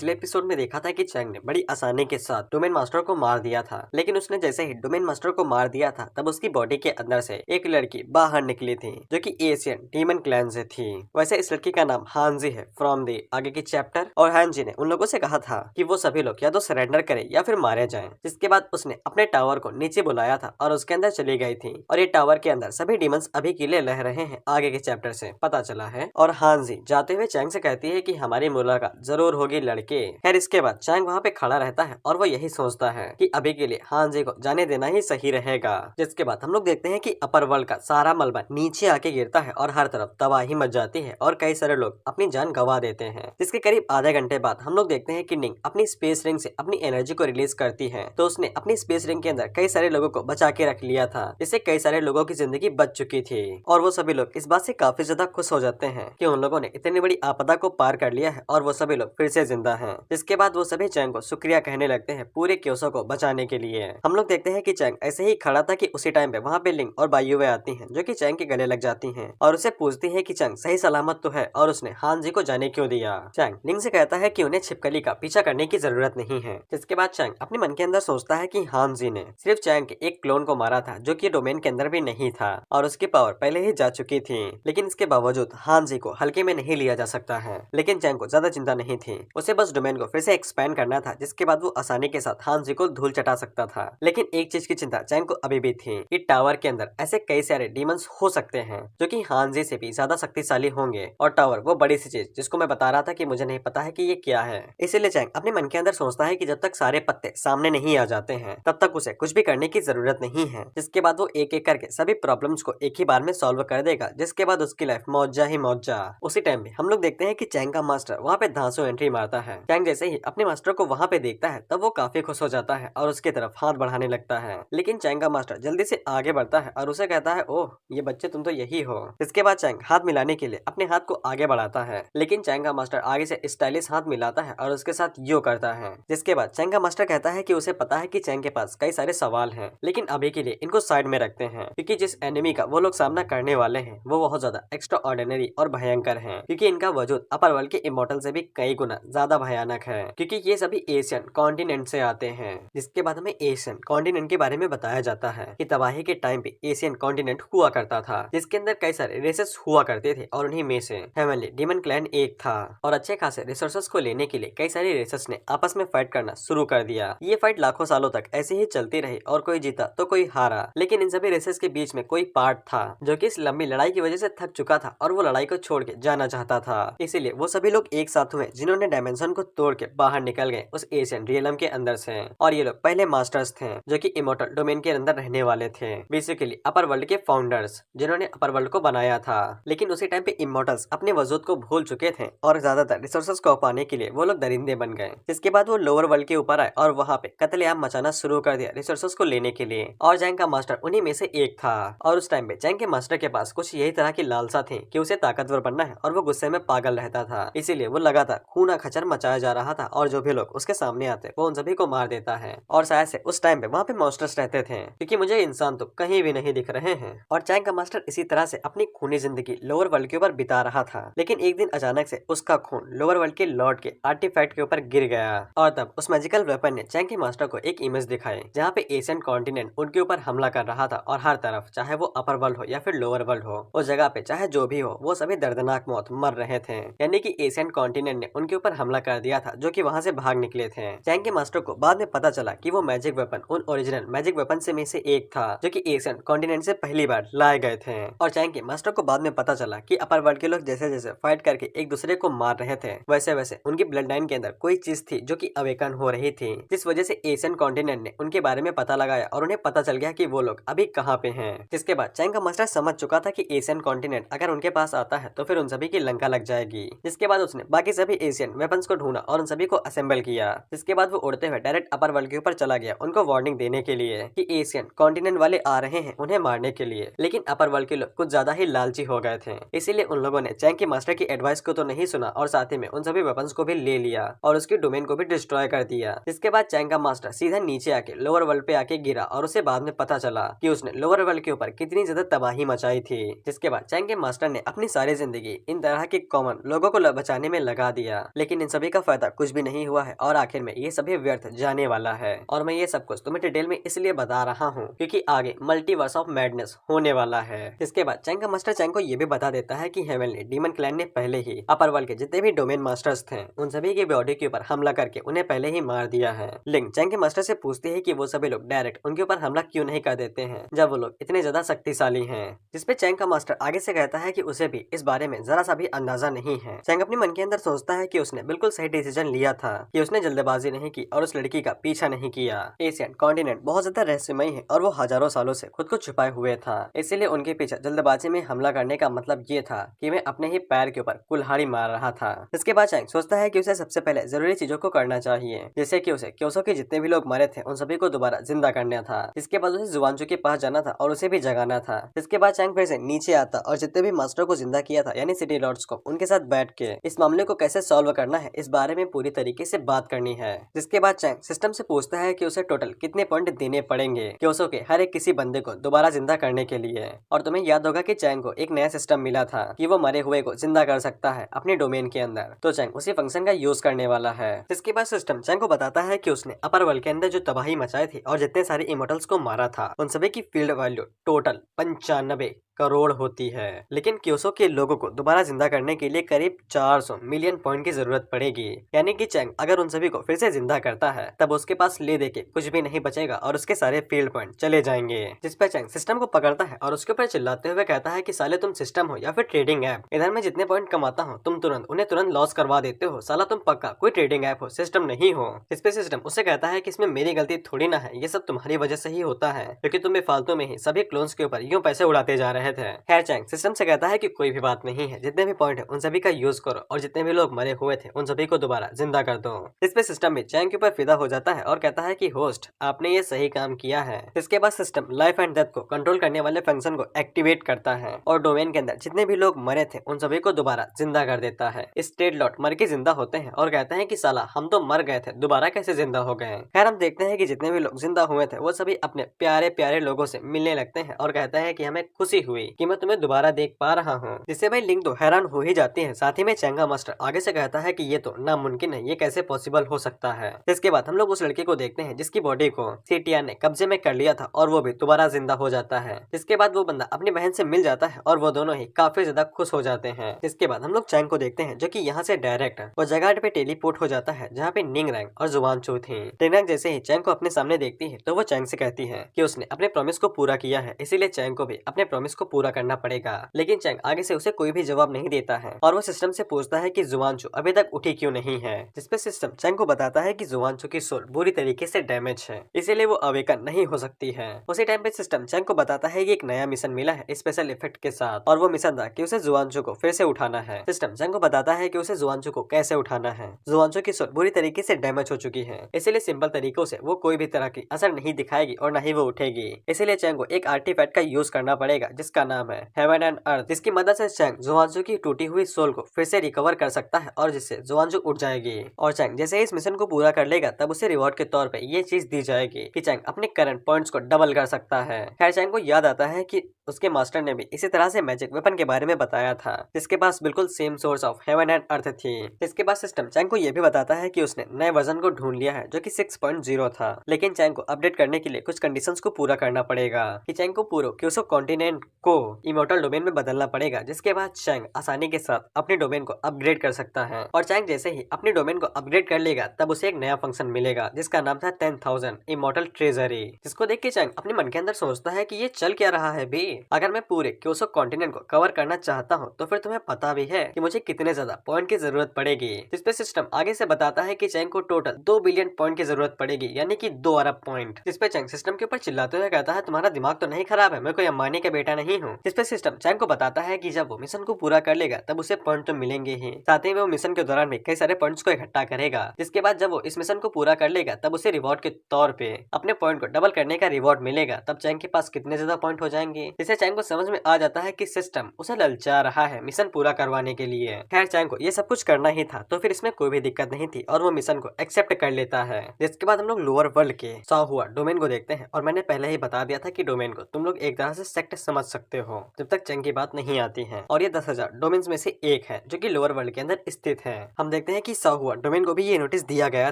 पिछले एपिसोड में देखा था कि चैंग ने बड़ी आसानी के साथ डोमेन मास्टर को मार दिया था, लेकिन उसने जैसे ही डोमेन मास्टर को मार दिया था तब उसकी बॉडी के अंदर से एक लड़की बाहर निकली थी जो कि एशियन डीमन क्लैन से थी। वैसे इस लड़की का नाम हानजी है फ्रॉम दी आगे की चैप्टर। और हानजी ने उन लोगों से कहा था कि वो सभी लोग या तो सरेंडर करें या फिर मारे जाएं। जिसके बाद उसने अपने टावर को नीचे बुलाया था और उसके अंदर चली गई थी। और ये टावर के अंदर सभी डीमंस अभी के लिए रह रहे हैं, आगे के चैप्टर से पता चला है। और हानजी जाते हुए चैंग से कहती है कि हमारी मुलाकात जरूर होगी लड़के। खैर इसके बाद चैंग वहाँ पे खड़ा रहता है और वो यही सोचता है कि अभी के लिए हानजी को जाने देना ही सही रहेगा। जिसके बाद हम लोग देखते हैं कि अपर वर्ल्ड का सारा मलबा नीचे आके गिरता है और हर तरफ तबाही मच जाती है और कई सारे लोग अपनी जान गंवा देते हैं। जिसके करीब आधे घंटे बाद हम लोग देखते हैं कि निंग अपनी स्पेस रिंग से अपनी एनर्जी को रिलीज करती है। तो उसने अपनी स्पेस रिंग के अंदर कई सारे लोगों को बचा के रख लिया था, जिससे कई सारे लोगों की जिंदगी बच चुकी थी। और वो सभी लोग इस बात से काफी ज्यादा खुश हो जाते हैं कि उन लोगों ने इतनी बड़ी आपदा को पार कर लिया है और वो सभी लोग फिर से जिंदा हैं। इसके बाद वो सभी चैंग को शुक्रिया कहने लगते हैं पूरे क्योसो को बचाने के लिए। हम लोग देखते हैं कि चैंग ऐसे ही खड़ा था कि उसी टाइम पे वहाँ पे लिंग और बायुवे आती हैं जो कि चैंग के गले लग जाती हैं और उसे पूछती है कि चैंग सही सलामत तो है और उसने हानजी को जाने क्यों दिया। चैंग लिंग से कहता है कि उन्हें छिपकली का पीछा करने की जरूरत नहीं है। जिसके बाद चैंग अपने मन के अंदर सोचता है कि हानजी ने सिर्फ चैंग के एक क्लोन को मारा था जो कि डोमेन के अंदर भी नहीं था और उसकी पावर पहले ही जा चुकी थी, लेकिन इसके बावजूद हानजी को हल्के में नहीं लिया जा सकता है। लेकिन चैंग को ज्यादा चिंता नहीं थी, उसे बस डोमेन को फिर से एक्सपैंड करना था जिसके बाद वो आसानी के साथ हानजी को धूल चटा सकता था। लेकिन एक चीज की चिंता चैंग को अभी भी थी कि टावर के अंदर ऐसे कई सारे डीमंस हो सकते हैं जो कि हानजी से भी ज्यादा शक्तिशाली होंगे। और टावर वो बड़ी सी चीज जिसको मैं बता रहा था कि मुझे नहीं पता है कि ये क्या है। इसीलिए चैंग अपने मन के अंदर सोचता है कि जब तक सारे पत्ते सामने नहीं आ जाते हैं तब तक उसे कुछ भी करने की जरूरत नहीं है। जिसके बाद वो एक एक करके सभी प्रॉब्लम्स को एक ही बार में सॉल्व कर देगा, जिसके बाद उसकी लाइफ मौजा ही मौजा। उसी टाइम में हम लोग देखते हैं कि चैंग का मास्टर वहाँ पे धांसू एंट्री मारता है। चैंग जैसे ही अपने मास्टर को वहाँ पे देखता है तब वो काफी खुश हो जाता है और उसकी तरफ हाथ बढ़ाने लगता है। लेकिन चैंग का मास्टर जल्दी से आगे बढ़ता है और उसे कहता है, ओह ये बच्चे तुम तो यही हो। इसके बाद चैंग हाथ मिलाने के लिए अपने हाथ को आगे बढ़ाता है, लेकिन चैंग का मास्टर आगे से स्टाइलिश हाथ मिलाता है और उसके साथ यो करता है। जिसके बाद चैंग का मास्टर कहता है कि उसे पता है कि चैंग के पास कई सारे सवाल हैं, लेकिन अभी के लिए इनको साइड में रखते हैं क्योंकि जिस एनिमी का वो लोग सामना करने वाले हैं वो बहुत ज्यादा एक्स्ट्रा ऑर्डिनरी और भयंकर है, क्योंकि इनका वजूद अपर वर्ल्ड के इमोर्टल से भी कई गुना ज्यादा भयानक है, क्योंकि ये सभी एशियन कॉन्टिनेंट से आते हैं। जिसके बाद हमें एशियन कॉन्टिनेंट के बारे में बताया जाता है कि तबाही के टाइम पे एशियन कॉन्टिनेंट हुआ करता था, जिसके अंदर कई सारे रेसेस हुआ करते थे और उन्हीं में से हेवनली डीमन क्लैन एक था। और अच्छे खासे रिसोर्सेस को लेने के लिए कई सारे रेसेस ने आपस में फाइट करना शुरू कर दिया। ये फाइट लाखों सालों तक ऐसे ही चलती रही और कोई जीता तो कोई हारा, लेकिन इन सभी रेसेस के बीच में कोई पार्ट था जो कि इस लंबी लड़ाई की वजह से थक चुका था और वो लड़ाई को छोड़ के जाना चाहता था। इसीलिए वो सभी लोग एक साथ हुए जिन्होंने डायमेंशन को तोड़ के बाहर निकल गए उस एशियन रियलम के अंदर से। और ये लोग पहले मास्टर्स थे जो कि इमोर्टल डोमेन के अंदर रहने वाले थे, बेसिकली अपर वर्ल्ड के फाउंडर्स जिन्होंने अपर वर्ल्ड को बनाया था। लेकिन उसी टाइम पे इमोर्टल्स अपने वजूद को भूल चुके थे और ज्यादातर रिसोर्सेस को पाने के लिए वो लोग दरिंदे बन गए। जिसके बाद वो लोअर वर्ल्ड के ऊपर आए और वहाँ पे कत्लेआम मचाना शुरू कर दिया रिसोर्सेस को लेने के लिए। और जैंग का मास्टर उन्हीं में से एक था। और उस टाइम पे जैंग के मास्टर के पास कुछ यही तरह की लालसा थी कि उसे ताकतवर बनना है और वो गुस्से में पागल रहता था। इसीलिए वो लगातार खूना खचर मचाया जा रहा था और जो भी लोग उसके सामने आते वो उन सभी को मार देता है। और शायद से उस टाइम पे वहाँ पे मॉन्स्टर्स रहते थे, क्योंकि मुझे इंसान तो कहीं भी नहीं दिख रहे हैं। और चैंग का मास्टर इसी तरह से अपनी खूनी जिंदगी लोअर वर्ल्ड के ऊपर बिता रहा था। लेकिन एक दिन अचानक से उसका खून लोअर वर्ल्ड के लॉर्ड के आर्टिफैक्ट के ऊपर गिर गया और तब उस मैजिकल वेपन ने चैंग के मास्टर को एक इमेज दिखाई जहाँ पे एशियन कॉन्टिनेंट उनके ऊपर हमला कर रहा था और हर तरफ चाहे वो अपर वर्ल्ड हो या फिर लोअर वर्ल्ड हो, उस जगह पे चाहे जो भी हो वो सभी दर्दनाक मौत मर रहे थे। यानी कि एशियन कॉन्टिनेंट ने उनके ऊपर हमला कर दिया था जो कि वहाँ से भाग निकले थे। चैंग के मास्टर को बाद में पता चला कि वो मैजिक वेपन उन ओरिजिनल मैजिक वेपन से में से एक था जो कि एशियन कॉन्टिनेंट से पहली बार लाए गए थे। और चैंग के मास्टर को बाद में पता चला कि अपर वर्ल्ड के लोग जैसे जैसे फाइट करके एक दूसरे को मार रहे थे वैसे वैसे उनकी ब्लड लाइन के अंदर कोई चीज थी जो कि अवेकन हो रही थी, जिस वजह से एशियन कॉन्टिनेंट ने उनके बारे में पता लगाया और उन्हें पता चल गया कि वो लोग अभी कहाँ पे हैं। जिसके बाद चैंग का मास्टर समझ चुका था कि एशियन कॉन्टिनेंट अगर उनके पास आता है तो फिर उन सभी की लंका लग जाएगी। जिसके बाद उसने बाकी सभी एशियन वेपन्स को ढूंढा और उन सभी को असेंबल किया। जिसके बाद वो उड़ते हुए डायरेक्ट अपर वर्ल्ड के ऊपर चला गया उनको वार्निंग देने के लिए कि एशियन कॉन्टिनेंट वाले आ रहे हैं उन्हें मारने के लिए। लेकिन अपर वर्ल्ड के लोग कुछ ज्यादा ही लालची हो गए थे, इसीलिए उन लोगों ने चैंग के मास्टर की एडवाइस को तो नहीं सुना और साथ ही में उन सभी वेपन्स को भी ले लिया और उसकी डोमेन को भी डिस्ट्रॉय कर दिया। जिसके बाद चैंग का मास्टर सीधा नीचे आके लोअर वर्ल्ड पे आके गिरा और उसे बाद में पता चला कि उसने लोअर वर्ल्ड के ऊपर कितनी ज्यादा तबाही मचाई थी। जिसके बाद चैंग के मास्टर ने अपनी सारी जिंदगी इन तरह के कॉमन लोगों को बचाने में लगा दिया, लेकिन इन सभी का फायदा कुछ भी नहीं हुआ है और आखिर में ये सभी व्यर्थ जाने वाला है। और मैं ये सब कुछ तुम्हें डिटेल में इसलिए बता रहा हूँ क्योंकि आगे मल्टीवर्स ऑफ मैडनेस होने वाला है। इसके बाद चैंग का मास्टर चैंग को ये भी बता देता है कि हेवनली डीमन क्लैन ने पहले ही अपर वर्ल्ड के जितने भी डोमेन मास्टर्स थे उन सभी की बॉडी के ऊपर हमला करके उन्हें पहले ही मार दिया है। लिंक चैंग के मास्टर से पूछती है कि वो सभी लोग डायरेक्ट उनके ऊपर हमला क्यों नहीं कर देते हैं जब वो लोग इतने ज्यादा शक्तिशाली हैं। जिसपे चैंग का मास्टर आगे से कहता है कि उसे भी इस बारे में जरा सा भी अंदाजा नहीं है। चैंग अपने मन के अंदर सोचता है कि उसने बिल्कुल सही डिसीजन लिया था कि उसने जल्दबाजी नहीं की और उस लड़की का पीछा नहीं किया। एशियन कॉन्टिनेंट बहुत ज्यादा रहस्यमयी है और वो हजारों सालों से खुद को छुपाए हुए था, इसीलिए उनके पीछे जल्दबाजी में हमला करने का मतलब ये था कि मैं अपने ही पैर के ऊपर कुल्हाड़ी मार रहा था। इसके बाद चैंग सोचता है कि उसे सबसे पहले जरूरी चीजों को करना चाहिए, जैसे कि उसे क्योसो के जितने भी लोग मरे थे उन सभी को दोबारा जिंदा करना था। इसके बाद उसे जुआनचू के पास जाना था और उसे भी जगाना था। इसके बाद चैंग फिर से नीचे आता और जितने भी मास्टर को जिंदा किया था यानी सिटी लॉर्ड्स को, उनके साथ बैठ के इस मामले को कैसे सॉल्व करना है इस बारे में पूरी तरीके से बात करनी है। जिसके बाद चैंग सिस्टम से पूछता है कि उसे टोटल कितने पॉइंट देने पड़ेंगे क्योसो के हर एक किसी बंदे को दोबारा जिंदा करने के लिए। और तुम्हें याद होगा कि चैंग को एक नया सिस्टम मिला था कि वो मरे हुए को जिंदा कर सकता है अपने डोमेन के अंदर, तो चैंग उसी फंक्शन का यूज करने वाला है। इसके बाद सिस्टम चैंग को बताता है कि उसने अपर वर्ल्ड के अंदर जो तबाही मचाई थी और जितने सारे इमोर्टल्स को मारा था उन सभी की फील्ड वैल्यू टोटल 95 करोड़ होती है, लेकिन क्योसो के लोगों को दोबारा जिंदा करने के लिए करीब 400 मिलियन पॉइंट की जरूरत पड़ेगी। यानी कि चैंग अगर उन सभी को फिर से जिंदा करता है तब उसके पास ले दे के कुछ भी नहीं बचेगा और उसके सारे फील्ड पॉइंट चले जाएंगे। जिस पर चैंग सिस्टम को पकड़ता है और उसके ऊपर चिल्लाते हुए कहता है कि साले तुम सिस्टम हो या फिर ट्रेडिंग ऐप, इधर मैं जितने पॉइंट कमाता हूँ तुम तुरंत लॉस करवा देते हो, साला तुम पक्का कोई ट्रेडिंग ऐप हो, सिस्टम नहीं हो। इस पे सिस्टम उससे कहता है कि इसमें मेरी गलती थोड़ी ना है, ये सब तुम्हारी वजह से ही होता है क्योंकि तुम बेफालतू में ही सभी क्लोन्स के ऊपर यूं पैसे उड़ाते जा रहे थे। खैर चैंग सिस्टम से कहता है कि कोई भी बात नहीं है, जितने भी पॉइंट है उन सभी का यूज करो और जितने भी लोग मरे हुए थे उन सभी को दोबारा जिंदा कर दो। इस पे सिस्टम भी चैंग के ऊपर फिदा हो जाता है और कहता है कि होस्ट आपने ये सही काम किया है। इसके बाद सिस्टम लाइफ एंड डेथ को कंट्रोल करने वाले फंक्शन को एक्टिवेट करता है और डोमेन के अंदर जितने भी लोग मरे थे उन सभी को दोबारा जिंदा कर देता है। स्टेट लॉर्ड मर के जिंदा होते हैं और कहते हैं कि साला हम तो मर गए थे, दोबारा कैसे जिंदा हो गए। खैर हम देखते हैं कि जितने भी लोग जिंदा हुए थे वो सभी अपने प्यारे प्यारे लोगों से मिलने लगते हैं और कहते हैं कि हमें खुशी हुई कि मैं तुम्हें दोबारा देख पा रहा हूँ। जिससे भाई लिंक तो हैरान हो ही जाती है। साथ ही में चैंगा मास्टर आगे से कहता है कि ये तो नामुमकिन है, ये कैसे पॉसिबल हो सकता है। इसके बाद हम लोग उस लड़के को देखते हैं जिसकी बॉडी को सीटिया ने कब्जे में कर लिया था और वो भी दोबारा जिंदा हो जाता है। इसके बाद वो बंदा अपनी बहन से मिल जाता है और वो दोनों ही काफी ज्यादा खुश हो जाते हैं। इसके बाद हम लोग चैंग को देखते हैं जो कि यहाँ से डायरेक्ट वो जगह पे टेलीपोर्ट हो जाता है जहाँ पे निंग रैंग और जुआनचू थी। निंग रैंग जैसे ही चैंग को अपने सामने देखती है तो वो चैंग से कहती है कि उसने अपने प्रॉमिस को पूरा किया है, इसीलिए चैंग को भी अपने प्रॉमिस को पूरा करना पड़ेगा। लेकिन चैंग आगे से उसे कोई भी जवाब नहीं देता है और वो सिस्टम से पूछता है कि जुआनचू अभी तक उठी क्यों नहीं है। जिसपे सिस्टम चैंग को बताता है कि जुआनचू की सोल बुरी तरीके से डैमेज है, इसीलिए वो अवेकन नहीं हो सकती है। उसी टाइम पे सिस्टम चैंग को बताता है कि एक नया मिशन मिला है स्पेशल इफेक्ट के साथ और वो मिशन था कि उसे जुआनचू को फिर से उठाना है। सिस्टम चैंग को बताता है कि उसे जुआनचू को कैसे उठाना है। जुआनचू की सोल बुरी तरीके से डैमेज हो चुकी है, इसीलिए सिंपल तरीकों से वो कोई भी तरह की असर नहीं दिखाएगी और न ही वो उठेगी। इसीलिए चैंग को एक आर्टिफैक्ट का यूज करना पड़ेगा जिसका नाम है हेवन एंड अर्थ, जिसकी मदद से चैंग जुआनचू की टूटी हुई सोल को फिर से रिकवर कर सकता है और जिससे जुआनचू उठ जाएगी। और चैंग जैसे ही इस मिशन को पूरा कर लेगा तब उसे रिवॉर्ड के तौर पे ये चीज दी जाएगी कि चैंग अपने करंट पॉइंट्स को डबल कर सकता है। खैर चैंग को याद आता है कि उसके मास्टर ने भी इसी तरह से मैजिक वेपन के बारे में बताया था जिसके पास बिल्कुल same source of heaven and earth थी। इसके बाद सिस्टम चैंग को यह भी बताता है कि उसने नए वर्जन को ढूंढ लिया है जो कि 6.0 था, लेकिन चैंग को अपडेट करने के लिए कुछ कंडीशंस को पूरा करना पड़ेगा कि चैंग को पूरा क्योसो कॉन्टिनेंट को इमोर्टल डोमेन में बदलना पड़ेगा, जिसके बाद चैंग आसानी के साथ अपने डोमेन को अपग्रेड कर सकता है। और चैंग जैसे ही अपने डोमेन को अपग्रेड कर लेगा तब उसे एक नया फंक्शन मिलेगा जिसका नाम था 10,000 इमोर्टल ट्रेजरी, जिसको देख के चैंग अपने मन के अंदर सोचता है कि ये चल क्या रहा है बे, अगर मैं पूरे क्योसो कॉन्टिनेंट को कवर करना चाहता हूँ तो फिर तुम्हें पता भी है कि मुझे कितने ज्यादा पॉइंट की जरूरत पड़ेगी। जिस पे सिस्टम आगे से बताता है कि चैंग को टोटल 2 बिलियन पॉइंट की जरूरत पड़ेगी, यानी कि 2 अरब पॉइंट। जिस पे चैंग सिस्टम के ऊपर चिल्लाते हुए कहता है तुम्हारा दिमाग तो नहीं खराब है, मैं कोई अंबानी का बेटा नहीं हूँ। जिस पे सिस्टम चैंग को बताता है कि जब वो मिशन को पूरा कर लेगा तब उसे पॉइंट तो मिलेंगे ही, साथ ही वो मिशन के दौरान भी कई सारे पॉइंट्स को इकट्ठा करेगा। जिसके बाद जब वो इस मिशन को पूरा कर लेगा तब उसे रिवॉर्ड के तौर पे अपने पॉइंट को डबल करने का रिवॉर्ड मिलेगा। तब चैंग के पास कितने ज्यादा पॉइंट हो जाएंगे, जिससे चैंग को समझ में आ जाता है कि सिस्टम उसे ललचा रहा है मिशन पूरा करवाने के लिए। खैर चैंग को ये सब कुछ करना ही था तो फिर इसमें कोई भी दिक्कत नहीं थी और वो मिशन को एक्सेप्ट कर लेता है। जिसके बाद हम लोग लोअर वर्ल्ड के हुआ डोमेन को देखते हैं और मैंने पहले ही बता दिया था कि डोमेन को तुम लोग एक तरह से सेक्ट समझ सकते सकते हो जब तक चैंग की बात नहीं आती है। और ये 10,000 डोमेन्स में से एक है जो कि लोअर वर्ल्ड के अंदर स्थित है। हम देखते हैं कि साहुआ डोमेन को भी ये नोटिस दिया गया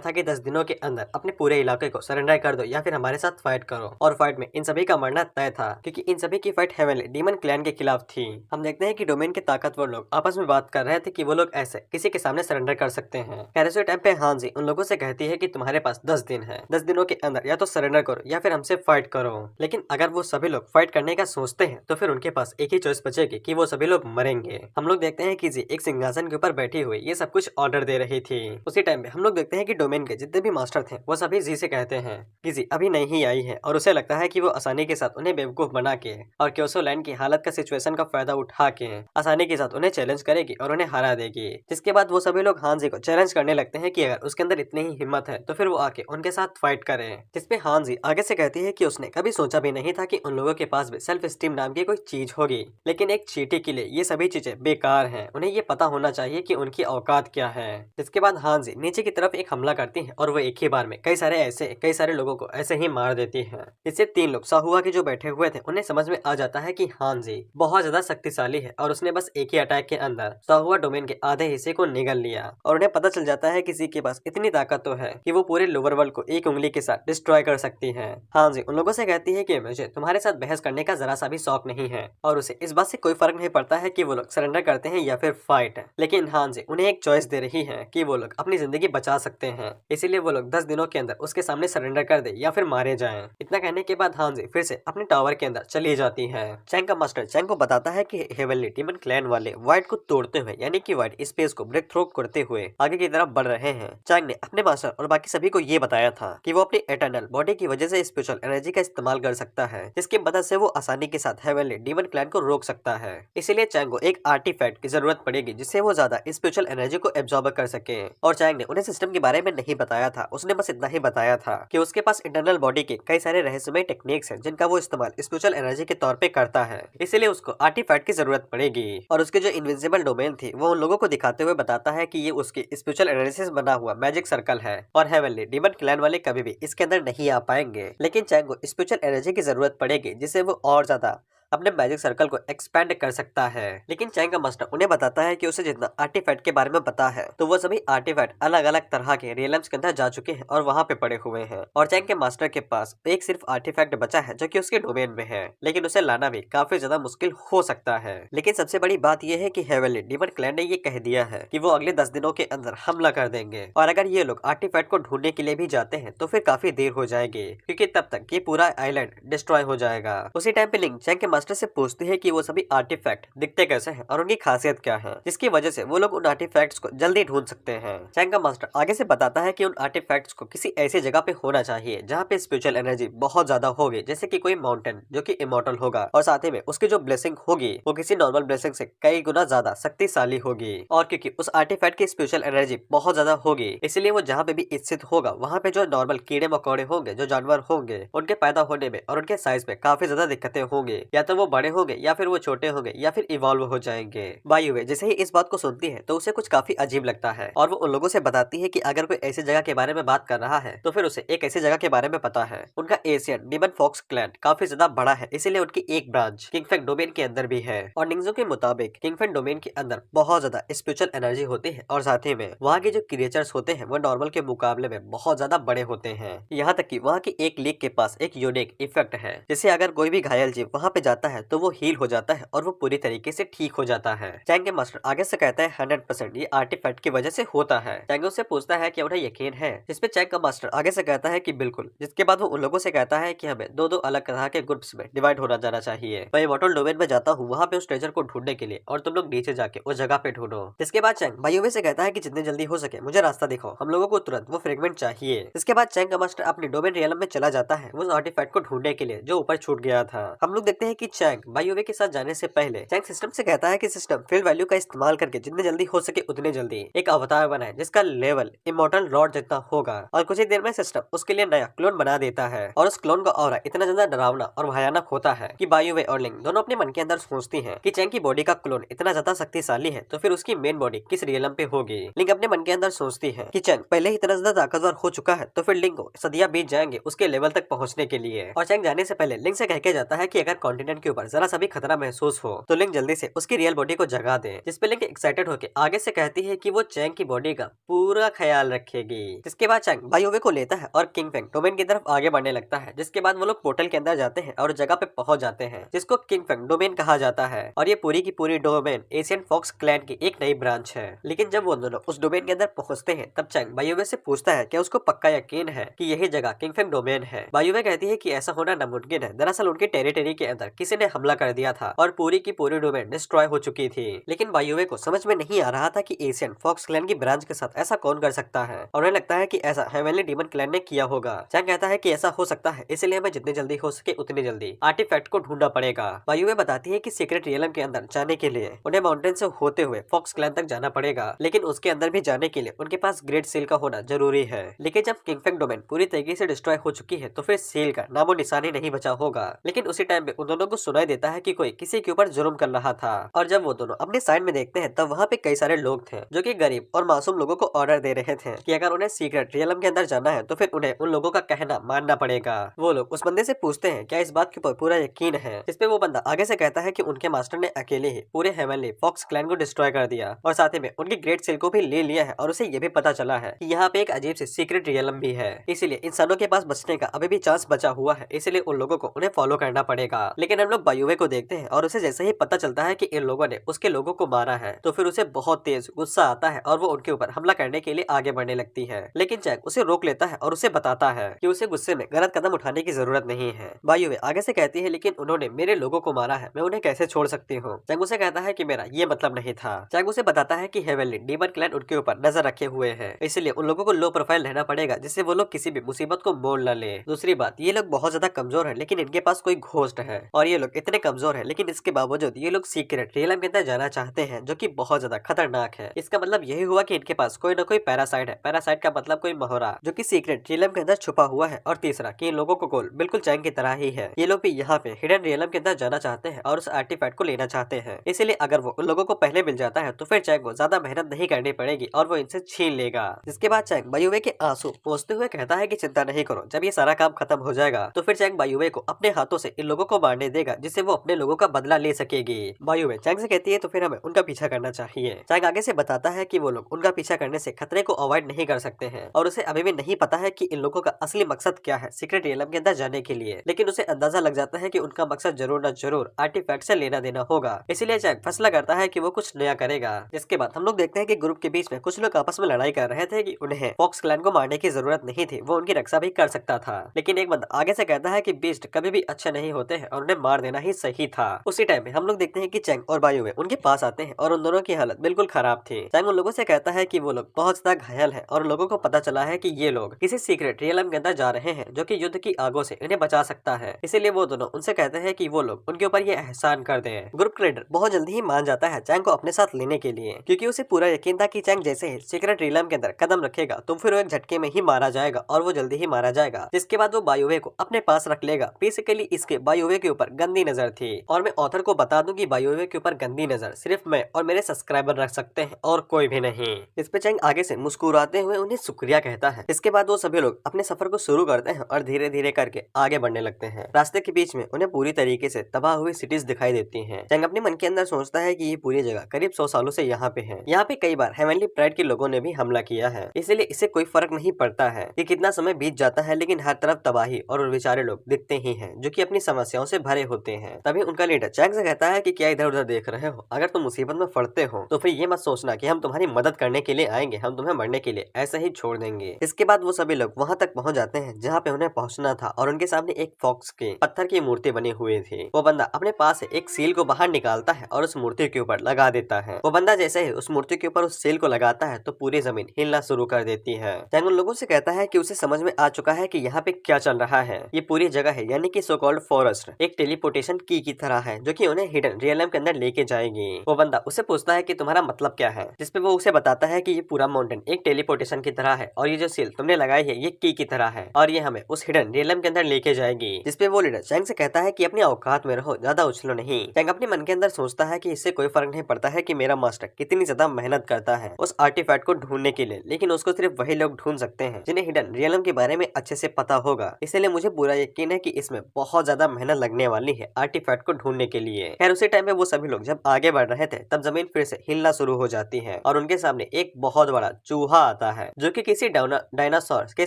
था कि 10 दिनों के अंदर अपने पूरे इलाके को सरेंडर कर दो या फिर हमारे साथ फाइट करो। और फाइट में इन सभी का मरना तय था क्योंकि इन सभी की फाइट हेवनली डीमन क्लैन के खिलाफ थी। हम देखते हैं कि डोमेन के ताकतवर लोग आपस में बात कर रहे थे कि वो लोग ऐसे किसी के सामने सरेंडर कर सकते हैं। कैरेसो टाइम पे हांजी उन लोगों से कहती है कि तुम्हारे पास 10 दिन है, 10 दिनों के अंदर या तो सरेंडर करो या फिर हमसे फाइट करो। लेकिन अगर वो सभी लोग फाइट करने का सोचते हैं तो फिर उनके पास एक ही चॉइस बचेगी कि वो सभी लोग मरेंगे। हम लोग देखते हैं कि जी एक सिंहासन के ऊपर बैठी हुई ये सब कुछ ऑर्डर दे रही थी। उसी टाइम पे हम लोग देखते हैं कि डोमेन के जितने भी मास्टर थे वो सभी जी से कहते हैं कि जी अभी नहीं आई है और उसे लगता है कि वो आसानी के साथ उन्हें बेवकूफ बना के और क्योसो लैंड की हालत का सिचुएशन का फायदा उठा के आसानी के साथ उन्हें चैलेंज करेगी और उन्हें हरा देगी। जिसके बाद वो सभी लोग हांजी को चैलेंज करने लगते हैं कि अगर उसके अंदर इतनी ही हिम्मत है तो फिर वो आके उनके साथ फाइट करे। जिसपे हांजी आगे से कहती है कि उसने कभी सोचा भी नहीं था कि उन लोगों के पास भी सेल्फ स्टीम नाम की कोई चीज होगी, लेकिन एक चीटी के लिए ये सभी चीजें बेकार हैं। उन्हें ये पता होना चाहिए कि उनकी औकात क्या है। जिसके बाद हांजी नीचे की तरफ एक हमला करती है और वो एक ही बार में कई सारे लोगों को ऐसे ही मार देती है। इससे 3 लोग साहुआ के जो बैठे हुए थे उन्हें समझ में आ जाता है कि हांजी बहुत ज्यादा शक्तिशाली है और उसने बस एक ही अटैक के अंदर साहुआ डोमेन के आधे हिस्से को निगल लिया। और उन्हें पता चल जाता है किसी के पास इतनी ताकत तो है कि वो पूरे लोअर वर्ल्ड को एक उंगली के साथ डिस्ट्रॉय कर सकती है। हांजी उन लोगों से कहती है कि मुझे तुम्हारे साथ बहस करने का जरा सा भी शौक नहीं है और उसे इस बात से कोई फर्क नहीं पड़ता है कि वो लोग सरेंडर करते हैं या फिर फाइट। लेकिन हांजी उन्हें एक चॉइस दे रही है कि वो लोग अपनी जिंदगी बचा सकते हैं, इसीलिए वो लोग 10 दिनों के अंदर उसके सामने सरेंडर कर दे या फिर मारे जाएं। इतना कहने के बाद हांजी फिर से अपने टावर के अंदर चली जाती है। चैंग का मास्टर चैंग को बताता है कि हेवनली डीमन क्लैन वाले वाइट को तोड़ते हुए यानी कि वाइट स्पेस को ब्रेक थ्रू करते हुए आगे की तरफ बढ़ रहे हैं। चैंग ने अपने मास्टर और बाकी सभी को ये बताया था कि वो अपनी एटर्नल बॉडी की वजह से स्पिरिचुअल एनर्जी का इस्तेमाल कर सकता है, जिसकी मदद से वो आसानी के साथ हेवनली डीमन क्लैन को रोक सकता है। इसीलिए चैंग को एक आर्टिफैक्ट की जरूरत पड़ेगी जिससे वो ज्यादा स्पिरिचुअल एनर्जी को एब्जॉर्ब कर सके। और चैंग ने उन्हें सिस्टम के बारे में नहीं बताया था, उसने बस इतना ही बताया था कि उसके पास इंटरनल बॉडी के कई सारे रहस्यमय टेक्निक्स हैं जिनका वो इस्तेमाल स्पिरिचुअल एनर्जी के तौर पे करता है, इसीलिए उसको आर्टिफैक्ट की जरूरत पड़ेगी। और उसके जो इनविजिबल डोमेन थी वो उन लोगों को दिखाते हुए बताता है कि ये उसकी स्पिरिचुअल एनर्जी से बना हुआ मैजिक सर्कल है और हेवनली डीमन क्लैन वाले कभी भी इसके अंदर नहीं आ पाएंगे। लेकिन चैंग को स्पिरिचुअल एनर्जी की जरूरत पड़ेगी जिससे वो और ज्यादा अपने मैजिक सर्कल को एक्सपेंड कर सकता है। लेकिन चैंग का मास्टर उन्हें बताता है कि उसे जितना आर्टिफैक्ट के बारे में पता है तो वो सभी आर्टिफैक्ट अलग अलग तरह के रियल्म्स के अंदर जा चुके हैं और वहाँ पे पड़े हुए हैं। और चैंग के मास्टर के पास एक सिर्फ आर्टिफैक्ट बचा है जो कि उसके डोमेन में है, लेकिन उसे लाना भी काफी ज्यादा मुश्किल हो सकता है। लेकिन सबसे बड़ी बात यह है कि हेवनली डीमन क्लैन ने ये कह दिया है कि वो अगले 10 दिनों के अंदर हमला कर देंगे और अगर ये लोग आर्टिफैक्ट को ढूंढने के लिए भी जाते हैं तो फिर काफी देर हो जाएगी क्योंकि तब तक ये पूरा आइलैंड डिस्ट्रॉय हो जाएगा। उसी टाइम पे लिंक चैंग के मास्टर से पूछती है कि वो सभी आर्टिफैक्ट दिखते कैसे हैं और उनकी खासियत क्या है, जिसकी वजह से वो लोग उन आर्टिफैक्ट्स को जल्दी ढूंढ सकते हैं। चैंग का मास्टर आगे से बताता है कि उन आर्टिफैक्ट्स को किसी ऐसी जगह पे होना चाहिए जहाँ पे स्पिरिचुअल एनर्जी बहुत ज्यादा होगी, जैसे कि कोई माउंटेन जो कि इमॉर्टल होगा और साथ ही में उसकी जो ब्लेसिंग होगी वो किसी नॉर्मल ब्लेसिंग से कई गुना ज्यादा शक्तिशाली होगी। और क्योंकि उस आर्टिफैक्ट की स्पिरिचुअल एनर्जी बहुत ज्यादा होगी इसलिए वो जहाँ पे भी स्थित होगा वहाँ पे जो नॉर्मल कीड़े मकोड़े होंगे, जो जानवर होंगे, उनके पैदा होने में और उनके साइज में काफी ज्यादा दिक्कतें होंगी। या तो वो बड़े होंगे या फिर वो छोटे होंगे या फिर इवॉल्व हो जाएंगे। बायुवे जैसे ही इस बात को सुनती है तो उसे कुछ काफी अजीब लगता है और वो उन लोगों से बताती है कि अगर कोई ऐसी जगह के बारे में बात कर रहा है तो फिर उसे एक ऐसी जगह के बारे में पता है। उनका एशियन डीमन फॉक्स क्लैन काफी ज्यादा बड़ा है, इसीलिए उनकी एक ब्रांच किंगफेंग डोमेन के अंदर भी है। और निंगजो के मुताबिक किंगफेंग डोमेन के अंदर बहुत ज्यादा स्पिरिचुअल एनर्जी होती है और साथ ही में वहाँ के जो क्रिएचर्स होते हैं वो नॉर्मल के मुकाबले में बहुत ज्यादा बड़े होते हैं। यहाँ तक कि वहाँ की एक लीग के पास एक यूनिक इफेक्ट है जिससे अगर कोई भी घायल जीव वहाँ पे जाता है तो वो हील हो जाता है और वो पूरी तरीके से ठीक हो जाता है। चैंग के मास्टर आगे से कहता है 100% ये आर्टिफैक्ट की वजह से होता है। चैंग उससे पूछता है कि उन्हें यकीन है, जिसपे चैंग का मास्टर आगे से कहता है कि बिल्कुल। जिसके बाद वो उन लोगों से कहता है कि हमें दो अलग तरह के ग्रुप्स में डिवाइड होना जाना चाहिए। मैं इमॉर्टल डोमेन में जाता हूँ वहाँ पे उस ट्रेजर को ढूंढने के लिए और तुम लोग नीचे जाके उस जगह पे ढूंढो। जिसके बाद चैंग बायुवे से कहता है कि जितने जल्दी हो सके मुझे रास्ता दिखाओ, हम लोगों को तुरंत वो फ्रेगमेंट चाहिए। इसके बाद चैंग का मास्टर अपने डोमेन रियलम में चला जाता है उस आर्टिफैक्ट को ढूंढने के लिए जो ऊपर छूट गया था। हम लोग देखते हैं कि चैंग बायुवे के साथ जाने से पहले चैंग सिस्टम से कहता है कि सिस्टम फील्ड वैल्यू का इस्तेमाल करके जितने जल्दी हो सके उतने जल्दी एक अवतार बनाए जिसका लेवल इमॉर्टल रॉड जितना होगा और कुछ ही देर में सिस्टम उसके लिए नया क्लोन बना देता है। और उस क्लोन का ऑरा इतना ज्यादा डरावना और भयानक होता है कि बायुवे और लिंग दोनों अपने मन के अंदर सोचती हैं कि चैंग की बॉडी का क्लोन इतना ज्यादा शक्तिशाली है तो फिर उसकी मेन बॉडी किस रियलम पे होगी। लिंग अपने मन के अंदर सोचती है कि चैंग पहले ही इतना ज्यादा ताकतवर हो चुका है तो फिर लिंग को सदियां बीत जाएंगे उसके लेवल तक पहुंचने के लिए। और चैंग जाने से पहले लिंग से कह के जाता है कि अगर कॉन्टिनेंट चैंग के ऊपर जरा सा भी खतरा महसूस हो तो लिंग जल्दी से उसकी रियल बॉडी को जगा दे, जिसपे लिंग एक्साइटेड होकर आगे से कहती है कि वो चैंग की बॉडी का पूरा ख्याल रखेगी। जिसके बाद चैंग बायोवे को लेता है और किंग फेंग डोमेन की तरफ आगे बढ़ने लगता है। जिसके बाद वो लोग पोर्टल के अंदर जाते हैं और जगह पे पहुंच जाते हैं जिसको किंग फेंग डोमेन कहा जाता है। और ये पूरी की पूरी डोमेन एशियन फॉक्स क्लैन की एक नई ब्रांच है। लेकिन जब वो दोनों उस डोमेन के अंदर पहुंचते हैं तब चैंग बायोवे से पूछता है कि उसको पक्का यकीन है कि यही जगह किंग फेंग डोमेन है। बायोवे कहती है कि ऐसा होना नामुमकिन है, दरअसल उनके टेरिटरी के अंदर किसी ने हमला कर दिया था और पूरी की पूरी डोमेन डिस्ट्रॉय हो चुकी थी। लेकिन बायोवे को समझ में नहीं आ रहा था कि एशियन फॉक्स क्लैन की ब्रांच के साथ ऐसा कौन कर सकता है और उन्हें लगता है कि ऐसा हेवनली डीमन क्लैन ने किया होगा। चैंग कहता है कि ऐसा हो सकता है, इसलिए हमें जितनी जल्दी हो सके उतनी जल्दी आर्टिफैक्ट को ढूंढना पड़ेगा। बायोवे बताती है कि सीक्रेट रियलम के अंदर जाने के लिए उन्हें माउंटेन से होते हुए फॉक्स क्लैन तक जाना पड़ेगा, लेकिन उसके अंदर भी जाने के लिए उनके पास ग्रेट सील का होना जरूरी है। लेकिन जब किंग फेंग डोमेन पूरी तरीके से डिस्ट्रॉय हो चुकी है तो फिर सील का नामो निशानी नहीं बचा होगा। लेकिन उसी टाइम पे उन दोनों को सुनाई देता है कि कोई किसी के ऊपर जुर्म कर रहा था और जब वो दोनों अपने साइड में देखते हैं तब वहाँ पे कई सारे लोग थे जो कि गरीब और मासूम लोगों को ऑर्डर दे रहे थे कि अगर उन्हें सीक्रेट रियलम के अंदर जाना है तो फिर उन्हें उन लोगों का कहना मानना पड़ेगा। वो लोग उस बंदे से पूछते हैं क्या इस बात के ऊपर पूरा यकीन है, जिसपे वो बंदा आगे से कहता है कि उनके मास्टर ने अकेले ही पूरे हेवनली फॉक्स क्लैन को डिस्ट्रॉय कर दिया और साथ ही में उनकी ग्रेट सील को भी ले लिया है और उसे ये भी पता चला है कि यहाँ पे एक अजीब सी सीक्रेट रियलम भी है, इसलिए इंसानों के पास बचने का अभी भी चांस बचा हुआ है, इसलिए उन लोगों को उन्हें फॉलो करना पड़ेगा। लेकिन हम लोग बायोवे को देखते हैं और उसे जैसे ही पता चलता है कि इन लोगों ने उसके लोगों को मारा है तो फिर उसे बहुत तेज गुस्सा आता है और वो उनके ऊपर हमला करने के लिए आगे बढ़ने लगती है। लेकिन चैंग उसे रोक लेता है और उसे बताता है कि उसे गुस्से में गलत कदम उठाने की जरूरत नहीं है। बायोवे आगे से कहती है लेकिन उन्होंने मेरे लोगों को मारा है, मैं उन्हें कैसे छोड़ सकती हूँ। चैंग उसे कहता है कि मेरा ये मतलब नहीं था। चैंग उसे बताता है कि हेवनली डीमन क्लैन उनके ऊपर नजर रखे हुए हैं, इसलिए उन लोगों को लो प्रोफाइल रहना पड़ेगा जिससे वो लोग किसी भी मुसीबत को मोल न ले। दूसरी बात, ये लोग बहुत ज्यादा कमजोर है लेकिन इनके पास कोई घोस्ट है और ये लोग इतने कमजोर है लेकिन इसके बावजूद ये लोग सीक्रेट रियलम के अंदर जाना चाहते हैं जो कि बहुत ज्यादा खतरनाक है। इसका मतलब यही हुआ कि इनके पास कोई न कोई पैरासाइट है, पैरासाइट का मतलब कोई मोहरा जो कि सीक्रेट रियलम के अंदर छुपा हुआ है। और तीसरा कि इन लोगों को गोल बिल्कुल चैंग की तरह ही है, ये लोग भी यहाँ पे हिडन रियलम के अंदर जाना चाहते हैं और उस आर्टिफैक्ट को लेना चाहते हैं, इसलिए अगर वो उन लोगों को पहले मिल जाता है तो फिर चैंग को ज्यादा मेहनत नहीं करनी पड़ेगी और वो इनसे छीन लेगा। जिसके बाद चैंग बायोवे के आंसू पोंछते हुए कहता है कि चिंता नहीं करो, जब ये सारा काम खत्म हो जाएगा तो फिर चैंग बायोवे को अपने हाथों से इन लोगों को मारने देगा जिससे वो अपने लोगों का बदला ले सकेगी। बायोवे चैंग से कहती है तो फिर हमें उनका पीछा करना चाहिए। चैंग आगे से बताता है कि वो लोग उनका पीछा करने से खतरे को अवॉइड नहीं कर सकते हैं और उसे अभी भी नहीं पता है कि इन लोगों का असली मकसद क्या है सीक्रेट रियलम के अंदर जाने के लिए, लेकिन उसे अंदाजा लग जाता है कि उनका मकसद जरूर न जरूर आर्टिफैक्ट से लेना देना होगा, इसलिए चैंग फैसला करता है कि वो कुछ नया करेगा। जिसके बाद हम लोग देखते हैं कि ग्रुप के बीच में कुछ लोग आपस में लड़ाई कर रहे थे कि उन्हें फॉक्स क्लैन को मारने की जरूरत नहीं थी, वो उनकी रक्षा भी कर सकता था। लेकिन एक बंदा आगे से कहता है कि बीस्ट कभी भी अच्छे नहीं होते हैं और उन्हें मार देना ही सही था। उसी टाइम में हम लोग देखते हैं कि चैंग और बायोवे उनके पास आते हैं और उन दोनों की हालत बिल्कुल खराब थी। चैंग उन लोगों से कहता है कि वो लोग बहुत ज्यादा घायल हैं और लोगों को पता चला है कि ये लोग किसी सीक्रेट रियलम के अंदर जा रहे हैं जो कि युद्ध की आगों से इन्हें बचा सकता है, इसीलिए वो दोनों उनसे कहते हैं कि वो लोग उनके ऊपर ये एहसान कर दें। ग्रुप लीडर बहुत जल्दी ही मान जाता है चैंग को अपने साथ लेने के लिए, क्योंकि उसे पूरा यकीन था कि चैंग जैसे ही सीक्रेट रियलम के अंदर कदम रखेगा तो फिर वो एक झटके में ही मारा जाएगा और वो जल्दी ही मारा जाएगा। जिसके बाद वो बायोवे को अपने पास रख लेगा। बेसिकली इसके बायोवे के ऊपर गंदी नजर थी और मैं ऑथर को बता दूं कि बायोवे के ऊपर गंदी नजर सिर्फ मैं और मेरे सब्सक्राइबर रख सकते हैं और कोई भी नहीं। इस पे चैंग आगे से मुस्कुराते हुए उन्हें शुक्रिया कहता है। इसके बाद वो सभी लोग अपने सफर को शुरू करते हैं और धीरे धीरे करके आगे बढ़ने लगते हैं। रास्ते के बीच में उन्हें पूरी तरीके से तबाह हुई सिटीज दिखाई देती हैं। चैंग अपने मन के अंदर सोचता है कि ये पूरी जगह करीब 100 सालों से यहाँ पे है। यहाँ पे कई बार हेवनली प्राइड के लोगों ने भी हमला किया है, इसलिए इसे कोई फर्क नहीं पड़ता है कि कितना समय बीत जाता है, लेकिन हर तरफ तबाही और बेचारे लोग दिखते ही हैं जो कि अपनी समस्याओं से भरे होते हैं। तभी उनका लीडर चैंग से कहता है कि क्या इधर उधर देख रहे हो, अगर तुम मुसीबत में पड़ते हो तो फिर ये मत सोचना कि हम तुम्हारी मदद करने के लिए आएंगे, हम तुम्हें मरने के लिए ऐसे ही छोड़ देंगे। इसके बाद वो सभी लोग वहाँ तक पहुँच जाते हैं जहाँ पे उन्हें पहुँचना था और उनके सामने एक फॉक्स की पत्थर की मूर्ति बनी हुई थी। वो बंदा अपने पास से एक सील को बाहर निकालता है और उस मूर्ति के ऊपर लगा देता है। वो बंदा जैसे ही उस मूर्ति के ऊपर उस सील को लगाता है तो पूरी जमीन हिलना शुरू कर देती है। चैंग उन लोगों से कहता है कि उसे समझ में आ चुका है कि यहाँ पे क्या चल रहा है। ये पूरी जगह है यानी कि सो कॉल्ड फॉरेस्ट एक टेलीपोर्टेशन की तरह है जो कि उन्हें हिडन रियलम के अंदर लेके जाएगी। वो बंदा उसे पूछता है कि तुम्हारा मतलब क्या है, जिसपे वो उसे बताता है कि ये पूरा माउंटेन एक टेलीपोर्टेशन की तरह है और ये जो सील तुमने लगाई है ये की तरह है और ये हमें उस हिडन रियलम के अंदर लेके जाएगी। जिसपे वो लीडर चैंग से कहता है कि अपनी औकात में रहो, ज्यादा उछलो नहीं। चैंग अपने मन के अंदर सोचता है कि इससे कोई फर्क नहीं पड़ता है कि मेरा मास्टर कितनी ज्यादा मेहनत करता है उस आर्टिफैक्ट को ढूंढने के लिए, लेकिन उसको सिर्फ वही लोग ढूंढ सकते हैं जिन्हें हिडन रियलम के बारे में अच्छे से पता होगा। इसलिए मुझे पूरा यकीन है कि इसमें बहुत ज्यादा मेहनत लगने वाली निकालनी है आर्टिफैक्ट को ढूंढने के लिए। खैर उसी टाइम पे वो सभी लोग जब आगे बढ़ रहे थे तब जमीन फिर से हिलना शुरू हो जाती है और उनके सामने एक बहुत बड़ा चूहा आता है जो कि किसी डायनासोर के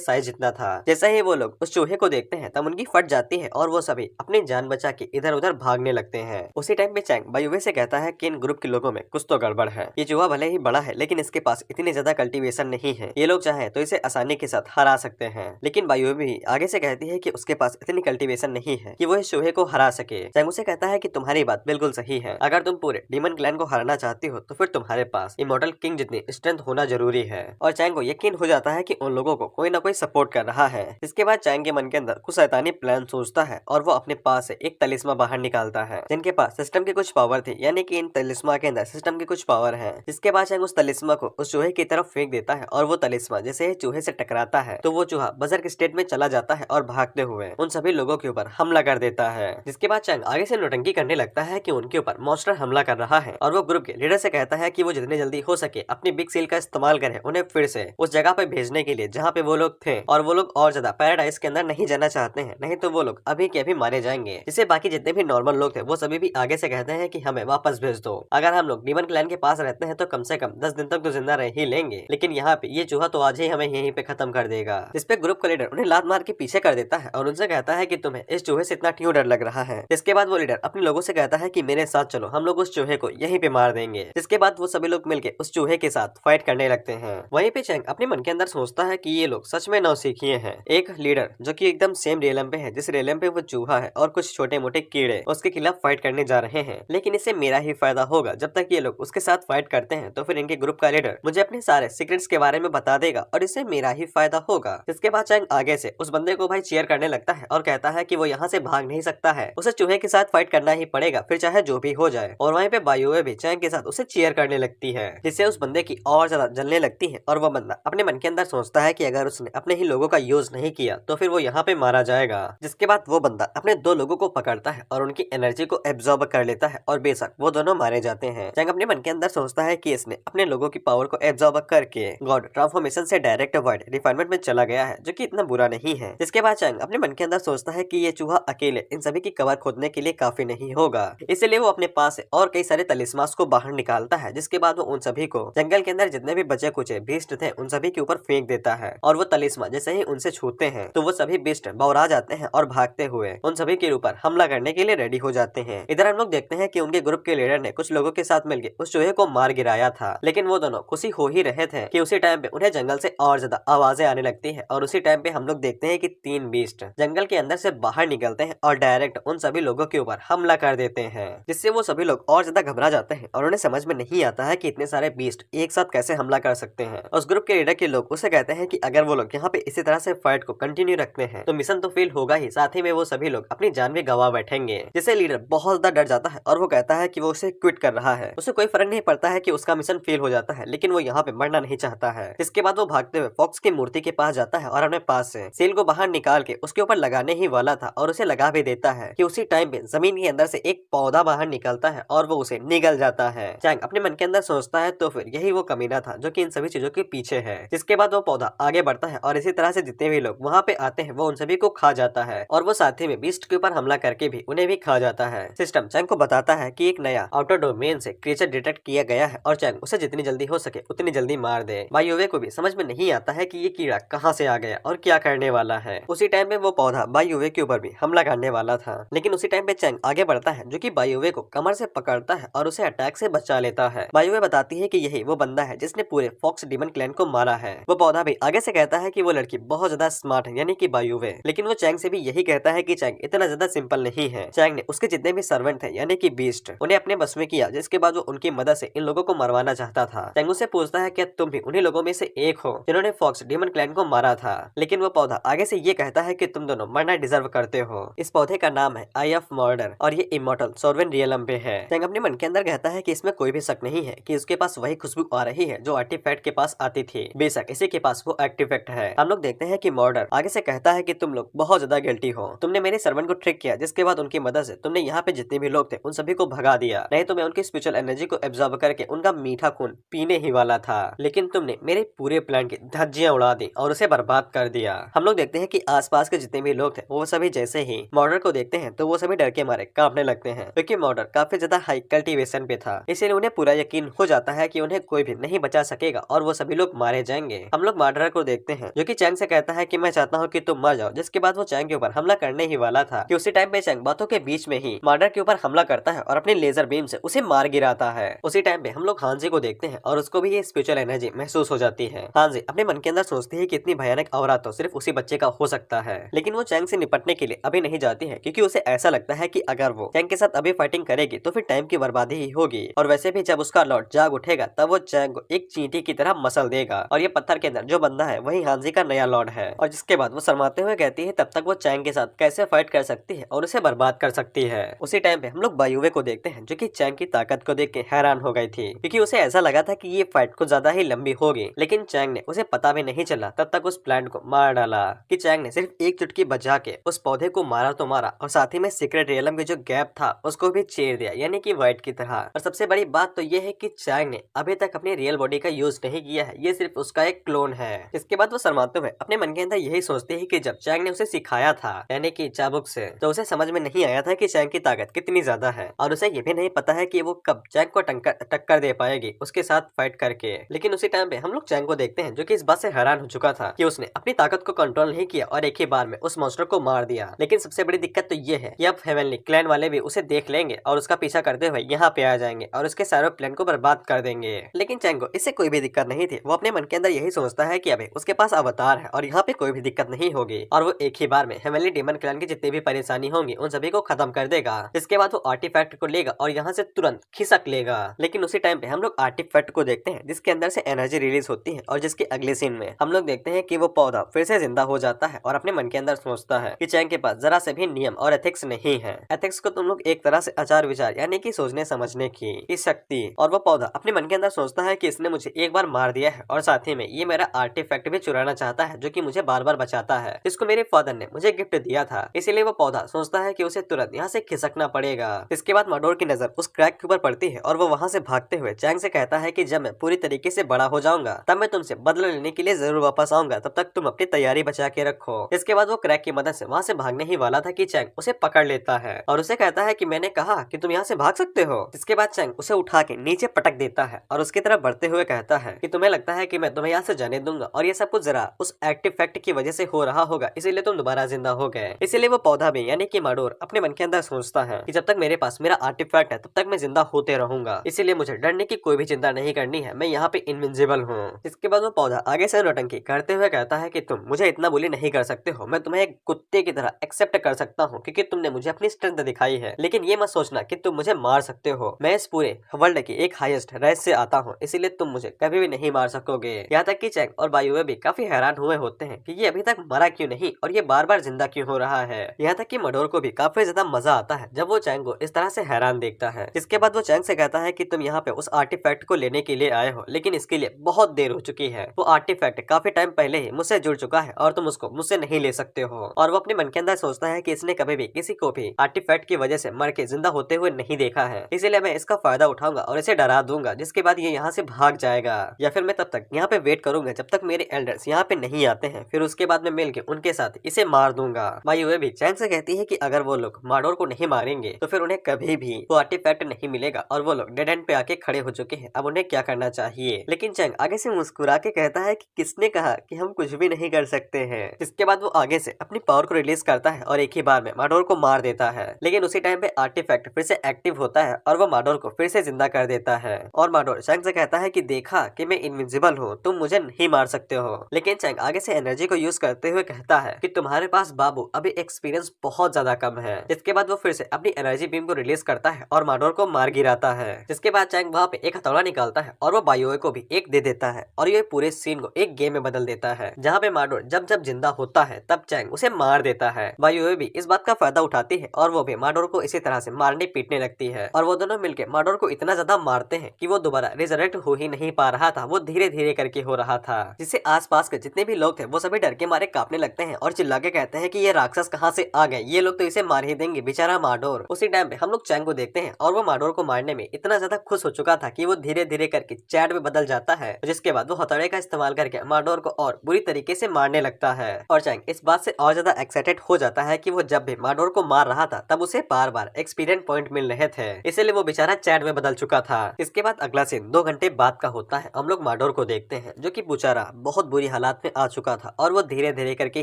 साइज जितना था। जैसे ही वो लोग उस चूहे को देखते हैं तब उनकी फट जाती है और वो सभी अपनी जान बचा के इधर उधर भागने लगते हैं। उसी टाइम पे चैंग बायुवे से कहता है कि इन ग्रुप के लोगों में कुछ तो गड़बड़ है। ये चूहा भले ही बड़ा है लेकिन इसके पास इतनी ज्यादा कल्टीवेशन नहीं है, ये लोग चाहे तो इसे आसानी के साथ हरा सकते हैं। लेकिन बायुवे भी आगे से कहती है कि उसके पास इतनी कल्टीवेशन नहीं है कि वो इस चूहे को हरा सके। चैंग उसे कहता है कि तुम्हारी बात बिल्कुल सही है, अगर तुम पूरे डीमन क्लैन को हराना चाहती हो तो फिर तुम्हारे पास इमॉर्टल किंग जितनी स्ट्रेंथ होना जरूरी है। और चैंग को यकीन हो जाता है कि उन लोगों को कोई ना कोई सपोर्ट कर रहा है। इसके बाद चैंग के मन के अंदर कुछ शैतानी प्लान सोचता है और वो अपने पास से एक तलिस्मा बाहर निकालता है जिनके पास सिस्टम की कुछ पावर थी, यानी कि इन तलिस्मा के अंदर सिस्टम की कुछ पावर है। जिसके बाद चैंग उस तलिस्मा को उस चूहे की तरफ फेंक देता है और वो तलिस्मा जैसे ही चूहे से टकराता है तो वो चूहा बजर्क स्टेट में चला जाता है और भागते हुए उन सभी लोगों के ऊपर हमला कर देता है। जिसके बाद चैंग आगे से नौटंकी करने लगता है कि उनके ऊपर मॉन्स्टर हमला कर रहा है और वो ग्रुप के लीडर से कहता है कि वो जितनी जल्दी हो सके अपनी बिग सील का इस्तेमाल करें उन्हें फिर से उस जगह पे भेजने के लिए जहाँ पे वो लोग थे, और वो लोग और ज्यादा पैराडाइज के अंदर नहीं जाना चाहते हैं, नहीं तो वो लोग अभी के अभी मारे जाएंगे। जिससे बाकी जितने भी नॉर्मल लोग थे वो सभी भी आगे से कहते हैं कि हमें वापस भेज दो, अगर हम लोग डीमन क्लैन के पास रहते हैं तो कम से कम 10 दिन तक तो जिंदा रह ही लेंगे, लेकिन यहाँ पे ये चूहा तो आज ही हमें यहीं पे खत्म कर देगा। जिस पे ग्रुप का लीडर उन्हें लात मार के पीछे कर देता है और उनसे कहता है कि तुम्हें इस चूहे से इतना क्यों डर लग रहा है। इसके बाद वो लीडर अपने लोगों से कहता है कि मेरे साथ चलो, हम लोग उस चूहे को यहीं पे मार देंगे। जिसके बाद वो सभी लोग मिलके उस चूहे के साथ फाइट करने लगते हैं। वहीं पे चैंग अपने मन के अंदर सोचता है कि ये लोग सच में नौसिखिए हैं। एक लीडर जो कि एकदम सेम रियलम पे है जिस रियलम पे वो चूहा है और कुछ छोटे मोटे कीड़े उसके खिलाफ फाइट करने जा रहे हैं, लेकिन इससे मेरा ही फायदा होगा। जब तक ये लोग उसके साथ फाइट करते हैं तो फिर इनके ग्रुप का लीडर मुझे अपने सारे सीक्रेट्स के बारे में बता देगा और इससे मेरा ही फायदा होगा। जिसके बाद चैंग आगे से उस बंदे को भाई चीयर करने लगता है और कहता है कि वो यहाँ से भाग नहीं सकता है, उसे चूहे के साथ फाइट करना ही पड़ेगा, फिर चाहे जो भी हो जाए। और वहीं पे बायुए भी चैंग के साथ उसे चीयर करने लगती है जिससे उस बंदे की और ज्यादा जलने लगती है और वो बंदा अपने मन के अंदर सोचता है कि अगर उसने अपने ही लोगों का यूज नहीं किया तो फिर वो यहाँ पे मारा जाएगा। जिसके बाद वो बंदा अपने 2 लोगों को पकड़ता है और उनकी एनर्जी को एब्जॉर्ब कर लेता है और बेशक वो दोनों मारे जाते हैं। चैंग अपने मन के अंदर सोचता है कि इसने अपने लोगों की पावर को एब्जॉर्ब करके गॉड ट्रांसफॉर्मेशन से डायरेक्ट वर्ड रिफाइनमेंट में चला गया है, जो कि इतना बुरा नहीं है। जिसके बाद चैंग अपने मन के अंदर सोचता है कि ये चूहा अकेले इन सभी की कवर खोदने के लिए काफी नहीं होगा, इसलिए वो अपने पास से और कई सारे तलिस्मास को बाहर निकालता है। जिसके बाद वो उन सभी को जंगल के अंदर जितने भी बचे कुचे बीस्ट थे उन सभी के ऊपर फेंक देता है और वो तलिस्मा जैसे ही उनसे छूते हैं तो वो सभी बीस्ट बौरा जाते हैं और भागते हुए उन सभी के ऊपर हमला करने के लिए रेडी हो जाते हैं। इधर हम लोग देखते हैं कि उनके ग्रुप के लीडर ने कुछ लोगों के साथ मिलकर उस चूहे को मार गिराया था, लेकिन वो दोनों खुशी हो ही रहे थे कि उसी टाइम पे उन्हें जंगल से और ज्यादा आवाजें आने लगती है और उसी टाइम पे हम लोग देखते हैं कि 3 बीस्ट जंगल के अंदर से बाहर निकलते हैं और डायरेक्ट उन सभी लोगों के ऊपर हमला कर देते हैं, जिससे वो सभी लोग और ज्यादा घबरा जाते हैं और उन्हें समझ में नहीं आता है कि इतने सारे बीस्ट एक साथ कैसे हमला कर सकते हैं। उस ग्रुप के लीडर के लोग उसे कहते हैं कि अगर वो लोग यहाँ पे इसी तरह से फाइट को कंटिन्यू रखते हैं तो मिशन तो फेल होगा ही, साथ ही में वो सभी लोग अपनी जान भी गंवा बैठेंगे। जिससे लीडर बहुत ज्यादा डर जाता है और वो कहता है कि वो उसे क्विट कर रहा है, उसे कोई फर्क नहीं पड़ता है कि उसका मिशन फेल हो जाता है, लेकिन वो यहाँ पे मरना नहीं चाहता है। इसके बाद वो भागते हुए फॉक्स की मूर्ति के पास जाता है और अपने पास से सेल को बाहर निकाल के उसके ऊपर लगाने ही वाला था और उसे लगा भी देता है कि उसी टाइम पे जमीन के अंदर से एक पौधा बाहर निकलता है और वो उसे निगल जाता है। चैंग अपने मन के अंदर सोचता है तो फिर यही वो कमीना था जो कि इन सभी चीजों के पीछे है। जिसके बाद वो पौधा आगे बढ़ता है और इसी तरह से जितने भी लोग वहाँ पे आते हैं वो उन सभी को खा जाता है और वो साथ ही में बीस्ट के ऊपर हमला करके भी उन्हें भी खा जाता है। सिस्टम चैंग को बताता है कि एक नया आउटर डोमेन से क्रिएचर डिटेक्ट किया गया है और चैंग उसे जितनी जल्दी हो सके उतनी जल्दी मार दे। बायुवे को भी समझ में नहीं आता है कि ये कीड़ा कहाँ से आ गया और क्या करने वाला है। उसी टाइम पे वो पौधा बायुवे के ऊपर भी हमला करने वाला था, लेकिन उसी टाइम पे चैंग आगे बढ़ता है जो कि बायुवे को कमर से पकड़ता है और उसे अटैक से बचा लेता है। बायुवे बताती है कि यही वो बंदा है जिसने पूरे फॉक्स डीमन क्लैन को मारा है। वो पौधा भी आगे से कहता है कि वो लड़की बहुत ज्यादा स्मार्ट है, यानी कि बायुवे, लेकिन वो चैंग से भी यही कहता है कि चैंग इतना ज्यादा सिंपल नहीं है। चैंग ने उसके जितने भी सर्वेंट थे यानी कि बीस्ट उन्हें अपने बस में किया, जिसके बाद वो उनकी मदद से इन लोगों को मरवाना चाहता था। चैंग उससे पूछता है क्या तुम भी उन्हीं लोगों में से एक हो जिन्होंने फॉक्स डीमन क्लैन को मारा था, लेकिन वो पौधा आगे से ये कहता है कि तुम दोनों मरना डिजर्व करते हो। इस पौधे का नाम है आई ऑफ मर्डर और ये इमॉर्टल सोर्वेन रियलम पे है। चैंग अपने मन के अंदर कहता है कि इसमें कोई भी शक नहीं है कि उसके पास वही खुशबू आ रही है जो आर्टिफैक्ट के पास आती थी, बेशक इसी के पास वो आर्टिफैक्ट है। हम लोग देखते हैं कि मर्डर आगे से कहता है कि तुम लोग बहुत ज्यादा गिल्टी हो, तुमने मेरे सर्वेंट को ट्रिक किया, जिसके बाद उनकी मदद से तुमने यहाँ पे जितने भी लोग थे उन सभी को भगा दिया, नहीं तो मैं उनकी स्पिरिचुअल एनर्जी को एब्जॉर्ब करके उनका मीठा खून पीने ही वाला था, लेकिन तुमने मेरे पूरे प्लान की धज्जियां उड़ा दी और उसे बर्बाद कर दिया। हम लोग देखते हैं कि आसपास के जितने भी लोग थे वो सभी जैसे ही मर्डर को देखते हैं तो वो सभी डर के मारे कांपने लगते हैं, क्योंकि मॉडर काफी ज्यादा हाई कल्टीवेशन पे था। इसीलिए उन्हें पूरा यकीन हो जाता है कि उन्हें कोई भी नहीं बचा सकेगा और वो सभी लोग मारे जाएंगे। हम लोग मॉडरर को देखते हैं जो कि चैंग से कहता है कि मैं चाहता हूँ कि तुम मर जाओ, जिसके बाद वो चैंग के ऊपर हमला करने ही वाला था कि उसी टाइम पे चैंग बातों के बीच में ही मॉडर के ऊपर हमला करता है और अपनी लेजर बीम से उसे मार गिराता है। उसी टाइम पे हम लोग हांजी को देखते हैं और उसको भी ये स्पिरिचुअल एनर्जी महसूस हो जाती है। हांजी अपने मन के अंदर सोचती है कि इतनी भयानक औरा तो सिर्फ उसी बच्चे का हो सकता है, लेकिन वो चैंग से निपटने के लिए अभी नहीं जाती है, क्योंकि उसे ऐसा लगता है कि अगर वो चैंग के साथ अभी फाइटिंग करेगी तो फिर टाइम की बर्बादी ही होगी। और वैसे भी जब उसका लॉर्ड जाग उठेगा तब वो चैंग को एक चींटी की तरह मसल देगा और ये पत्थर के अंदर जो बंदा है वही हांजी का नया लॉर्ड है। और जिसके बाद वो शर्माते हुए कहती है तब तक वो चैंग के साथ कैसे फाइट कर सकती है और उसे बर्बाद कर सकती है। उसी टाइम पे हम लोग बायुवे को देखते हैं जो कि चैंग की ताकत को देख के हैरान हो गई थी, क्योंकि उसे ऐसा लगा था कि ये फाइट कुछ ज्यादा ही लंबी होगी, लेकिन चैंग ने उसे पता भी नहीं चला तब तक उस प्लांट को मार डाला कि चैंग ने सिर्फ एक चुटकी बजा के उस पौधे को मारा तो मारा और साथ ही में सीक्रेट रियलम के जो गैप था उसको भी चीर दिया, यानी कि व्हाइट की तरह। और सबसे बड़ी बात तो ये है कि चैंग ने अभी तक अपनी रियल बॉडी का यूज नहीं किया है, ये सिर्फ उसका एक क्लोन है। इसके बाद वो शर्माते हुए अपने मन के अंदर यही सोचती है कि जब चैंग ने उसे सिखाया था यानी कि चाबुक से, तो उसे समझ में नहीं आया था कि चैंग की ताकत कितनी ज्यादा है और उसे ये भी नहीं पता है कि वो कब चैंग को टक्कर दे पाएगी उसके साथ फाइट करके। लेकिन उसी टाइम पे हम लोग चैंग को देखते हैं जो कि इस बात से हैरान हो चुका था कि उसने अपनी ताकत को कंट्रोल नहीं किया और एक ही बार में उस मॉन्स्टर को मार दिया। लेकिन सबसे बड़ी दिक्कत तो ये है कि अब हेवनली क्लैन वाले भी उसे देख लेंगे और उसका पीछा करते हुए यहाँ पे आ जाएंगे और उसके सारे प्लान को बर्बाद कर देंगे। लेकिन चैंग को इससे कोई भी दिक्कत नहीं थी, वो अपने मन के अंदर यही सोचता है कि अभी उसके पास अवतार है और यहाँ पे कोई भी दिक्कत नहीं होगी और वो एक ही बार में हेवनली डीमन क्लैन की जितनी भी परेशानी होंगी उन सभी को खत्म कर देगा। इसके बाद वो आर्टिफैक्ट को लेगा और यहाँ से तुरंत खिसक लेगा। लेकिन उसी टाइम पे हम लोग आर्टिफैक्ट को देखते हैं जिसके अंदर से एनर्जी रिलीज होती है और जिसके अगले सीन में हम लोग देखते हैं कि वो पौधा फिर से जिंदा हो जाता है और अपने मन के अंदर सोचता है कि चैंग के पास जरा से भी नियम और एथिक्स नहीं है। एथिक्स को तुम लोग एक तरह से आचार विचार यानी कि सोचने समझने की शक्ति। और वो पौधा अपने मन के अंदर सोचता है कि इसने मुझे एक बार मार दिया है और साथ ही में ये मेरा आर्टिफैक्ट भी चुराना चाहता है जो कि मुझे बार बार बचाता है, जिसको मेरे फादर ने मुझे गिफ्ट दिया था। इसीलिए वो पौधा सोचता है कि उसे तुरंत यहाँ से खिसकना पड़ेगा। इसके बाद माडोर की नजर उस क्रैक के ऊपर पड़ती है और वो वहाँ से भागते हुए चैंग से कहता है कि जब मैं पूरी तरीके से बड़ा हो जाऊंगा तब मैं तुमसे बदला लेने के लिए जरूर वापस आऊंगा, तब तक तुम अपनी तैयारी बचा के रखो। इसके बाद वो क्रैक की मदद से वहाँ से भागने ही वाला था कि चैंग उसे पकड़ लेता है और उसे कहता है कि मैंने कहा कि तुम यहाँ से भाग सकते हो। इसके बाद चैंग उसे उठा के नीचे पटक देता है और उसकी तरफ बढ़ते हुए कहता है कि तुम्हें लगता है कि मैं तुम्हें यहाँ से जाने दूंगा और ये सब कुछ जरा उस एक्टिव फैक्ट की वजह से हो रहा होगा, इसीलिए तुम दोबारा जिंदा हो गए। इसीलिए वो पौधा भी यानी कि माडोर अपने मन के अंदर सोचता है कि जब तक मेरे पास मेरा आर्टिफैक्ट है तब तक मैं जिंदा होते रहूंगा, इसीलिए मुझे डरने की कोई भी चिंता नहीं करनी है, मैं यहाँ पे इनविंसिबल हूँ। इसके बाद वो पौधा आगे से नौटंकी करते हुए कहता है कि तुम मुझे इतना बुली नहीं कर सकते हो, मैं तुम्हें एक कुत्ते की तरह एक्सेप्ट कर सकता हूँ क्योंकि तुमने मुझे अपनी स्ट्रेंथ दिखाई है, लेकिन ये मत सोचना कि तुम मुझे मार सकते हो। मैं इस पूरे वर्ल्ड की एक हाईएस्ट रैंक से आता हूँ, इसीलिए तुम मुझे कभी भी नहीं मार सकोगे। यहाँ तक कि चैंग और बायुवे भी काफी हैरान हुए होते हैं कि ये अभी तक मरा क्यों नहीं और ये बार बार जिंदा क्यों हो रहा है। यहाँ तक कि मडोर को भी काफी ज्यादा मजा आता है जब वो चैंग को इस तरह से हैरान देखता है। इसके बाद वो चैंग से कहता है कि तुम यहाँ पे उस आर्टिफैक्ट को लेने के लिए आए हो, लेकिन इसके लिए बहुत देर हो चुकी है। वो आर्टिफैक्ट काफी टाइम पहले ही मुझसे जुड़ चुका है और तुम उसको मुझसे नहीं ले सकते हो। और वो अपने मन के अंदर सोचता है कि इसने कभी भी किसी को भी आर्टिफैक्ट की वजह से मर के जिंदा होते हुए नहीं देखा है, इसीलिए मैं इसका फायदा उठाऊंगा और इसे डरा दूंगा, जिसके बाद ये यहाँ से भाग जाएगा या फिर मैं तब तक यहाँ पे वेट करूंगा जब तक मेरे एल्डर्स यहाँ पे नहीं आते हैं, फिर उसके बाद में मिल के उनके साथ इसे मार दूंगा। मायुए भी चैंग से कहती है कि अगर वो लोग माडोर को नहीं मारेंगे तो फिर उन्हें कभी भी वो आर्टिफैक्ट नहीं मिलेगा और वो लोग डेड एंड पे आके खड़े हो चुके हैं, अब उन्हें क्या करना चाहिए। लेकिन चैंग आगे से मुस्कुरा के कहता है कि किसने कहा कि हम कुछ भी नहीं कर सकते हैं। इसके बाद वो आगे से अपनी पावर को रिलीज करता है और एक ही बार में माडोर को मार देता है। लेकिन उसी टाइम पे आर्टिफैक्ट फिर से एक्टिव होता है और वो माडोर को फिर से जिंदा कर देता है और माडोर चैंग से कहता है कि देखा कि मैं इनविजिबल हूँ, तुम मुझे नहीं मार सकते हो। लेकिन चैंग आगे से एनर्जी को यूज करते हुए कहता है कि तुम्हारे पास बाबू अभी एक्सपीरियंस बहुत ज्यादा कम है। इसके बाद वो फिर से अपनी एनर्जी बीम को रिलीज करता है और माडोर को मार गिराता है। जिसके बाद चैंग वहाँ पे एक हथौड़ा निकालता है और वो बायुए को भी एक दे देता है और ये पूरे सीन को एक गेम में बदल देता है, जहाँ पे माडोर जब जब जिंदा होता है तब चैंग उसे मार देता है। बायुए भी इस बात का फायदा उठाती है और वो भी माडोर को इसी तरह से मारने पीटने लगती है और वो दोनों मिलकर माडोर को इतना ज्यादा मारते हैं कि वो दोबारा रिजरेक्ट हो ही नहीं पा रहा था, वो धीरे धीरे करके हो रहा था, जिससे आसपास के जितने भी लोग थे वो सभी डर के मारे कांपने लगते हैं और चिल्ला के कहते हैं कि ये राक्षस कहाँ से आ गए, ये लोग तो इसे मार ही देंगे, बेचारा माडोर। उसी टाइम पे हम लोग चैंग को देखते हैं और वो माडोर को मारने में इतना ज्यादा खुश हो चुका था कि वो धीरे धीरे करके चैट में बदल जाता है, जिसके बाद वो हथौड़े का इस्तेमाल करके माडोर को और बुरी तरीके से मारने लगता है। और चैंग इस बात से और ज्यादा एक्साइटेड हो जाता है कि वो जब भी माडोर को मार रहा था तब उसे बार बार एक्सपीरियंस पॉइंट मिल रहे थे, इसीलिए वो बेचारा चैट में बदल चुका था। इसके बाद अगला सीन 2 घंटे बाद का होता है। हम लोग माडोर को देखते हैं जो कि बेचारा बहुत बुरी हालात में आ चुका था और वो धीरे धीरे करके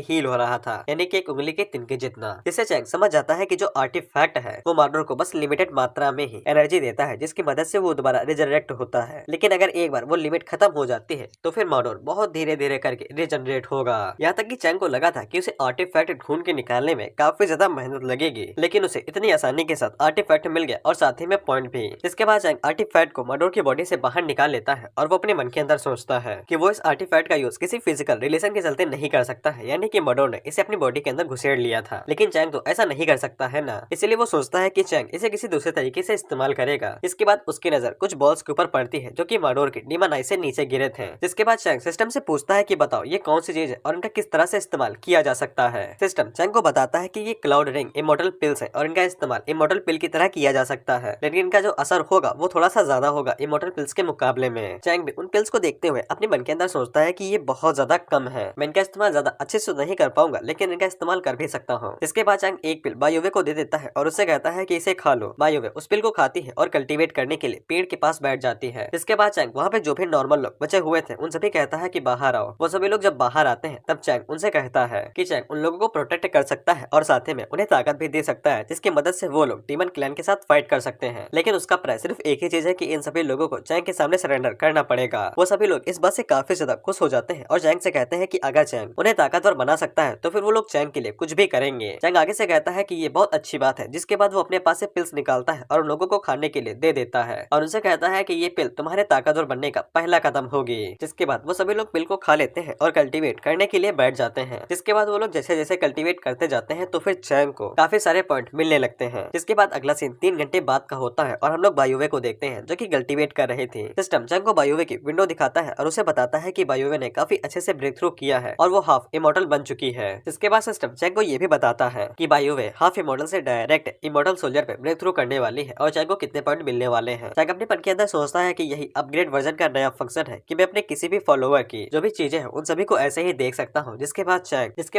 हील हो रहा था, यानी कि एक उंगली के तिनके जितना। जिससे चैंग समझ जाता है कि जो आर्टिफैक्ट है वो माडोर को बस लिमिटेड मात्रा में ही एनर्जी देता है, जिसकी मदद से वो दोबारा रिजनरेट होता है। लेकिन अगर एक बार वो लिमिट खत्म हो जाती है तो फिर माडोर बहुत धीरे धीरे करके रिजनरेट होगा। यहाँ तक कि चैंग को लगा था कि उसे आर्टिफैक्ट ढूंढ के निकालने में काफी ज्यादा मेहनत लगेगी, लेकिन उसे इतनी आसानी के साथ आर्टिफैक्ट मिल गया और साथ ही में पॉइंट भी। इसके बाद चैंग आर्टिफैक्ट को माडोर की बॉडी से बाहर निकाल लेता है और वो अपने मन के अंदर सोचता है कि वो इस आर्टिफैक्ट का यूज किसी फिजिकल रिलेशन के चलते नहीं कर सकता है, यानी कि माडोर ने इसे अपनी बॉडी के अंदर घुसेड़ लिया था। लेकिन चैंग तो ऐसा नहीं कर सकता है ना, इसलिए वो सोचता है कि चैंग इसे किसी दूसरे तरीके से इस्तेमाल करेगा। इसके बाद उसकी नजर कुछ बॉल्स के ऊपर पड़ती है जो कि माडोर की डीमन आई से नीचे गिरे थे। जिसके बाद चैंग सिस्टम से पूछता है कि बताओ ये कौन सी चीज है और इनका किस तरह से इस्तेमाल किया जा सकता है। सिस्टम चैंग को बताता है कि ये क्लाउड रिंग इमॉर्टल पिल्स है और इनका इस्तेमाल इमॉर्टल पिल की तरह किया जा सकता है, लेकिन इनका जो असर होगा वो थोड़ा सा ज्यादा होगा इमॉर्टल पिल्स के मुकाबले में। चैंग भी उन पिल्स को देखते हुए अपने मन के अंदर सोचता है कि ये बहुत ज्यादा कम है, मैं इनका इस्तेमाल ज्यादा अच्छे से नहीं कर पाऊंगा, लेकिन इनका इस्तेमाल कर भी सकता हूँ। इसके बाद चैंग एक पिल बायोवे को दे देता है और उससे कहता है कि इसे खा लो। बायोवे उस पिल को खाती है और कल्टीवेट करने के लिए पेड़ के पास बैठ जाती है। इसके बाद चैंग वहाँ पे जो भी नॉर्मल लोग बचे हुए थे उन सभी कहता है कि बाहर आओ। वो सभी लोग जब बाहर आते हैं तब चैंग उनसे कहता है कि चैंग उन लोगों को प्रोटेक्ट कर सकता है और साथ ही में उन्हें ताकत भी दे सकता है, जिसकी मदद से वो लोग डीमन क्लैन के साथ फाइट कर सकते हैं। लेकिन उसका प्राइस सिर्फ एक ही चीज है कि इन सभी लोगों को चैंग के सामने सरेंडर करना पड़ेगा। वो सभी लोग इस बात से काफी ज्यादा खुश हो जाते हैं और चैंग से कहते हैं कि अगर चैंग उन्हें ताकतवर बना सकता है तो फिर वो लोग चैंग के लिए कुछ भी करेंगे। चैंग आगे से कहता है कि ये बहुत अच्छी बात है, जिसके बाद वो अपने पास से पिल्स निकालता है और उन लोगों को खाने के लिए दे देता है और उनसे कहता है कि ये पिल तुम्हारे ताकतवर बनने का पहला कदम होगी। जिसके बाद वो सभी लोग पिल को खा लेते हैं और कल्टीवेट करने के लिए बैठ जाते हैं। जिसके बाद वो लोग जैसे जैसे कल्टीवेट करते जाते हैं तो फिर चैंग को काफी सारे पॉइंट मिलने लगते हैं। जिसके बाद अगला सीन 3 घंटे बाद का होता है और हम लोग बायोवे को देखते हैं जो कि कल्टीवेट कर रहे थे। सिस्टम चैंग को बायोवे की विंडो दिखाता है और उसे बताता है कि बायोवे ने काफी अच्छे से ब्रेक थ्रू किया है और वो हाफ इमॉर्टल बन चुकी है। इसके बाद सिस्टम चैंग को ये भी बताता है कि बायोवे हाफ इमॉर्टल से डायरेक्ट इमॉर्टल सोल्जर पे ब्रेक थ्रू करने वाली है और चैंग को कितने पॉइंट मिलने वाले हैं। चैंग अपने मन के अंदर सोचता है कि यही अपग्रेड वर्जन का नया फंक्शन है कि मैं अपने किसी भी फॉलोअर की जो भी चीजें हैं उन सभी को ऐसे ही देख सकता हूँ। जिसके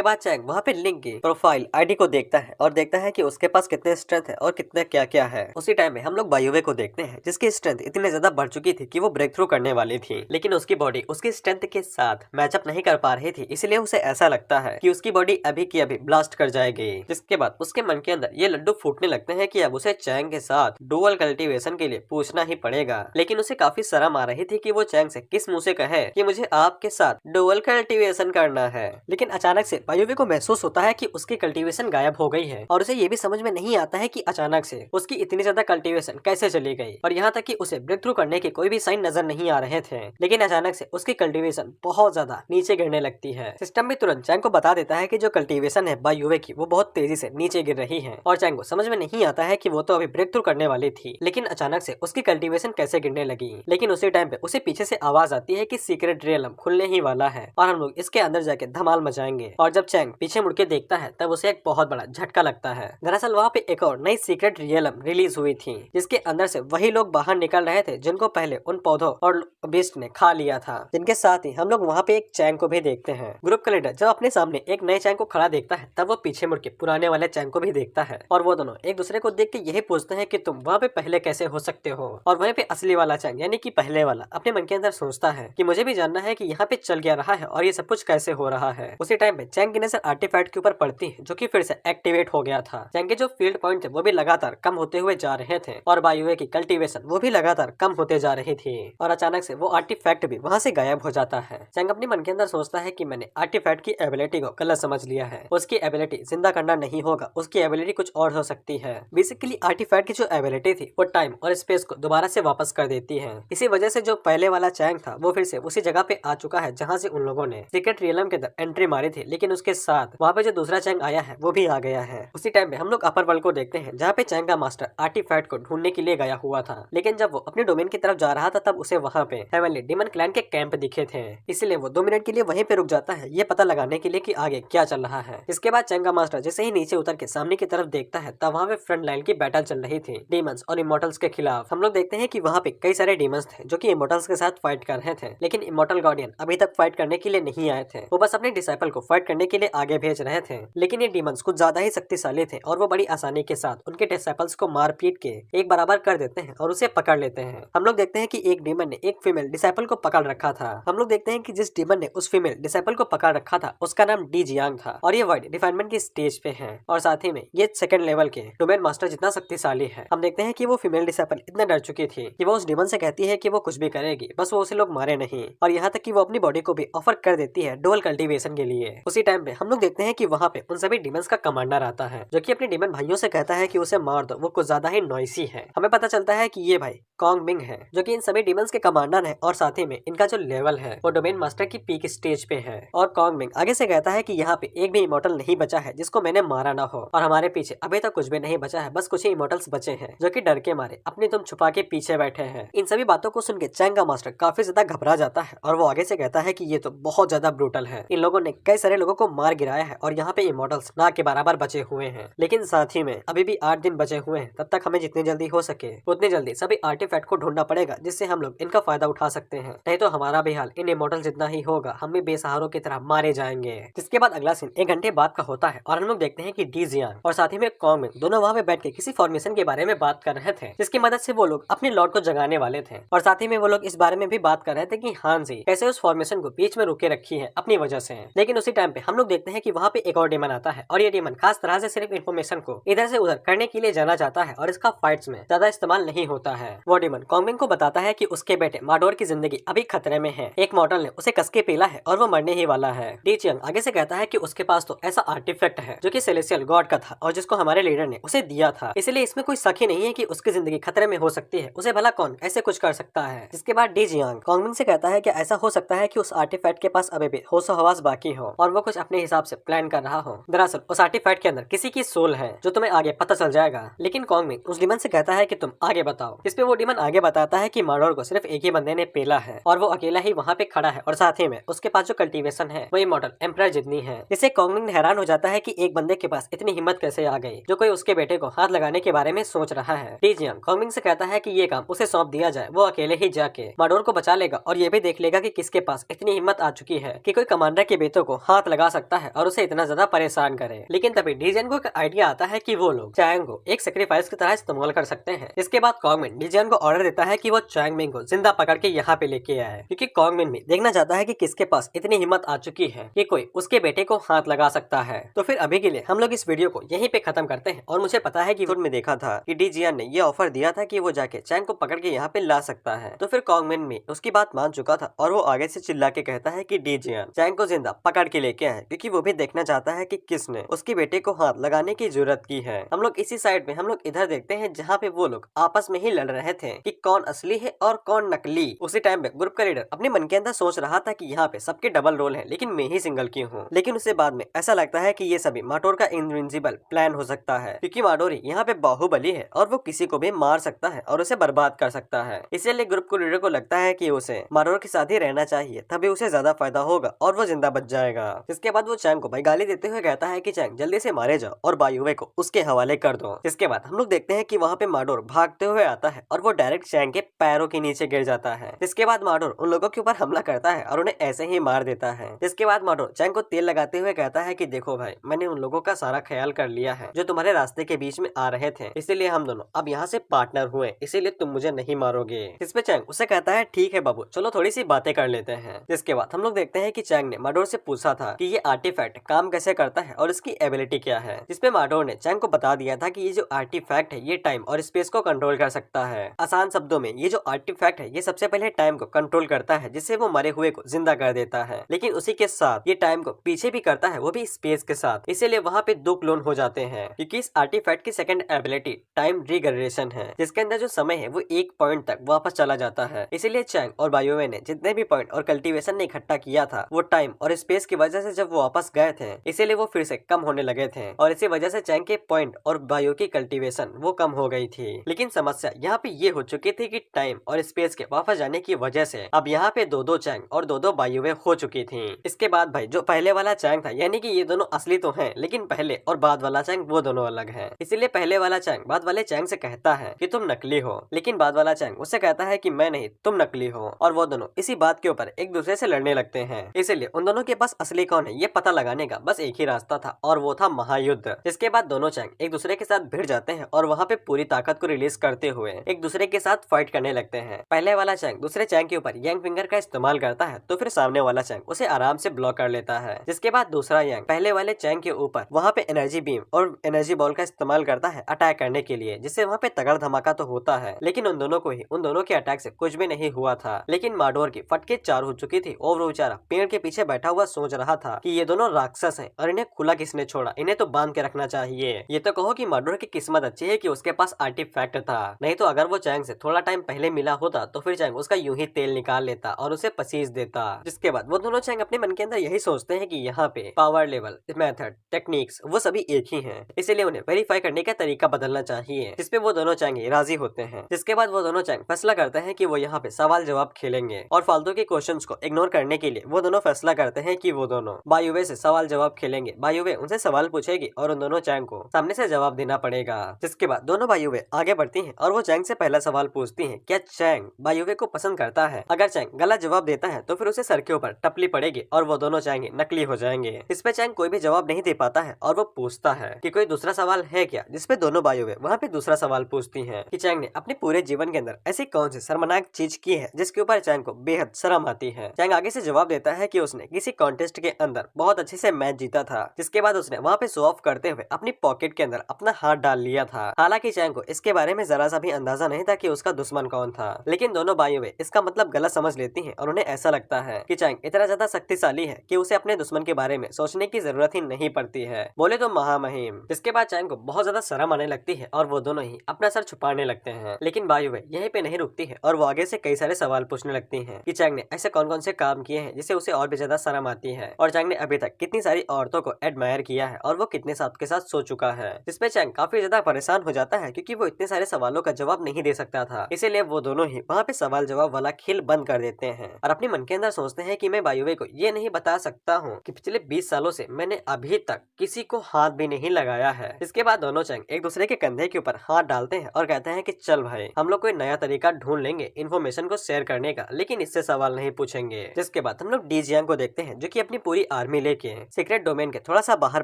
बाद चैंग वहाँ पे लिंक की प्रोफाइल आईडी को देखता है और देखता है कि उसके पास कितने स्ट्रेंथ है और कितने क्या क्या है। उसी टाइम में हम लोग बायोवे को देखते हैं जिसकी स्ट्रेंथ इतनी ज्यादा बढ़ चुकी थी कि वो ब्रेक थ्रू करने वाली थी, लेकिन उसकी बॉडी उसकी स्ट्रेंथ के साथ मैचअप नहीं कर पा रही थी, इसलिए उसे ऐसा लगता है कि उसकी बॉडी अभी की अभी ब्लास्ट कर जाएगी। जिसके बाद उसके मन के अंदर ये लड्डू फूटने लगते हैं कि अब उसे चैंग के साथ डुअल कल्टीवेशन के लिए पूछना ही पड़ेगा। लेकिन उसे काफी शर्म आ रही थी कि वो चैंग से किस मुंह से कहे कि मुझे आपके साथ डुअल कल्टीवेशन करना है। लेकिन अचानक से बायोवे को महसूस होता है कि उसकी कल्टीवेशन गायब हो गई है और उसे ये भी समझ में नहीं आता है कि अचानक से उसकी इतनी ज्यादा कल्टीवेशन कैसे चली गई और यहाँ तक कि उसे ब्रेक थ्रू करने के कोई भी साइन नजर नहीं आ रहे थे। लेकिन अचानक से उसकी कल्टीवेशन बहुत ज्यादा नीचे गिरने लगती है। सिस्टम भी तुरंत चैंग को बता देता है कि जो कल्टीवेशन है बायोवे की वो बहुत तेजी से नीचे गिर रही है और चैंग को समझ में नहीं आता है कि वो तो अभी ब्रेक थ्रू करने वाली थी, लेकिन अचानक से उसकी कल्टीवेशन कैसे गिरने लगी। लेकिन उसी टाइम पे उसे पीछे से आवाज आती है कि सीक्रेट रियलम खुलने ही वाला है और हम लोग इसके अंदर जाके धमाल मचाएंगे। और जब चैंग पीछे मुड़ के देखता है तब उसे एक बहुत बड़ा झटका लगता है। दरअसल वहाँ पे एक और नई सीक्रेट रियलम रिलीज हुई थी जिसके अंदर से वही लोग बाहर निकल रहे थे जिनको पहले उन पौधों और बीस्ट ने खा लिया था। जिनके साथ ही हम लोग वहाँ पे एक चैंग को भी देखते हैं। ग्रुप का लीडर जब अपने सामने एक नए चैंग को खड़ा देखता है तब वो पीछे मुड़ के पुराने वाले चैंग को भी देखता है और वो दोनों एक दूसरे को देख के यही पूछते हैं कि तुम वहाँ पे पहले कैसे हो सकते हो। और वहीं पे असली वाला चैंग यानी कि पहले वाला अपने मन के अंदर सोचता है कि मुझे भी जानना है कि यहाँ पे चल क्या रहा है और ये सब कुछ कैसे हो रहा है। उसी टाइम पे चैंग की नजर आर्टिफैक्ट के ऊपर पड़ती है जो कि फिर से एक्टिवेट हो गया था। चैंग के जो फील्ड पॉइंट थे वो भी लगातार कम होते हुए जा रहे थे और बायोवे की कल्टीवेशन वो भी लगातार कम होते जा रही थी और अचानक से वो आर्टिफैक्ट भी वहाँ से गायब हो जाता है। चैंग अपने मन के अंदर सोचता है कि मैंने आर्टिफैक्ट की एबिलिटी को गलत समझ लिया है। उसकी एबिलिटी जिंदा करना नहीं होगा, उसकी एबिलिटी कुछ और हो सकती है। बेसिकली आर्टिफैक्ट की जो एबिलिटी थी वो टाइम और स्पेस को दोबारा से वापस कर देती है। इसी वजह से जो पहले वाला चैंग था वो फिर से उसी जगह पे आ चुका है जहाँ से उन लोगों ने सीक्रेट रियलम के अंदर एंट्री मारी थी, लेकिन उसके साथ वहाँ पे जो दूसरा चैंग आया है वो भी आ गया है। उसी टाइम पे हम लोग अपर वर्ल्ड को देखते हैं जहाँ पे चैंग का मास्टर आर्टिफैक्ट को ढूंढने के लिए गया हुआ था, लेकिन जब वो अपने डोमेन की तरफ जा रहा था तब उसे वहाँ पे हेवनली डीमन क्लैन के कैंप दिखे थे, इसलिए वो 2 मिनट के लिए वहीं पे रुक जाता है ये पता लगाने के लिए कि आगे क्या चल रहा है। इसके बाद चैंग का मास्टर जैसे ही नीचे उतर के सामने की तरफ देखता है तब वहाँ पे फ्रंट लाइन की बैटल चल रही थी डीमंस और इमोर्टल्स के खिलाफ। हम लोग देखते हैं कि वहाँ पे कई सारे डीमंस थे जो कि इमोर्टल्स के साथ फाइट कर रहे थे, लेकिन इमोर्टल गार्डियन अभी तक फाइट करने के लिए नहीं आए थे। वो बस अपने डिसाइपल को फाइट करने के लिए आगे भेज रहे थे, लेकिन ये डीमंस कुछ ज्यादा ज्यादा ही शक्तिशाली थे और वो बड़ी आसानी के साथ उनके डिसाइपल्स को मार पीट के एक बराबर कर देते हैं और उसे पकड़ लेते हैं। हम लोग देखते हैं कि एक डीमन ने एक फीमेल डिसाइपल को पकड़ रखा था। हम लोग देखते हैं कि जिस डीमन ने उस फीमेल डिसाइपल को पकड़ रखा था उसका नाम डी जियांग था और ये वर्ड रिफाइनमेंट की स्टेज पे है और साथ ही में ये सेकंड लेवल के डोमेन मास्टर जितना शक्तिशाली है। हम देखते हैं कि वो फीमेल डिसाइपल इतना डर चुकी थी कि वो उस डीमन से कहती है कि वो कुछ भी करेगी, बस वो उसे लोग मारे नहीं, और यहाँ तक कि वो अपनी बॉडी को भी ऑफर कर देती है डुअल कल्टीवेशन के लिए। उसी टाइम पे हम लोग देखते हैं कि वहाँ पे उन सभी डीमंस का कमांडर आता है जो कि अपने डीमन भाइयों से कहता है कि उसे मार दो, वो कुछ ज्यादा ही नॉइसी है। हमें पता चलता है कि ये भाई कॉन्ग मिंग है जो कि इन सभी डीमंस के कमांडर है और साथ ही में इनका जो लेवल है वो डोमेन मास्टर की पीक स्टेज पे है। और कॉन्ग मिंग आगे से कहता है कि यहाँ पे एक भी इमोर्टल नहीं बचा है जिसको मैंने मारा ना हो और हमारे पीछे अभी तक कुछ भी नहीं बचा है, बस कुछ ही इमोर्टल्स बचे हैं जो कि डर के मारे अपनी तुम छुपा के पीछे बैठे हैं। इन सभी बातों को सुन के चैंग का मास्टर काफी ज्यादा घबरा जाता है और वो आगे से कहता है कि ये तो बहुत ज्यादा ब्रूटल है, इन लोगों ने कई सारे लोगों को मार गिराया है और यहाँ पे इमोर्टल्स ना के बराबर बचे हुए हैं, लेकिन साथ ही में अभी भी 8 दिन बचे हुए हैं, तब तक हमें जितनी जल्दी हो सके उतनी जल्दी सभी आर्टिफैक्ट को ढूंढना पड़ेगा जिससे हम लोग इनका फायदा उठा सकते हैं, नहीं तो हमारा भी हाल इन इमोर्टल जितना ही होगा, हम भी बेसहारों की तरह मारे जाएंगे। जिसके बाद अगला सीन 1 घंटे बाद का होता है और हम लोग देखते हैं कि डी जियांग और साथ ही में कॉन्ग मिंग दोनों वहाँ पे बैठ के किसी फॉर्मेशन के बारे में बात कर रहे थे जिसकी मदद से वो लोग अपने लॉर्ड को जगाने वाले थे, और साथ ही में वो लोग इस बारे में भी बात कर रहे थे कि हांजी कैसे उस फॉर्मेशन को बीच में रोके रखी है अपनी वजह से। लेकिन उसी टाइम पे हम लोग देखते हैं कि वहाँ पे एक और डेमन आता है और ये डेमन खास तरह से सिर्फ इन्फॉर्मेशन को इधर से उधर करने के लिए जाना जाता है और इसका फाइट्स में ज्यादा इस्तेमाल नहीं होता है। वो डेमन कॉन्ग मिंग को बताता है कि उसके बेटे माडोर की जिंदगी अभी खतरे में है, एक मॉडल ने उसे कसके पीला है और वो मरने ही वाला है। डी जियांग आगे से कहता है कि उसके पास तो ऐसा आर्टिफैक्ट है जो कि सेलेस्टियल गॉड का था और जिसको हमारे लीडर ने उसे दिया था, इसलिए इसमें कोई शक ही नहीं है कि उसकी जिंदगी खतरे में हो सकती है, उसे भला कौन ऐसे कुछ कर सकता है। जिसके बाद डी जियांग कॉन्ग मिंग से कहता है कि ऐसा हो सकता है कि उस आर्टिफैक्ट के पास अभी भी होशो हवास बाकी हो और वो कुछ अपने हिसाब से प्लान कर रहा हो। दरअसल उस आर्टिफैक्ट के अंदर किसी की सोल है जो तुम्हें आगे पता चल जाएगा। लेकिन कॉन्ग मिंग उस डीमन से कहता है कि तुम आगे बताओ। इस पे वो डीमन आगे बताता है कि माडोर को सिर्फ एक ही बंदे ने पेला है और वो अकेला ही वहाँ पे खड़ा है और साथ ही में उसके पास जो कल्टीवेशन है वो इमॉर्टल एम्परर जितनी है, जिससे कॉन्ग मिंग हैरान हो जाता है कि एक बंदे के पास इतनी हिम्मत कैसे आ गई जो कोई उसके बेटे को हाथ लगाने के बारे में सोच रहा है। डी जियांग कॉन्ग मिंग से कहता है कि ये काम उसे सौंप दिया जाए, वो अकेले ही जाके माडोर को बचा लेगा और ये भी देख लेगा कि किसके पास इतनी हिम्मत आ चुकी है कि कोई कमांडर के बेटों को हाथ लगा सकता है और उसे इतना ज्यादा परेशान करे। लेकिन तभी डी जियांग को एक आइडिया आता है कि वो लोग चैंग को एक सेक्रीफाइस की तरह इस्तेमाल कर सकते हैं। इसके बाद कॉन्ग मिंग डी जियांग को ऑर्डर देता है कि वो चैंग मिंग को जिंदा पकड़ के यहाँ पे लेके आए, क्योंकि कॉन्ग मिंग भी देखना चाहता है कि किसके पास इतनी हिम्मत आ चुकी है कि कोई उसके बेटे को हाथ लगा सकता है। तो फिर अभी के लिए हम लोग इस वीडियो को यहीं पे खत्म करते हैं और मुझे पता है कि में देखा था कि डी जियांग ने ये ऑफर दिया था कि वो जाके चैंग को पकड़ के यहाँ पे ला सकता है, तो फिर कॉन्ग मिंग भी उसकी बात मान चुका था और वो आगे से चिल्ला के कहता है कि डी जियांग चैंग को जिंदा पकड़ के लेके आए, क्योंकि वो भी देखना चाहता है कि किसने उसके बेटे को हाथ लगाने की जरूरत की है। हम लोग इसी साइड में हम लोग इधर देखते हैं जहाँ पे वो लोग आपस में ही लड़ रहे थे कि कौन असली है और कौन नकली। उसी टाइम पे ग्रुप का लीडर अपने मन के अंदर सोच रहा था कि यहाँ पे सबके डबल रोल है लेकिन मैं ही सिंगल की हूँ, लेकिन उसे बाद में ऐसा लगता है कि ये सभी माडोर का इनविंसिबल प्लान हो सकता है, क्योंकि माडोर यहाँ पे बाहुबली है और वो किसी को भी मार सकता है और उसे बर्बाद कर सकता है। इसीलिए ग्रुप को लीडर को लगता है कि उसे माडोर के साथ ही रहना चाहिए, तभी उसे ज्यादा फायदा होगा और वो जिंदा बच जाएगा। इसके बाद वो चैंग को भाई गाली देते हुए कहता है कि चैंग जल्दी से मारे जाओ और बायुवे को उसके हवाले कर दो। इसके बाद हम लोग देखते हैं कि वहाँ पे माडोर भागते हुए आता है और वो डायरेक्ट चैंग के पैरों के नीचे गिर जाता है। इसके बाद माडोर उन लोगों के ऊपर हमला करता है और उन्हें ऐसे ही मार देता है। इसके बाद माडोर चैंग को तेल लगाते हुए कहता है कि देखो भाई, मैंने उन लोगों का सारा ख्याल कर लिया है जो तुम्हारे रास्ते के बीच में आ रहे थे, इसीलिए हम दोनों अब यहाँ से पार्टनर हुए, इसीलिए तुम मुझे नहीं मारोगे। इस पे चैंग उसे कहता है ठीक है बाबू, चलो थोड़ी सी बातें कर लेते हैं। इसके बाद हम लोग देखते हैं कि चैंग ने माडोर से पूछा था कि ये आर्टिफैक्ट काम कैसे करता है और इसकी एबिलिटी क्या है। जिसपे माडोर ने चैंग को बता दिया था कि ये जो आर्टिफैक्ट है ये टाइम और स्पेस को कंट्रोल कर सकता है। आसान शब्दों में ये जो आर्टिफैक्ट है ये सबसे पहले टाइम को कंट्रोल करता है, जिससे वो मरे हुए को जिंदा कर देता है, लेकिन उसी के साथ ये टाइम को पीछे भी करता है, वो भी स्पेस के साथ। इसीलिए वहाँ पे 2 क्लोन हो जाते हैं, क्योंकि इस आर्टिफैक्ट की सेकंड एबिलिटी टाइम रीजनरेशन है, जिसके अंदर जो समय है वो एक पॉइंट तक वापस चला जाता है। इसीलिए चैंग और बायोवे ने जितने भी पॉइंट और कल्टीवेशन ने इकट्ठा किया था वो टाइम और स्पेस की वजह से जब वो वापस गए थे, इसीलिए वो फिर से कम होने लगे थे और इसी वजह से चैंग के पॉइंट और बायो की कल्टीवेशन वो कम हो गई थी। लेकिन समस्या यहाँ पे ये हो चुकी थी कि टाइम और स्पेस के वापस जाने की वजह से अब यहाँ पे 2-2 चैंग और 2-2 बायोवे हो चुकी थी। इसके बाद भाई जो पहले वाला चैंग था, यानी कि ये दोनों असली तो हैं, लेकिन पहले और बाद वाला चैंग वो दोनों अलग है। इसीलिए पहले वाला चैंग बाद वाले चैंग से कहता है कि तुम नकली हो, लेकिन बाद वाला चैंग उससे कहता है कि मैं नहीं, तुम नकली हो, और वो दोनों इसी बात के ऊपर एक दूसरे से लड़ने लगते हैं। इसीलिए उन दोनों के पास असली कौन है ये पता लगाने का बस एक ही रास्ता था और वो था महायुद्ध। जिसके बाद दोनों चैंग एक दूसरे के साथ भिड़ जाते हैं और वहाँ पे पूरी ताकत को रिलीज करते हुए एक दूसरे के साथ फाइट करने लगते हैं। पहले वाला चैंग दूसरे चैंग के ऊपर यांग फिंगर का इस्तेमाल करता है तो फिर सामने वाला चैंग उसे आराम से ब्लॉक कर लेता है। जिसके बाद दूसरा यांग पहले वाले चैंग के ऊपर वहाँ पे एनर्जी बीम और एनर्जी बॉल का इस्तेमाल करता है अटैक करने के लिए, जिससे वहाँ पे तगड़ धमाका तो होता है लेकिन उन दोनों के अटैक से कुछ भी नहीं हुआ था। लेकिन माडोर की फटके चार हो चुकी थी और वो बेचारा पेड़ के पीछे बैठा हुआ सोच रहा था कि ये दोनों राक्षस हैं और इन्हें खुला किसने छोड़ा, इन्हें तो बांध के रखना चाहिए। ये तो कहो कि माडोर की किस्मत अच्छी है कि उसके पास आर्टिफैक्ट था, नहीं तो अगर वो चैंग से थोड़ा टाइम पहले मिला होता तो फिर चैंग उसका यूं ही तेल निकाल लेता और उसे पसीज देता। जिसके बाद वो दोनों चैंग अपने मन के अंदर यही सोचते हैं कि यहाँ पे पावर लेवल, मेथड, टेक्निक्स वो सभी एक ही हैं, इसीलिए उन्हें वेरीफाई करने का तरीका बदलना चाहिए। जिसपे वो दोनों चैंग राजी होते हैं। जिसके बाद वो दोनों चैंग फैसला करते हैं कि वो यहाँ पे सवाल जवाब खेलेंगे और फालतू के क्वेश्चंस को इग्नोर करने के लिए वो दोनों फैसला करते हैं कि वो दोनों बायुवे से सवाल जवाब खेलेंगे। बायुवे उनसे सवाल पूछेगी और उन दोनों चैंग को सामने से जवाब देना पड़ेगा। जिसके बाद दोनों बायुवे आगे बढ़ती हैं और वो चैंग से पहला सवाल पूछती हैं, क्या चैंग बायुवे को पसंद करता है? अगर चैंग गलत जवाब देता है तो फिर उसे सर के ऊपर टपली पड़ेगी और वो दोनों चैंग नकली हो जाएंगे। इस पे चैंग कोई भी जवाब नहीं दे पाता है और वो पूछता है कि कोई दूसरा सवाल है क्या, जिसपे दोनों बायुवे वहाँ पे दूसरा सवाल पूछती हैं कि चैंग ने अपने पूरे जीवन के अंदर ऐसी कौन सी शर्मनाक चीज की है जिसके ऊपर चैंग को बेहद शर्म आती है। चैंग आगे से जवाब देता है कि उसने किसी कॉन्टेस्ट के अंदर बहुत अच्छे से मैच जीता था। जिसके बाद उसने वहाँ पे शो ऑफ करते हुए अपनी पॉकेट के अंदर अपना हाथ डाल लिया था। हालांकि चैंग को इसके बारे में जरा सा भी अंदाजा नहीं था कि उसका दुश्मन कौन था, लेकिन दोनों बायुवे इसका मतलब गलत समझ लेती हैं और उन्हें ऐसा लगता है कि चैंग इतना ज्यादा शक्तिशाली है कि उसे अपने दुश्मन के बारे में सोचने की जरूरत ही नहीं पड़ती है, बोले तो महामहिम। इसके बाद चैंग को बहुत ज्यादा शर्म आने लगती है और वो दोनों ही अपना सर छुपाने लगते हैं। लेकिन बायुवे यहीं पे नहीं रुकती है और वो आगे से कई सारे सवाल पूछने लगती हैं कि चैंग ने ऐसे कौन कौन से काम किए हैं जिससे उसे और भी ज्यादा शर्म आती है और चैंग ने अभी तक कितनी सारी औरतों को एडमायर किया है और वो कितने साथ के साथ सो चुका है। जिसपे चैंग काफी ज्यादा परेशान हो जाता है क्योंकि वो इतने सारे सवालों का जवाब नहीं दे सकता था। इसीलिए वो दोनों ही वहाँ पे सवाल जवाब वाला खेल बंद कर देते हैं और अपने मन के अंदर सोचते हैं कि मैं बायुवे को ये नहीं बता सकता हूँ कि पिछले 20 सालों से मैंने अभी तक किसी को हाथ भी नहीं लगाया है। इसके बाद दोनों चैंग एक दूसरे के कंधे के ऊपर हाथ डालते हैं और कहते हैं कि चल भाई, हम लोग कोई नया तरीका ढूंढ लेंगे इन्फॉर्मेशन को शेयर करने का, लेकिन इससे सवाल नहीं पूछेंगे। जिसके बाद हम लोग डी जियांग को देखते हैं जो कि अपनी पूरी आर्मी लेके सीक्रेट डोमेन के थोड़ा सा बाहर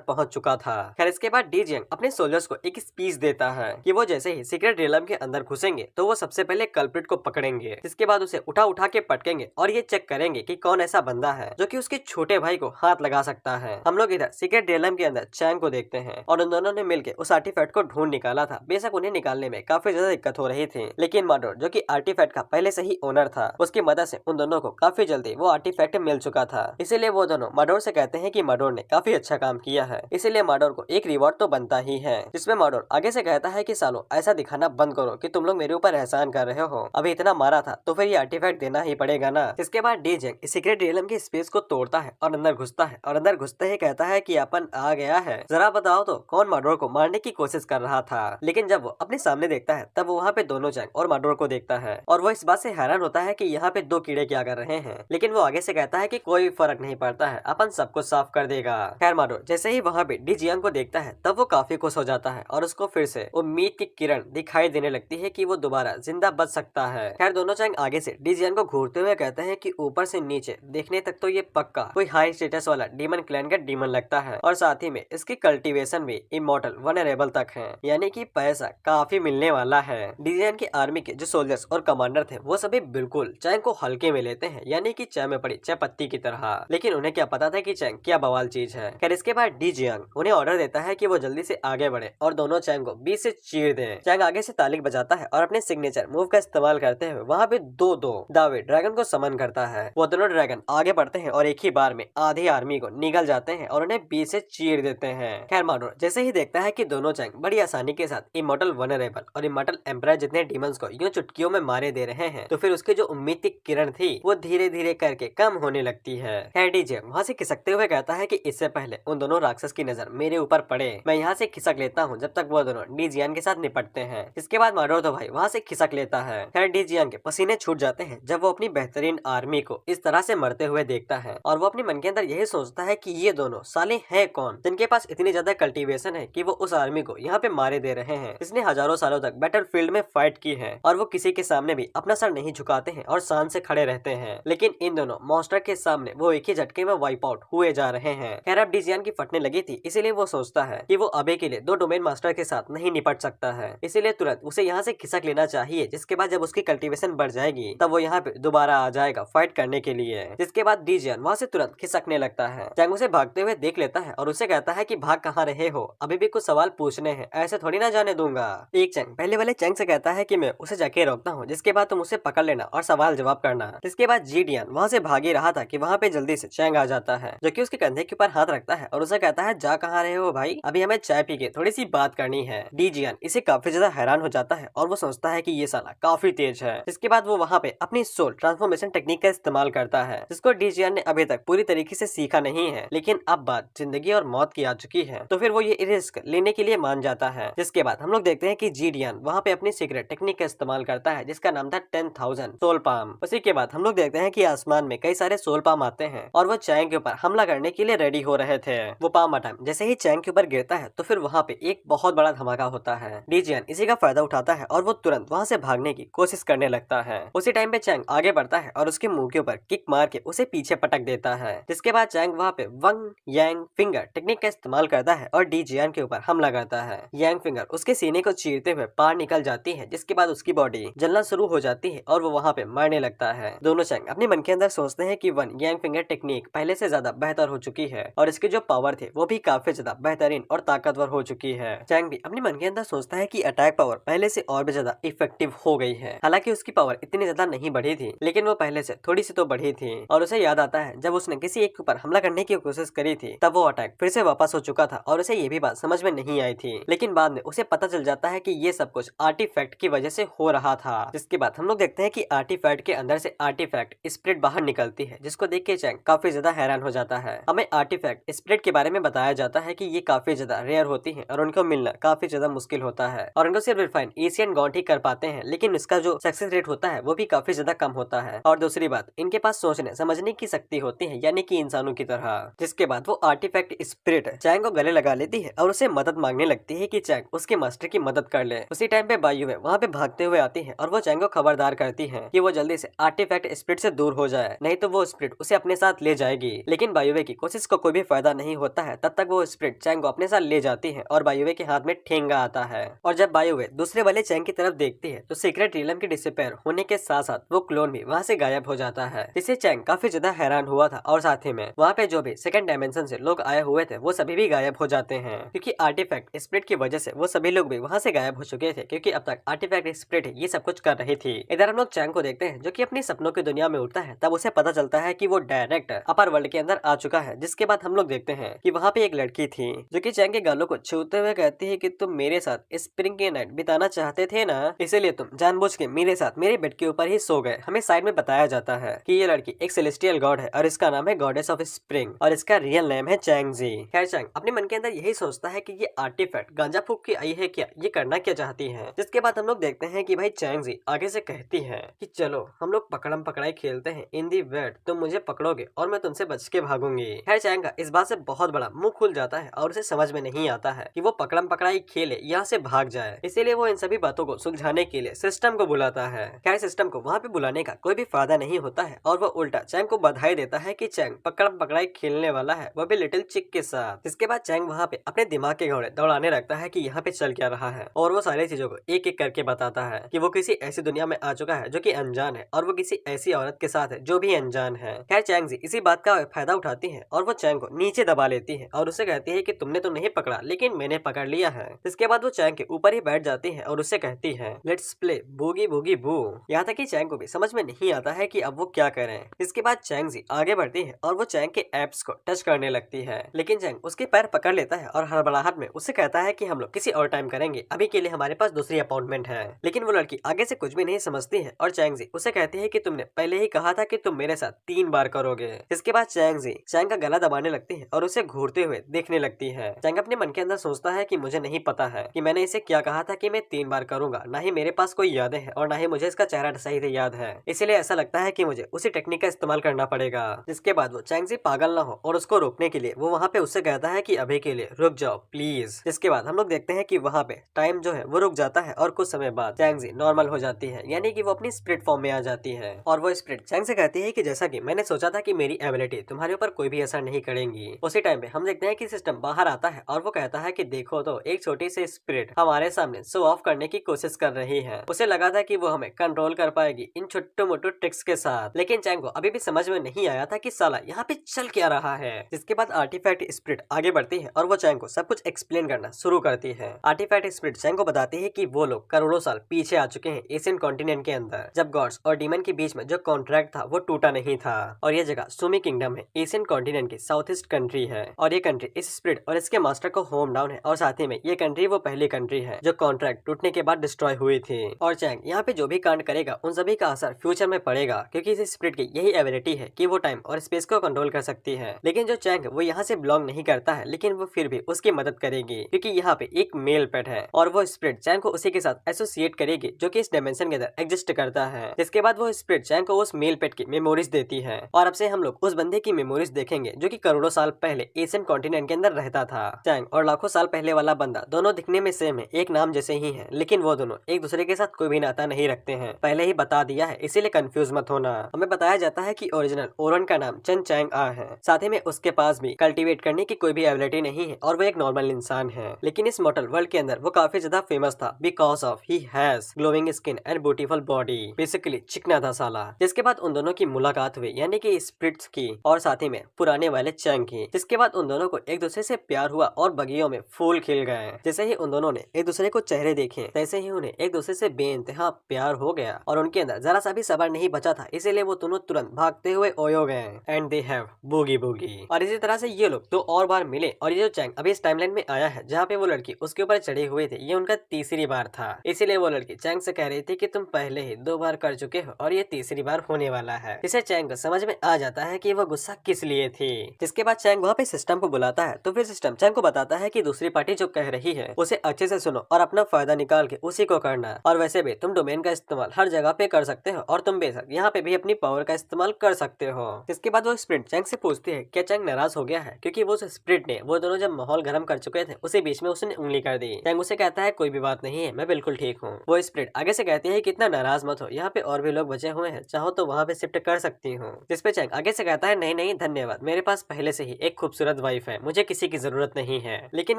पहुंच चुका था। खैर इसके बाद डी जियांग अपने सोल्जर्स को एक स्पीच देता है कि वो जैसे ही सीक्रेट रियलम के अंदर घुसेंगे तो वो सबसे पहले कल्प्रिट को पकड़ेंगे। इसके बाद उसे उठा उठा के पटकेंगे और ये चेक करेंगे कि कौन ऐसा बंदा है जो कि उसके छोटे भाई को हाथ लगा सकता है। हम लोग इधर सीक्रेट रियलम के अंदर चैंग को देखते हैं और उन दोनों ने मिलकर उस आर्टिफैक्ट को ढूंढ निकाला था। बेशक उन्हें निकालने में काफी ज्यादा दिक्कत हो रही थी, लेकिन माडोर जो कि आर्टिफैक्ट का पहले से ही ओनर था, उसकी मदद से उन दोनों को काफी जल्दी वो आर्टिफैक्ट मिल चुका था। इसीलिए वो दोनों माडोर से कहते हैं कि माडोर ने काफी अच्छा काम किया है, इसीलिए माडोर को एक रिवॉर्ड तो बनता ही है। जिसमें माडोर आगे से कहता है कि सालों ऐसा दिखाना बंद करो कि तुम लोग मेरे ऊपर एहसान कर रहे हो, अभी इतना मारा था तो फिर ये आर्टिफैक्ट देना ही पड़ेगा ना। इसके बाद डी जियांग सीक्रेट रियलम की स्पेस को तोड़ता है और अंदर घुसता है और अंदर घुसते ही कहता है कि अपन आ गया है, जरा बताओ तो कौन माडोर को मारने की कोशिश कर रहा था। लेकिन जब वो अपने सामने देखता है तब वो वहाँ पे दोनों चैंग और माडोर को देखता है और वो इस बात से हैरान होता है कि यहाँ पे दो कीड़े क्या कर रहे हैं। लेकिन वो आगे से कहता है कि कोई फर्क नहीं पड़ता है, अपन सबको साफ कर देगा। खैर माडोर जैसे ही वहाँ पे डी जियांग को देखता है तब वो काफी खुश हो जाता है और उसको फिर से उम्मीद की किरण दिखाई देने लगती है कि वो दोबारा जिंदा बच सकता है। खैर दोनों चैंग आगे से डी जियांग को घूरते हुए कहते हैं कि ऊपर से नीचे देखने तक तो ये पक्का कोई हाई स्टेटस वाला डीमन क्लैन का डीमन लगता है और साथ ही में इसकी कल्टीवेशन भी इमॉर्टल वनरेबल तक है, यानी कि पैसा काफी मिलने वाला है। डी जियांग की आर्मी के जो सोल्जर्स और कमांडर थे वो सभी बिल्कुल चैंग को हल्के में लेते हैं, यानी कि चाय में पड़ी चाय पत्ती की तरह। लेकिन उन्हें क्या पता था कि चैंग क्या बवाल चीज है। खैर इसके बाद डी जियांग उन्हें ऑर्डर देता है कि वो जल्दी से आगे बढ़े और दोनों चैंग को बीच से चीर दें। चैंग आगे से ताली बजाता है और अपने सिग्नेचर मूव का इस्तेमाल करते हुए वहाँ पे दो दावे ड्रैगन को समन करता है। वो दोनों ड्रैगन आगे बढ़ते हैं और एक ही बार में आधी आर्मी को निगल जाते हैं और उन्हें बीच से चीर देते हैं। खैर माडोर जैसे ही देखता है कि दोनों चैंग बड़ी आसानी के साथ इमॉर्टल वनरेबल और इमॉर्टल एम्परर जितने डीमंस को यूं चुटकियों में मारे दे रहे हैं तो फिर उसकी जो उम्मीद की किरण थी वो धीरे धीरे करके कम होने लगती है। खैर डी जियांग वहाँ से खिसकते हुए कहता है कि इससे पहले उन दोनों राक्षस की नजर मेरे ऊपर पड़े, मैं यहाँ से खिसक लेता हूँ जब तक वो दोनों डी जियांग के साथ निपटते हैं। इसके बाद माडोर तो भाई वहाँ से खिसक लेता है। खैर डी जियांग के पसीने छूट जाते हैं जब वो अपनी बेहतरीन आर्मी को इस तरह से मरते हुए देखता है और वो अपने मन के अंदर यही सोचता है कि ये दोनों साले हैं कौन जिनके पास इतनी ज्यादा कल्टीवेशन है कि वो उस आर्मी को यहाँ पे मारे दे रहे हैं। इसने हजारों सालों तक बैटलफील्ड में फाइट की है और वो किसी के सामने भी अपना सर नहीं झुकाते हैं और शान से खड़े रहते हैं, लेकिन इन दोनों मॉन्स्टर के सामने वो एक ही झटके में वाइप आउट हुए जा रहे हैं। खैर अब डी जियांग की फटने लगी थी थी, इसीलिए वो सोचता है कि वो अभी के लिए दो डोमेन मास्टर के साथ नहीं निपट सकता है, इसीलिए तुरंत उसे यहाँ से खिसक लेना चाहिए। जिसके बाद जब उसकी कल्टीवेशन बढ़ जाएगी तब वो यहाँ पे दोबारा आ जाएगा फाइट करने के लिए। जिसके बाद डीजियन वहाँ से तुरंत खिसकने लगता है। चैंग उसे भागते हुए देख लेता है और उसे कहता है कि भाग कहाँ रहे हो, अभी भी कुछ सवाल पूछने हैं, ऐसे थोड़ी ना जाने दूंगा। एक चैंग पहले वाले चैंग से कहता है कि मैं उसे जाके रोकता हूँ, जिसके बाद तुम उसे पकड़ लेना और सवाल जवाब करना। जिसके बाद जीडियन वहाँ से भाग ही रहा था कि वहाँ पे जल्दी से चैंग आ जाता है, जो कि उसके कंधे के ऊपर हाथ रखता है और उसे कहता है जा कहाँ रहे हो भाई, अभी हमें चाय पी के थोड़ी सी बात करनी है। डीजियन इसे काफी ज्यादा हैरान हो जाता है और वो सोचता है कि ये साला काफी तेज है। जिसके बाद वो वहाँ पे अपनी सोल ट्रांसफॉर्मेशन टेक्निक का इस्तेमाल करता है, जिसको डीजियन ने अभी तक पूरी तरीके से सीखा नहीं है, लेकिन अब बात जिंदगी और मौत की आ चुकी है तो फिर वो ये रिस्क लेने के लिए मान जाता है। जिसके बाद हम लोग देखते हैं कि जीडियन वहाँ पे अपनी सीक्रेट टेक्निक का इस्तेमाल करता है, जिसका नाम था 10,000 सोल पाम। उसी के बाद हम लोग देखते हैं कि आसमान में कई सारे सोल पाम आते हैं और वो चैंग के ऊपर हमला करने के लिए रेडी हो रहे थे। वो पाम अटैक जैसे ही चैंग के ऊपर गिरता है तो फिर वहाँ पे एक बहुत बड़ा धमाका होता है। डीजियन इसी का फायदा उठाता है और वो तुरंत वहाँ से भागने की कोशिश करने लगता है। उसी टाइम पे चैंग आगे बढ़ता है और उसके मुंह के ऊपर किक मार के उसे पीछे पटक देता है। जिसके बाद चैंग वहाँ पे वंग यांग फिंगर टेक्निक का इस्तेमाल करता है और डीजियन के ऊपर हमला करता है। यांग फिंगर उसके सीने को चीरते हुए बाहर निकल जाती है, जिसके बाद उसकी बॉडी जलना शुरू हो जाती है और वो वहाँ पे मरने लगता है। दोनों चैंग अपने मन के अंदर सोचते हैं कि वन यांग फिंगर टेक्निक पहले से ज्यादा बेहतर हो चुकी है और इसके जो पावर थे वो भी काफी ज्यादा बेहतरीन और ताकतवर हो चुकी है। चैंग भी अपने मन के अंदर सोचता है कि अटैक पावर पहले से और भी ज्यादा इफेक्टिव हो गई है। हालांकि उसकी पावर इतनी ज्यादा नहीं बढ़ी थी, लेकिन वो पहले से थोड़ी सी तो बढ़ी थी। और उसे याद आता है जब उसने किसी एक के ऊपर हमला करने की कोशिश करी थी तब वो अटैक फिर से वापस हो चुका था और उसे ये भी बात समझ में नहीं आई थी, लेकिन बाद में उसे पता चल जाता है कि ये सब कुछ आर्टिफैक्ट की वजह से हो रहा था। जिसके बाद हम लोग देखते हैं कि आर्टिफैक्ट के अंदर से आर्टिफैक्ट स्पिरिट बाहर निकलती है, जिसको देख के चैंग काफी ज्यादा हैरान हो जाता है। हमें आर्टिफैक्ट स्पिरिट के बारे में बताया जाता है कि ये काफी ज्यादा रेयर होती है और उनको मिलना काफी ज्यादा मुश्किल होता है और उनको सिर्फ रिफाइन एशियन गॉड ही कर पाते हैं, लेकिन इसका जो सक्सेस रेट होता है वो भी काफी ज्यादा कम होता है। और दूसरी बात, इनके पास सोचने समझने की शक्ति होती है, यानी कि इंसानों की तरह। जिसके बाद वो आर्टिफैक्ट स्पिरिट चैंग को गले लगा लेती है और उसे मदद मांगने लगती है कि चैंग उसके मास्टर की मदद कर ले। उसी टाइम पे बायुवे वहाँ पे भागते हुए आती है और वो चैंग को खबरदार करती है कि वो जल्दी से आर्टिफैक्ट स्पिरिट से दूर हो जाए, नहीं तो वो स्पिरिट उसे अपने साथ ले जाएगी। लेकिन बायुवे की कोशिश को कोई भी फायदा नहीं होता है। तब तक वो स्पिरिट चैंग को अपने साथ ले जाती है और बायुवे के हाथ में ठेंगा आता है। और जब बायुवे दूसरे वाले चैंग की तरफ देखती है तो सीक्रेट रियलम के डिसअपीयर होने के साथ साथ वो क्लोन भी वहाँ से गायब हो जाता है, जिससे चैंग काफी ज्यादा हैरान हुआ था। और साथ ही में वहाँ पे जो भी सेकंड डायमेंशन से लोग आए हुए थे वो सभी भी गायब हो जाते हैं, क्योंकि आर्टिफैक्ट स्पिरिट की वजह से वो सभी लोग भी वहाँ से गायब हो चुके थे, क्योंकि अब तक आर्टिफैक्ट स्पिरिट ये सब कुछ कर रही थी। इधर हम लोग चैंग को देखते हैं जो कि अपनी सपनों की दुनिया में उठता है। तब उसे पता चलता है कि वो डायरेक्ट अपर वर्ल्ड के अंदर आ चुका है। जिसके बाद हम लोग देखते हैं कि वहाँ पे एक लड़की थी जो कि चैंग के गालों को छूते हुए कहती है कि तुम मेरे साथ स्प्रिंग की नाइट बिताना चाहते थे ना, इसीलिए तुम जानबूझ के मेरे साथ मेरे बेड के ऊपर ही सो गए। हमें साइड में बताया जाता है कि ये लड़की एक सेलेस्टियल गॉड है और इसका नाम है गॉडेस ऑफ स्प्रिंग और इसका रियल नेम है चैंग जी। खैर चैंग अपने मन के अंदर यही सोचता है कि ये आर्टिफैक्ट गांजा फूक के आई है क्या, ये करना क्या चाहती है। जिसके बाद हम लोग देखते हैं कि भाई चैंग जी आगे से कहती है कि चलो हम लोग पकड़म पकड़ाई खेलते हैं इन दी वेट, तुम मुझे पकड़ोगे और मैं तुमसे बच के भागूंगी। खैर चैंग का इस बात से बहुत बड़ा मुंह खुल जाता है और उसे समझ में नहीं आता है कि वो पकड़म पकड़ाई खेले यहाँ से भाग जाए, इसीलिए वो इन सभी बातों को सुलझाने के लिए सिस्टम को बुलाता है। खैर सिस्टम को वहाँ पे बुलाने का कोई भी फायदा नहीं होता है और वो उल्टा चैंग को बधाई देता है कि चैंग पकड़म पकड़ाई खेलने वाला है, वो भी लिटिल चिक के साथ। इसके बाद चैंग वहाँ पे अपने दिमाग के घोड़े दौड़ाने लगता है कि यहाँ पे चल क्या रहा है और वो सारी चीजों को एक एक करके बताता है कि वो किसी ऐसी दुनिया में आ चुका है जो कि अनजान है और वो किसी ऐसी औरत के साथ है जो भी अनजान है। खैर चैंग जी इसी बात का फायदा उठाती है और वो चैंग को नीचे दबा लेती है और उसे कहती है कि तुमने तो नहीं पकड़ा लेकिन मैंने पकड़ लिया है। इसके बाद वो चैंग के ऊपर ही बैठ जाती है और उससे कहती है लेट्स प्ले बूगी बूगी बू। यहाँ तक कि चैंग को भी समझ में नहीं आता है कि अब वो क्या करें। इसके बाद चैंग जी आगे बढ़ती है और वो चैंग के एप्स को टच करने लगती है, लेकिन चैंग उसके पैर पकड़ लेता है और हड़बड़ाहट में उससे कहता है कि हम लोग किसी और टाइम करेंगे, अभी के लिए हमारे पास दूसरी अपॉइंटमेंट है। लेकिन वो लड़की आगे से कुछ भी नहीं समझती है और चैंग जी उसे कहती है कि तुमने पहले ही कहा था कि तुम मेरे साथ 3 बार करोगे। इसके बाद चैंग जी चैंग का गला दबाने लगती है और उसे घूरते हुए देखने लगती है। चैंग अपने मन के अंदर सोचता है कि मुझे नहीं पता है कि मैंने इसे क्या कहा था कि मैं 3 बार करूंगा, ना ही मेरे पास कोई यादें हैं और ना ही मुझे इसका चेहरा सही से याद है, इसलिए ऐसा लगता है कि मुझे उसी टेक्निक का इस्तेमाल करना पड़ेगा। जिसके बाद वो चैंग जी पागल ना हो और उसको रोकने के लिए वो वहाँ पे उससे कहता है कि अभी के लिए रुक जाओ प्लीज। जिसके बाद हम लोग देखते हैं कि वहाँ पे टाइम जो है वो रुक जाता है और कुछ समय बाद चैंग जी नॉर्मल हो जाती है, यानी कि वो अपनी स्पिरिट फॉर्म में आ जाती है और वो स्पिरिट चैंग से कहती है कि जैसा कि मैंने सोचा था कि मेरी एबिलिटी तुम्हारे ऊपर कोई भी असर नहीं करेंगी। उसी टाइम पे हम देखते हैं कि सिस्टम बाहर आता है और वो कहता है कि देखो तो एक छोटी सी स्पिरिट हमारे सामने शो ऑफ करने की कोशिश कर रही है। उसे लगा था कि वो हमें कंट्रोल कर पाएगी इन छोटे मोटे ट्रिक्स के साथ, लेकिन चैंग को अभी भी समझ में नहीं आया था कि साला यहाँ पे चल क्या रहा है। जिसके बाद आर्टिफैक्ट स्पिरिट आगे बढ़ती है और वो चैंग को सब कुछ एक्सप्लेन करना शुरू करती है। आर्टिफैक्ट स्पिरिट चैंग को बताती है कि वो लोग करोड़ों साल पीछे आ चुके हैं एशियन कॉन्टिनेंट के अंदर, जब गॉड्स और डीमन के बीच में जो कॉन्ट्रैक्ट था वो टूटा नहीं था। और ये जगह सुमी किंगडम है, एशियन कॉन्टिनेंट की साउथ ईस्ट कंट्री है। और ये कंट्री इस स्पिरिट और इसके मास्टर को होम डाउन है। और साथ ही में ये कंट्री वो पहली कंट्री है जो कॉन्ट्रैक्ट टूटने के बाद डिस्ट्रॉय हुई थी। और चैंग यहाँ पे जो भी कांड करेगा उन सभी का असर फ्यूचर में पड़ेगा, क्योंकि इस स्पिरिट की यही एबिलिटी है कि वो टाइम और स्पेस को कंट्रोल कर सकती है। लेकिन जो चैंग वो यहाँ से बिलोंग नहीं करता है, लेकिन वो फिर भी उसकी मदद करेगी, क्योंकि यहाँ पे एक मेल पेट है और वो स्पिरिट चैंग को उसी के साथ एसोसिएट करेगी जो कि इस डायमेंशन के अंदर एग्जिस्ट करता है। जिसके बाद वो स्पिरिट चैंग को उस मेल पेट की मेमोरीज देती है। और अब से हम लोग उस बंदे की मेमोरीज देखेंगे जो कि करोड़ों साल पहले एशियन कॉन्टिनेंट के अंदर रहता था। चैंग और लाखों साल पहले वाला बंदा दोनों दिखने में सेम है, एक नाम जैसे ही है, लेकिन वो दोनों एक दूसरे के साथ कोई भी नाता नहीं रखते हैं। पहले ही बता दिया है, इसीलिए कंफ्यूज मत होना। हमें बताया जाता है कि ओरिजिनल ओरन का नाम चन चैंग आ है। साथ ही में उसके पास भी कल्टीवेट करने की कोई भी एबिलिटी नहीं है और वो एक नॉर्मल इंसान है। लेकिन इस मॉडल वर्ल्ड के अंदर वो काफी ज्यादा फेमस था because of he has glowing skin and beautiful body. Basically चिकना था साला। जिसके बाद उन दोनों की मुलाकात हुई, यानी कि स्पिरिट्स की और साथ ही में पुराने वाले चैंग की। जिसके बाद उन दोनों को एक दूसरे से प्यार हुआ और बगियों में फूल खिल गए। जैसे ही उन दोनों ने एक दूसरे को चेहरे देखे, तैसे ही उन्हें एक दूसरे से बेइंतहा प्यार हो गया और उनके अंदर जरा सा भी सब्र नहीं बचा था, इसीलिए वो दोनों तुरंत भागते हुए ओयो गए and they have boogie boogie. और इसी तरह से ये लोग 2 और बार मिले। और ये जो चैंग अभी इस टाइमलाइन में आया है जहाँ पे वो लड़की उसके ऊपर चढ़े हुए थे, ये उनका तीसरी बार था। इसीलिए वो लड़की चैंग से कह रही थी कि तुम पहले ही 2 बार कर चुके हो और ये तीसरी बार होने वाला है। इसे चैंग को समझ में आ जाता है कि वो गुस्सा किस लिए थी। जिसके बाद चैंग वहाँ पे सिस्टम को बुलाता है, तो फिर सिस्टम चैंग को बताता है कि दूसरी पार्टी जो कह रही है उसे अच्छे से सुनो और अपना फायदा निकाल के उसी को करना। और वैसे भी तुम डोमेन का इस्तेमाल हर जगह पे कर सकते हो और तुम बेशक यहाँ पे भी अपनी पावर का इस्तेमाल कर सकते हो। इसके बाद वो स्पिरिट चैंग से पूछती है क्या चैंग नाराज हो गया है, क्योंकि वो स्पिरिट ने वो दोनों जब माहौल गर्म कर चुके थे उसी बीच में उसने उंगली कर दी। चैंग उसे कहता है कोई भी बात नहीं है, मैं बिल्कुल ठीक हूँ। वो स्पिरिट आगे से कहती है कि इतना नाराज मत हो, यहाँ पे और भी लोग बचे हुए हैं, चाहो तो वहाँ पे शिफ्ट कर सकती हूँ। जिसपे चैंग आगे से कहता है नहीं नहीं धन्यवाद, मेरे पास पहले से ही एक खूबसूरत वाइफ है, मुझे किसी की जरूरत नहीं है। लेकिन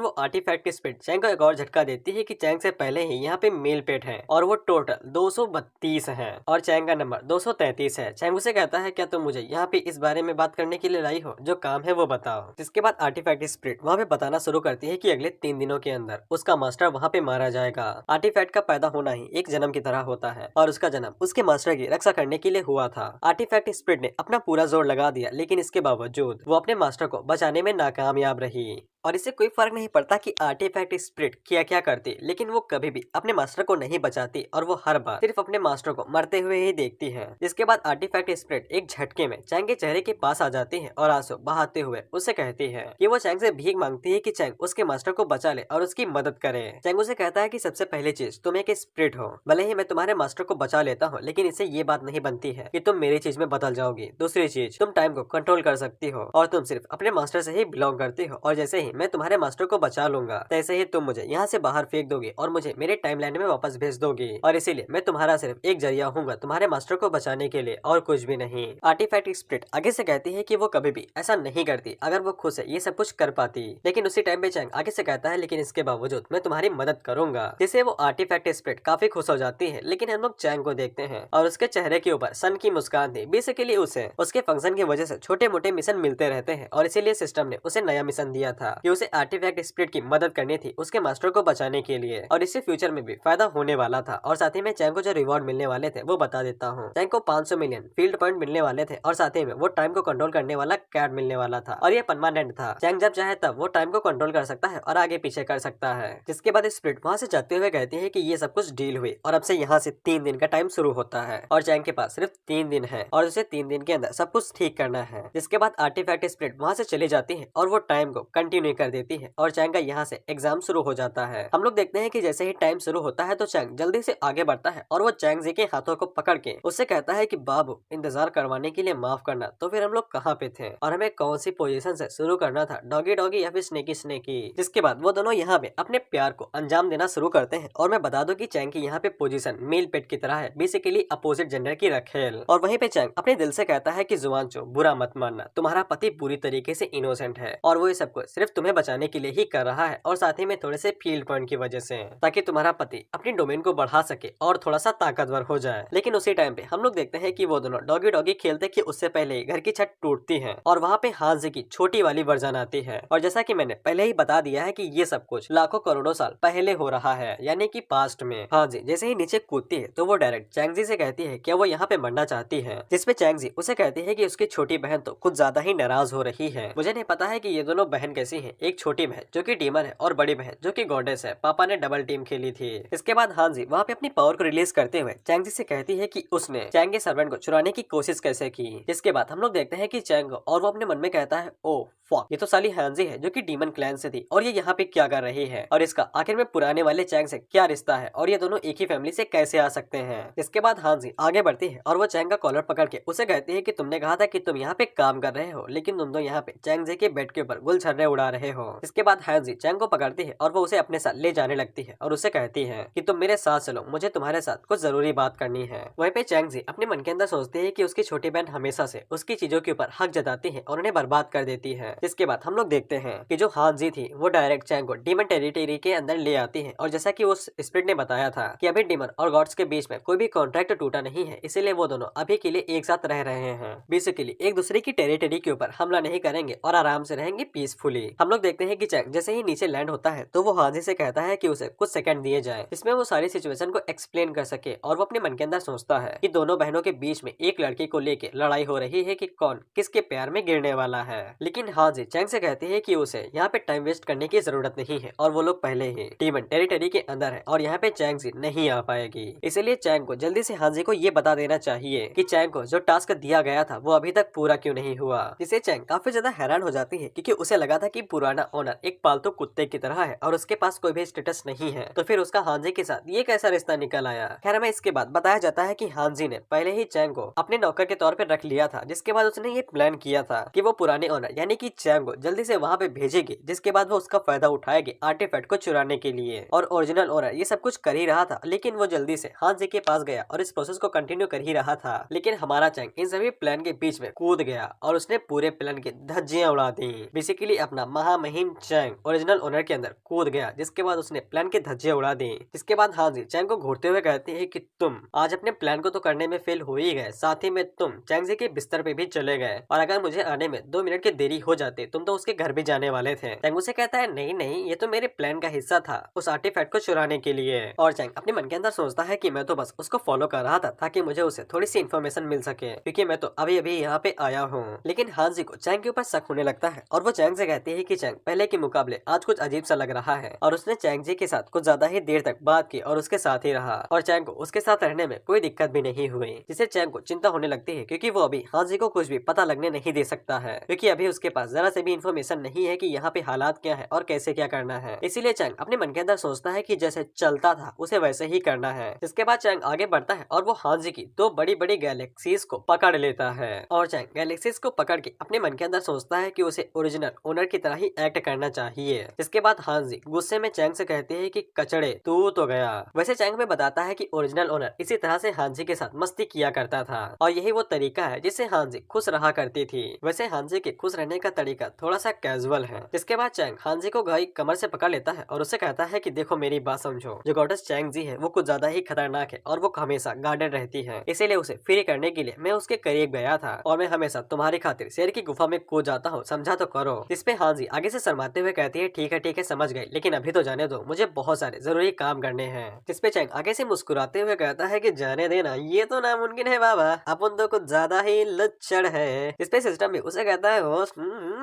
वो आर्टिफैक्ट की स्पिरिट चैंग को एक और झटका देती है कि चैंग से पहले ही यहाँ पे मेल पेट है और वो टोटल 232 है और चैंग का नंबर 233 है। चैंग उसे कहता है क्या तुम मुझे यहाँ पे इस बारे में बात करने के लिए लाई हो, जो काम है वो बताओ। जिसके बाद आर्टिफैक्ट स्पिरिट वहाँ पे बताना शुरू करती है कि अगले 3 दिनों के अंदर उसका मास्टर वहाँ पे मारा जाएगा। आर्टिफैक्ट का पैदा होना ही एक जन्म की तरह होता है और उसका जन्म उसके मास्टर की रक्षा करने के लिए हुआ था। आर्टिफैक्ट स्पिरिट ने अपना पूरा जोर लगा दिया, लेकिन इसके बावजूद वो अपने मास्टर को बचाने में नाकामयाब रही। और इससे कोई फर्क नहीं पड़ता कि आर्टिफैक्ट स्पिरिट क्या क्या करती, लेकिन वो कभी भी अपने मास्टर को नहीं बचाती और वो हर बार सिर्फ अपने मास्टर को मरते हुए ही देखती है। जिसके बाद आर्टिफैक्ट स्पिरिट एक झटके में चैंग के चेहरे के पास आ जाती है और आंसू बहाते हुए उससे कहती है कि वो चैंग से भीख मांगती है कि चैंग उसके मास्टर को बचा ले और उसकी मदद करे। चैंग उसे कहता है कि सबसे पहली चीज तुम एक स्पिरिट हो, भले ही मैं तुम्हारे मास्टर को बचा लेता हूँ, लेकिन इससे ये बात नहीं बनती है कि तुम मेरी चीज में बदल जाओगी। दूसरी चीज, तुम टाइम को कंट्रोल कर सकती हो और तुम सिर्फ अपने मास्टर से ही बिलोंग करती हो, और जैसे ही मैं तुम्हारे मास्टर को बचा लूंगा तैसे ही तुम मुझे यहाँ से बाहर फेंक दोगी और मुझे मेरे टाइमलाइन में वापस भेज दोगी, और इसीलिए मैं तुम्हारा सिर्फ एक जरिया हूँगा तुम्हारे मास्टर को बचाने के लिए और कुछ भी नहीं। आर्टिफैक्ट स्पिरिट आगे से कहती है कि वो कभी भी ऐसा नहीं करती अगर वो खुद से ये सब कुछ कर पाती, लेकिन उसी टाइम पे चैंग आगे से कहता है लेकिन इसके बावजूद मैं तुम्हारी मदद करूंगा, जिससे वो आर्टिफैक्ट स्पिरिट काफी खुश हो जाती है। लेकिन हम लोग चैंग को देखते हैं और उसके चेहरे के ऊपर सन की मुस्कान थी। बेसिकली उसे उसके फंक्शन की वजह से छोटे मोटे मिशन मिलते रहते हैं और इसीलिए सिस्टम ने उसे नया मिशन दिया था कि उसे आर्टिफैक्ट स्पिरिट की मदद करनी थी उसके मास्टर को बचाने के लिए, और इससे फ्यूचर में भी फायदा होने वाला था। और साथ ही में चैंग को जो रिवॉर्ड मिलने वाले थे वो बता देता हूँ। चैंग को 500 मिलियन फील्ड पॉइंट मिलने वाले थे और साथ ही में वो टाइम को कंट्रोल करने वाला कैट मिलने वाला था और ये परमानेंट था। चैंग जब चाहे तब वो टाइम को कंट्रोल कर सकता है और आगे पीछे कर सकता है। जिसके बाद स्पिरिट वहाँ से जाते हुए कहती है कि ये सब कुछ डील हुई और अब से यहाँ से 3 दिन का टाइम शुरू होता है और चैंग के पास सिर्फ 3 दिन है और उसे 3 दिन के अंदर सब कुछ ठीक करना है। जिसके बाद आर्टिफैक्ट स्पिरिट वहाँ से चली जाती है और वो टाइम को कंटिन्यू धीमी कर देती है और चैंग का यहाँ से एग्जाम शुरू हो जाता है। हम लोग देखते हैं कि जैसे ही टाइम शुरू होता है तो चैंग जल्दी से आगे बढ़ता है और वो चैंग जी के हाथों को पकड़ के उससे कहता है कि बाबू, इंतजार करवाने के लिए माफ करना। तो फिर हम लोग कहाँ पे थे और हमें कौन सी पोजीशन से शुरू करना था, डॉगी डॉगी या फिर स्नेकी स्नेकी। जिसके बाद वो दोनों यहाँ पे अपने प्यार को अंजाम देना शुरू करते हैं। और मैं बता दूं कि चैंग की यहाँ पे पोजीशन मेल पेट की तरह है, बेसिकली अपोजिट जेंडर की रखेल। और वहीं पे चैंग अपने दिल से कहता है कि जुआनचो, बुरा मत मानना, तुम्हारा पति पूरी तरीके से इनोसेंट है और वो ये सब कुछ सिर्फ तुम्हें बचाने के लिए ही कर रहा है और साथ ही में थोड़े से फील्ड पॉइंट की वजह से, ताकि तुम्हारा पति अपनी डोमेन को बढ़ा सके और थोड़ा सा ताकतवर हो जाए। लेकिन उसी टाइम पे हम लोग देखते हैं कि वो दोनों डॉगी डॉगी खेलते कि उससे पहले ही घर की छत टूटती है और वहाँ पे हांजी की छोटी वाली वर्जन आती है। और जैसा कि मैंने पहले ही बता दिया है कि ये सब कुछ लाखों करोड़ों साल पहले हो रहा है, यानी कि पास्ट में। हांजी जैसे ही नीचे कूदती है तो वो डायरेक्ट चैंग जी से कहती है कि वो यहाँ पे मरना चाहती है, जिसपे चैंग जी उसे कहती है कि उसकी छोटी बहन तो कुछ ज्यादा ही नाराज हो रही है। मुझे नहीं पता है कि ये दोनों बहन कैसी हैं, एक छोटी बहन जो कि डीमन है और बड़ी बहन जो कि गॉडेस है। पापा ने डबल टीम खेली थी। इसके बाद हांजी वहाँ पे अपनी पावर को रिलीज करते हुए चैंग जी से कहती है कि उसने चैंग के सर्वेंट को चुराने की कोशिश कैसे की। जिसके बाद हम लोग देखते हैं कि चैंग और वो अपने मन में कहता है, ओ फक, ये तो साली हांजी है जो कि डीमन क्लैन से थी और ये यहाँ पे क्या कर रही है और इसका आखिर में पुराने वाले चैंग से क्या रिश्ता है और ये दोनों एक ही फैमिली से कैसे आ सकते हैं। इसके बाद हांजी आगे बढ़ती है और वो चैंग का कॉलर पकड़ के उसे कहती है कि तुमने कहा था कि तुम यहाँ पे काम कर रहे हो, लेकिन तुम तो यहाँ पे चैंग जी के बेड के ऊपर गुलछर्रे उड़ा रहे हो। इसके बाद हांजी चैंग को पकड़ती है और वो उसे अपने साथ ले जाने लगती है और उसे कहती है कि तुम मेरे साथ चलो, मुझे तुम्हारे साथ कुछ जरूरी बात करनी है। वहीं पे चैंग जी अपने मन के अंदर सोचती है कि उसकी छोटी बहन हमेशा से उसकी चीजों के ऊपर हक जताती है और उन्हें बर्बाद कर देती है। जिसके बाद हम लोग देखते हैं कि जो हांजी थी वो डायरेक्ट चैंग को डीमन टेरिटरी के अंदर ले आती है और जैसा कि उस स्पिरिट ने बताया था कि अभी डीमन और गॉड्स के बीच में कोई भी कॉन्ट्रैक्ट टूटा नहीं है, इसीलिए वो दोनों अभी के लिए एक साथ रह रहे हैं। बेसिकली एक दूसरे की टेरिटरी के ऊपर हमला नहीं करेंगे और आराम से रहेंगे पीसफुली। हम लोग देखते हैं कि चैंग जैसे ही नीचे लैंड होता है तो वो हांजी से कहता है कि उसे कुछ सेकंड दिए जाए, इसमें वो सारी सिचुएशन को एक्सप्लेन कर सके। और वो अपने मन के अंदर सोचता है कि दोनों बहनों के बीच में एक लड़की को लेके लड़ाई हो रही है कि कौन किसके प्यार में गिरने वाला है। लेकिन हांजी चैंग से कहती है कि उसे यहाँ पे टाइम वेस्ट करने की जरूरत नहीं है और वो लोग पहले ही डीमन टेरिटरी के अंदर है और यहाँ पे चैंग जी नहीं आ पाएगी। इसलिए चैंग को जल्दी से हांजी को ये बता देना चाहिए कि चैंग को जो टास्क दिया गया था वो अभी तक पूरा क्यों नहीं हुआ। जिससे चैंग काफी ज्यादा हैरान हो जाती है क्योंकि उसे लगा था कि पुराना ओनर एक पालतू कुत्ते की तरह है और उसके पास कोई भी स्टेटस नहीं है, तो फिर उसका हांजी के साथ ये कैसा रिश्ता निकल आया। खैर हमें इसके बाद बताया जाता है कि हांजी ने पहले ही चैंग को अपने नौकर के तौर पर रख लिया था, जिसके बाद उसने ये प्लान किया था कि वो पुराने ओनर यानी कि चैंग को जल्दी से वहाँ पे भेजेगी, जिसके बाद वो उसका फायदा उठाएगी आर्टिफैक्ट को चुराने के लिए। और ओरिजिनल ओनर ये सब कुछ कर ही रहा था, लेकिन वो जल्दी से हांजी के पास गया और इस प्रोसेस को कंटिन्यू कर ही रहा था। लेकिन हमारा चैंग इन सभी प्लान के बीच में कूद गया और उसने पूरे प्लान की धज्जियां उड़ा दी। बेसिकली अपना महामहिम चैंग ओरिजिनल ओनर के अंदर कूद गया, जिसके बाद उसने प्लान की धज्जियां उड़ा दी। जिसके बाद हांजी चैंग को घूरते हुए कहती है कि तुम आज अपने प्लान को तो करने में फेल हो ही गए, साथ ही में तुम चैंग जी के बिस्तर पे भी चले गए और अगर मुझे आने में 2 मिनट की देरी हो जाती तुम तो उसके घर भी जाने वाले थे। चैंग उसे कहता है नहीं नहीं, ये तो मेरे प्लान का हिस्सा था उस आर्टिफैक्ट को चुराने के लिए। और चैंग अपने मन के अंदर सोचता है कि मैं तो बस उसको फॉलो कर रहा था ताकि मुझे उसे थोड़ी सी इन्फॉर्मेशन मिल सके, क्योंकि मैं तो अभी अभी यहाँ पे आया हूँ। लेकिन हांजी को चैंग के ऊपर शक होने लगता है और वो चैंग से कहती है कि चैंग पहले के मुकाबले आज कुछ अजीब सा लग रहा है। और उसने चैंग जी के साथ कुछ ज्यादा ही देर तक बात की और उसके साथ ही रहा और चैंग को उसके साथ रहने में कोई दिक्कत भी नहीं हुई, जिससे चैंग को चिंता होने लगती है क्योंकि वो अभी हांजी को कुछ भी पता लगने नहीं दे सकता है, क्योंकि अभी उसके पास जरा से भी इन्फॉर्मेशन नहीं है कि यहाँ पे हालात क्या है और कैसे क्या करना है। इसीलिए चैंग अपने मन के अंदर सोचता है कि जैसे चलता था उसे वैसे ही करना है। इसके बाद चैंग आगे बढ़ता है और वो हांजी की 2 बड़ी बड़ी गैलेक्सीज को पकड़ लेता है और चैंग गैलेक्सीज को पकड़ के अपने मन के अंदर सोचता है कि उसे ओरिजिनल ओनर की तरह ही एक्ट करना चाहिए। इसके बाद हांजी गुस्से में चैंग से कहती है कि कचड़े तू तो गया। वैसे चैंग में बताता है कि ओरिजिनल ओनर इसी तरह से हांजी के साथ मस्ती किया करता था और यही वो तरीका है जिससे हांजी खुश रहा करती थी। वैसे हांजी के खुश रहने का तरीका थोड़ा सा कैजुअल है। इसके बाद चैंग हांजी को घाई कमर से पकड़ लेता है और उसे कहता है कि देखो मेरी बात समझो, जो गॉडेस चैंग जी है वो कुछ ज्यादा ही खतरनाक है और वो हमेशा गार्डेड रहती है, इसीलिए उसे फ्री करने के लिए मैं उसके करीब गया था और मैं हमेशा तुम्हारी खातिर शेर की गुफा में कूद जाता हूँ, समझा तो करो। इस पे हांजी आगे से शर्माते हुए कहती है ठीक है समझ गई, लेकिन अभी तो जाने दो, मुझे बहुत सारे जरूरी काम करने हैं। इस पे चैंग आगे से मुस्कुराते हुए कहता है कि जाने देना, ये तो नामुमकिन है बाबा, अपन तो कुछ ज्यादा ही लुच्चड़ है। इस पे सिस्टम भी उसे कहता है होश